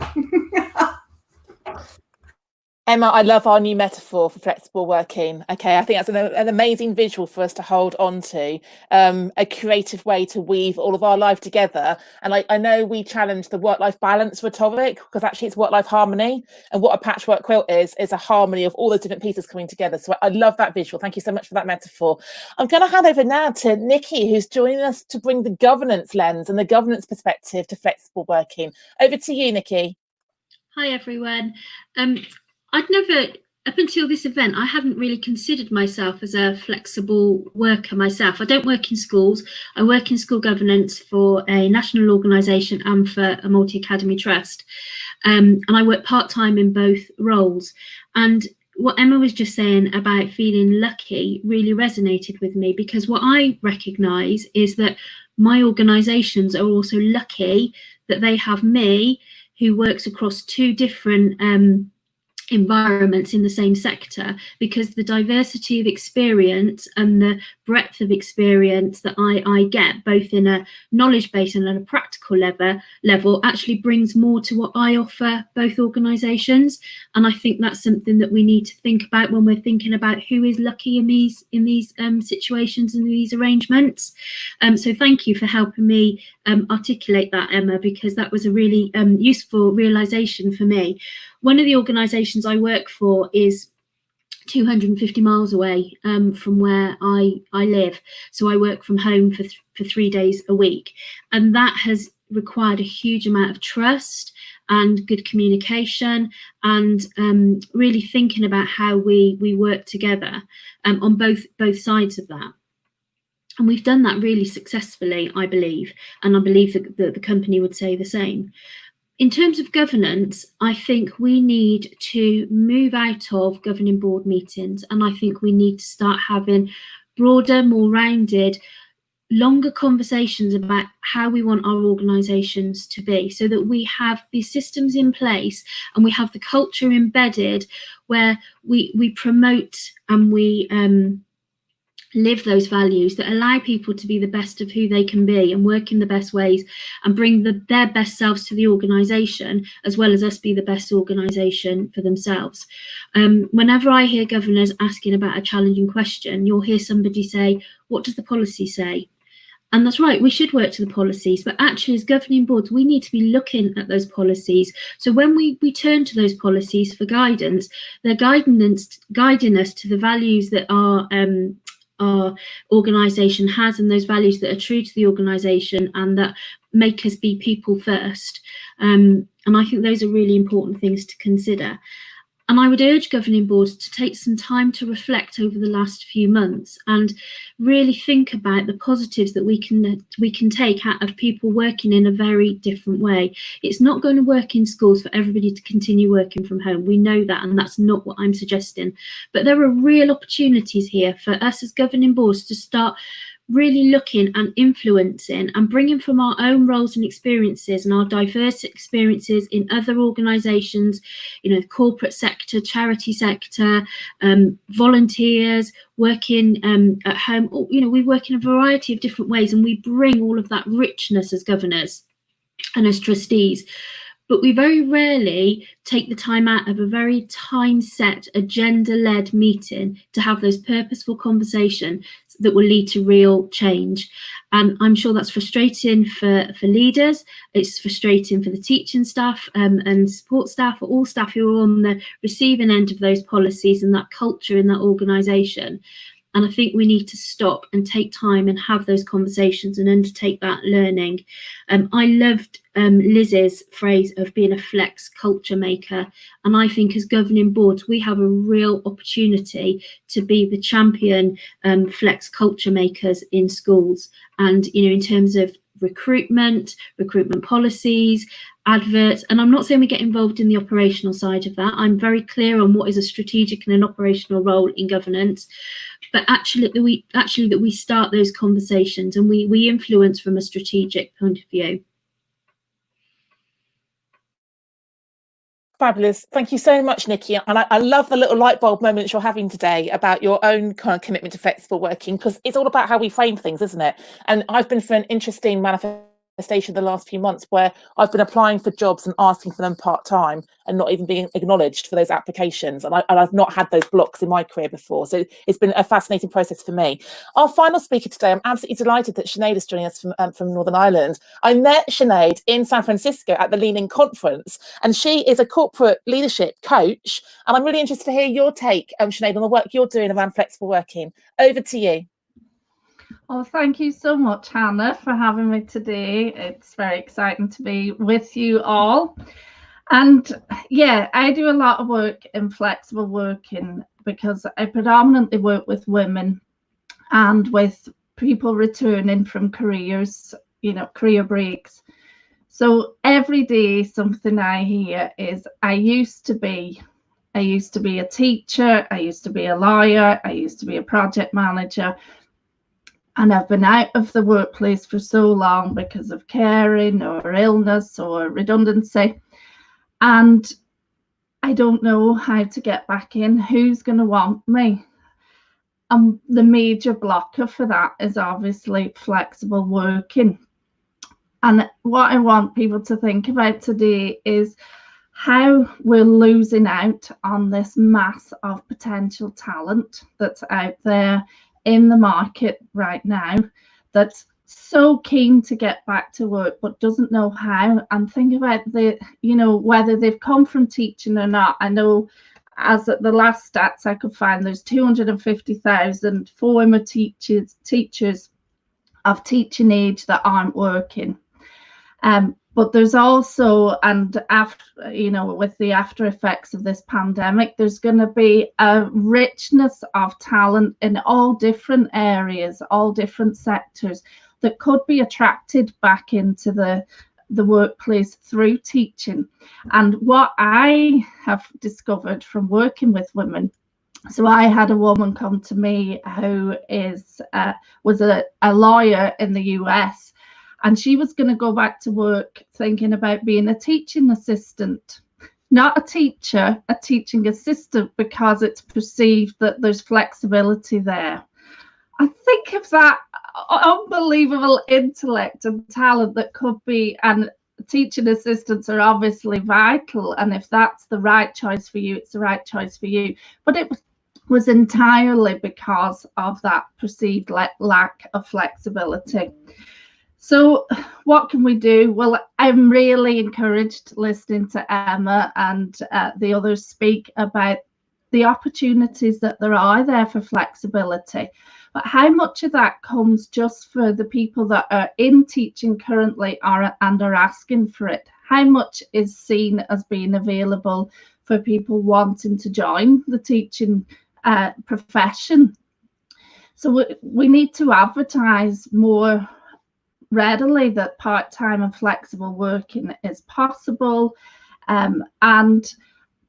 Emma, I love our new metaphor for flexible working. Okay, I think that's an amazing visual for us to hold on to, a creative way to weave all of our life together. And I know we challenge the work-life balance rhetoric because actually it's work-life harmony. And what a patchwork quilt is a harmony of all the different pieces coming together. So I love that visual. Thank you so much for that metaphor. I'm going to hand over now to Nikki, who's joining us to bring the governance lens and the governance perspective to flexible working. Over to you, Nikki. Hi, everyone. I'd never, up until this event, I hadn't really considered myself as a flexible worker myself. I don't work in schools. I work in school governance for a national organisation and for a multi-academy trust. And I work part-time in both roles. And what Emma was just saying about feeling lucky really resonated with me, because what I recognise is that my organisations are also lucky that they have me, who works across two different environments in the same sector, because the diversity of experience and the breadth of experience that I get, both in a knowledge base and at a practical level, actually brings more to what I offer both organisations. And I think that's something that we need to think about when we're thinking about who is lucky in these situations and these arrangements. So thank you for helping me articulate that, Emma, because that was a really useful realisation for me. One of the organisations I work for is 250 miles away from where I live. So I work from home for 3 days a week. And that has required a huge amount of trust and good communication and really thinking about how we work together on both sides of that. And we've done that really successfully, I believe. And I believe that the company would say the same. In terms of governance, I think we need to move out of governing board meetings, and I think we need to start having broader, more rounded, longer conversations about how we want our organisations to be, so that we have these systems in place and we have the culture embedded where we promote and we live those values that allow people to be the best of who they can be and work in the best ways and bring their best selves to the organisation, as well as us be the best organisation for themselves. Whenever I hear governors asking about a challenging question, you'll hear somebody say, what does the policy say? And that's right, we should work to the policies, but actually as governing boards, we need to be looking at those policies. So when we turn to those policies for guidance, they're guiding us to the values that our organisation has, and those values that are true to the organisation and that make us be people first. And I think those are really important things to consider. And I would urge governing boards to take some time to reflect over the last few months and really think about the positives that we can take out of people working in a very different way. It's not going to work in schools for everybody to continue working from home. We know that, and that's not what I'm suggesting. But there are real opportunities here for us as governing boards to start really looking and influencing and bringing from our own roles and experiences and our diverse experiences in other organisations, you know, corporate sector, charity sector, volunteers, working at home. You know, we work in a variety of different ways, and we bring all of that richness as governors and as trustees. But we very rarely take the time out of a very time-set, agenda-led meeting to have those purposeful conversations that will lead to real change. And I'm sure that's frustrating for leaders. It's frustrating for the teaching staff and support staff, or all staff who are on the receiving end of those policies and that culture in that organisation. And I think we need to stop and take time and have those conversations and undertake that learning. I loved Liz's phrase of being a flex culture maker. And I think as governing boards, we have a real opportunity to be the champion flex culture makers in schools. And, you know, in terms of recruitment policies, adverts, and I'm not saying we get involved in the operational side of that. I'm very clear on what is a strategic and an operational role in governance. But actually that we start those conversations and we influence from a strategic point of view. Fabulous. Thank you so much, Nikki. And I love the little light bulb moments you're having today about your own kind of commitment to flexible working, because it's all about how we frame things, isn't it? And I've been through an interesting manifestation the last few months where I've been applying for jobs and asking for them part-time and not even being acknowledged for those applications. And I've not had those blocks in my career before. So it's been a fascinating process for me. Our final speaker today, I'm absolutely delighted that Sinead is joining us from Northern Ireland. I met Sinead in San Francisco at the Lean In conference, and she is a corporate leadership coach. And I'm really interested to hear your take, Sinead, on the work you're doing around flexible working. Over to you. Well, thank you so much, Hannah, for having me today. It's very exciting to be with you all. And yeah, I do a lot of work in flexible working because I predominantly work with women and with people returning from careers, you know, career breaks. So every day something I hear is, I used to be a teacher, I used to be a lawyer, I used to be a project manager. And I've been out of the workplace for so long because of caring or illness or redundancy. And I don't know how to get back in. Who's going to want me? The major blocker for that is obviously flexible working. And what I want people to think about today is how we're losing out on this mass of potential talent that's out there in the market right now, that's so keen to get back to work but doesn't know how. And think about whether they've come from teaching or not. I know, as at the last stats I could find, there's 250,000 former teachers of teaching age that aren't working. But there's also, and after, with the after effects of this pandemic, there's going to be a richness of talent in all different areas, all different sectors that could be attracted back into the workplace through teaching. And what I have discovered from working with women, so I had a woman come to me who was a lawyer in the US. And she was going to go back to work thinking about being a teaching assistant, not a teacher, a teaching assistant, because it's perceived that there's flexibility there. I think of that unbelievable intellect and talent that could be, and teaching assistants are obviously vital. And if that's the right choice for you, it's the right choice for you. But it was entirely because of that perceived lack of flexibility. So what can we do? Well, I'm really encouraged listening to Emma and the others speak about the opportunities that there are there for flexibility. But how much of that comes just for the people that are in teaching currently and are asking for it? how much is seen as being available for people wanting to join the teaching profession. So we need to advertise more readily that part-time and flexible working is possible, and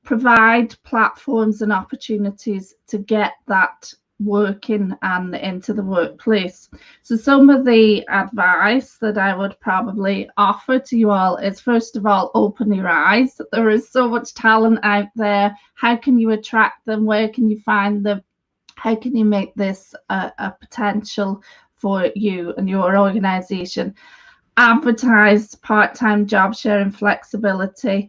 provide platforms and opportunities to get that working and into the workplace. So some of the advice that I would probably offer to you all is, first of all, open your eyes. There is so much talent out there. How can you attract them? Where can you find them? How can you make this a potential for you and your organization? Advertise part-time job sharing flexibility.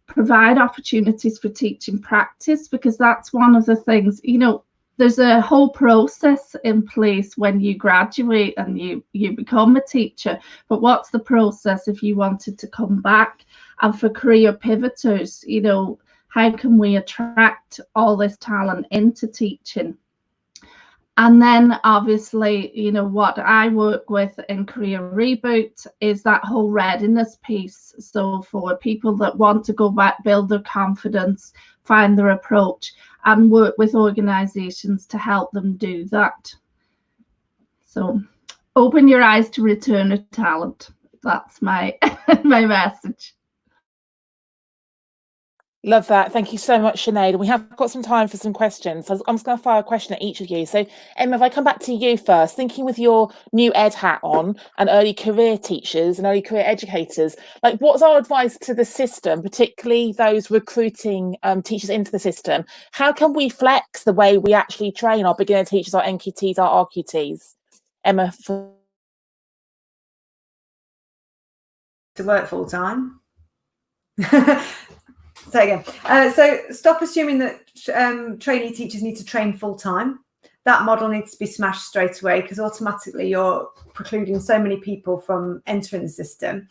Provide opportunities for teaching practice, because that's one of the things, you know, there's a whole process in place when you graduate and you become a teacher, but what's the process if you wanted to come back? And for career pivoters, you know, how can we attract all this talent into teaching? And then obviously, you know, what I work with in Career Reboot is that whole readiness piece. So for people that want to go back, build their confidence, find their approach, and work with organizations to help them do that. So open your eyes to return of talent. That's my my message. Love that. Thank you so much, Sinead. And we have got some time for some questions. So I'm just going to fire a question at each of you. So Emma, if I come back to you first, thinking with your new ed hat on and early career teachers and early career educators, like what's our advice to the system, particularly those recruiting teachers into the system? How can we flex the way we actually train our beginner teachers, our NQTs, our RQTs? Emma. To work full time. So again, so stop assuming that trainee teachers need to train full time. That model needs to be smashed straight away, because automatically you're precluding so many people from entering the system.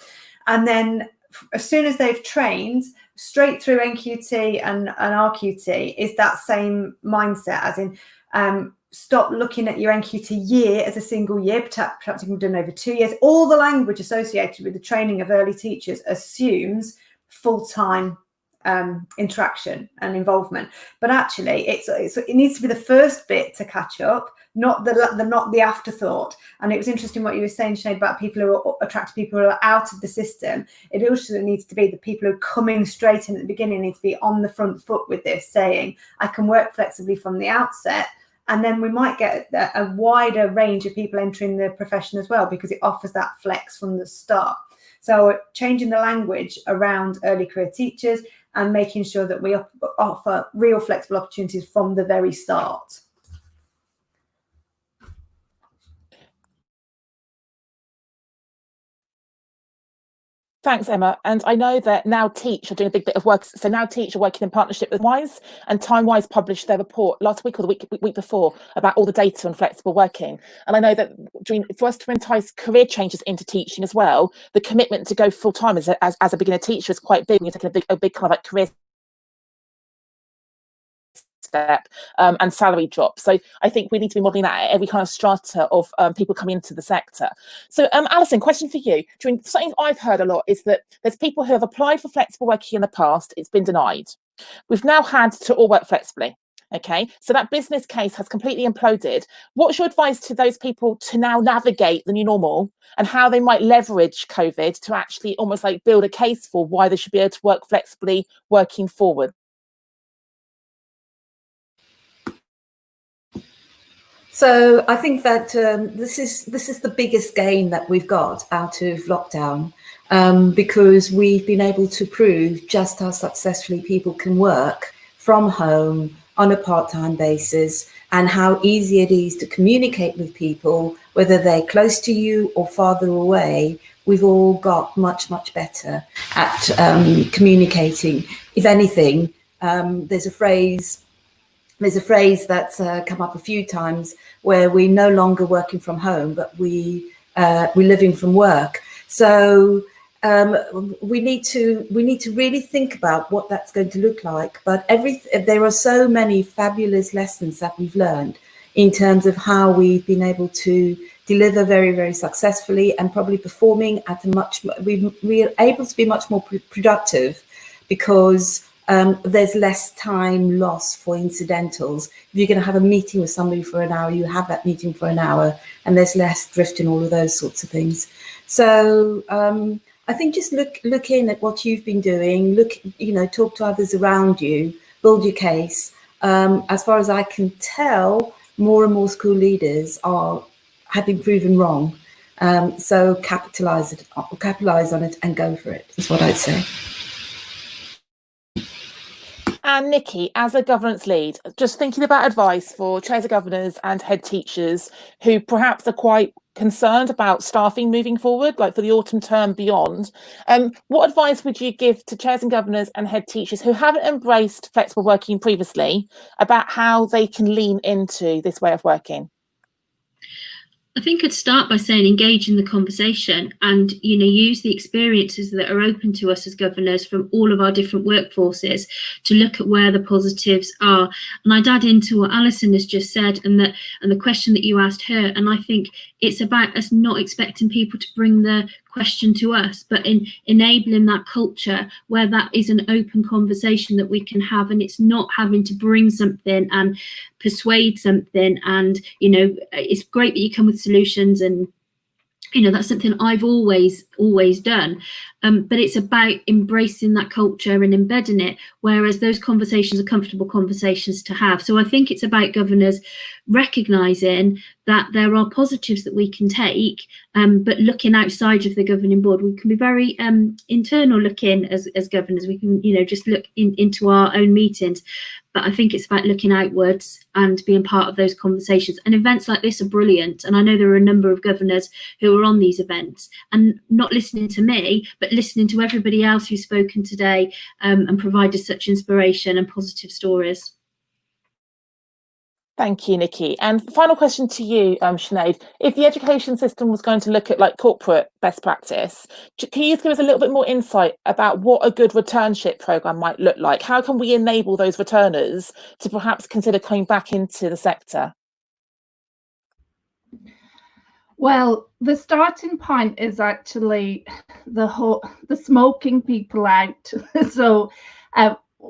And then as soon as they've trained, straight through NQT and RQT is that same mindset, as in stop looking at your NQT year as a single year, perhaps you've done over 2 years. All the language associated with the training of early teachers assumes full-time interaction and involvement, but actually it needs to be the first bit to catch up, not the afterthought. And it was interesting what you were saying, Sinead, about people who are attracted, people who are out of the system. It also needs to be the people who are coming straight in at the beginning need to be on the front foot with this, saying I can work flexibly from the outset. And then we might get a wider range of people entering the profession as well, because it offers that flex from the start. So changing the language around early career teachers and making sure that we offer real flexible opportunities from the very start. Thanks, Emma. And I know that Now Teach are doing a big bit of work. So Now Teach are working in partnership with Wise, and Time Wise published their report last week or the week before about all the data on flexible working. And I know that for us to entice career changes into teaching as well, the commitment to go full time as a beginner teacher is quite big. You're taking a big kind of like career step and salary drop. So I think we need to be modelling that at every kind of strata of people coming into the sector. So Alison, question for you. Something I've heard a lot is that there's people who have applied for flexible working in the past, it's been denied. We've now had to all work flexibly. Okay, so that business case has completely imploded. What's your advice to those people to now navigate the new normal and how they might leverage COVID to actually almost like build a case for why they should be able to work flexibly working forward? So I think that this is the biggest gain that we've got out of lockdown, because we've been able to prove just how successfully people can work from home on a part-time basis, and how easy it is to communicate with people, whether they're close to you or farther away. We've all got much better at communicating. If anything, there's a phrase that's come up a few times where we're no longer working from home, but we're living from work. So we need to really think about what that's going to look like. But there are so many fabulous lessons that we've learned in terms of how we've been able to deliver very, very successfully and probably performing at a we're able to be much more productive because there's less time lost for incidentals. If you're going to have a meeting with somebody for an hour, you have that meeting for an hour, and there's less drift and all of those sorts of things. So I think just look in at what you've been doing, talk to others around you, build your case. As far as I can tell, more and more school leaders have been proven wrong. So capitalize on it and go for it, is what I'd say. And Nikki, as a governance lead, just thinking about advice for chairs of governors and head teachers who perhaps are quite concerned about staffing moving forward, like for the autumn term beyond, what advice would you give to chairs and governors and head teachers who haven't embraced flexible working previously about how they can lean into this way of working? I think I'd start by saying engage in the conversation and, use the experiences that are open to us as governors from all of our different workforces to look at where the positives are. And I'd add into what Alison has just said and the question that you asked her. And I think it's about us not expecting people to bring the question to us, but in enabling that culture where that is an open conversation that we can have, and it's not having to bring something and persuade something. And it's great that you come with solutions, and that's something I've always done, but it's about embracing that culture and embedding it, whereas those conversations are comfortable conversations to have. So I think it's about governors recognizing that there are positives that we can take, but looking outside of the governing board. We can be very internal looking as governors. We can just look into our own meetings, but I think it's about looking outwards and being part of those conversations. And events like this are brilliant. And I know there are a number of governors who are on these events and not listening to me, but listening to everybody else who's spoken today and provided such inspiration and positive stories. Thank you, Nikki. And final question to you, Sinead. If the education system was going to look at corporate best practice, can you give us a little bit more insight about what a good returnship programme might look like? How can we enable those returners to perhaps consider coming back into the sector? Well, the starting point is actually the smoking people out. So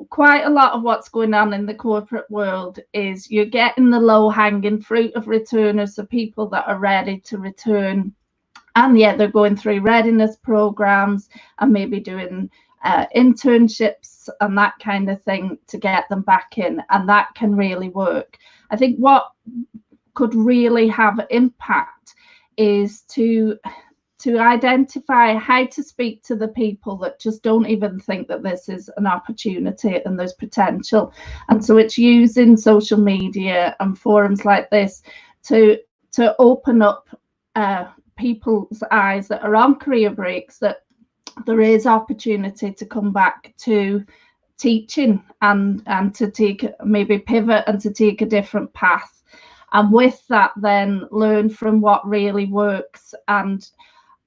quite a lot of what's going on in the corporate world is you're getting the low-hanging fruit of returners, so people that are ready to return, and yet they're going through readiness programs and maybe doing internships and that kind of thing to get them back in, and that can really work. I think what could really have impact is to identify how to speak to the people that just don't even think that this is an opportunity and there's potential. And so it's using social media and forums like this to open up people's eyes that are on career breaks, that there is opportunity to come back to teaching and to take, maybe pivot and to take a different path. And with that, then learn from what really works. And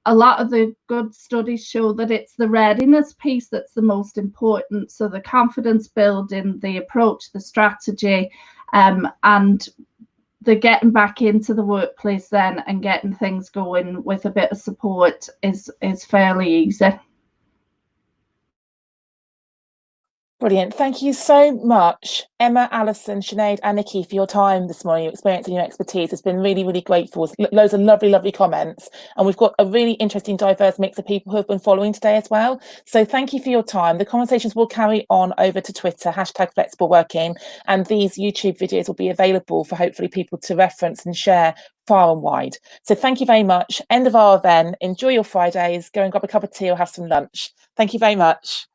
a lot of the good studies show that it's the readiness piece that's the most important. So the confidence building, the approach, the strategy, and the getting back into the workplace then and getting things going with a bit of support is fairly easy. Brilliant. Thank you so much, Emma, Alison, Sinead and Nikki, for your time this morning, your experience and your expertise. It's been really, really great for us. Loads of lovely, lovely comments. And we've got a really interesting, diverse mix of people who have been following today as well. So thank you for your time. The conversations will carry on over to Twitter, #FlexibleWorking, and these YouTube videos will be available for hopefully people to reference and share far and wide. So thank you very much. End of our event. Enjoy your Fridays. Go and grab a cup of tea or have some lunch. Thank you very much.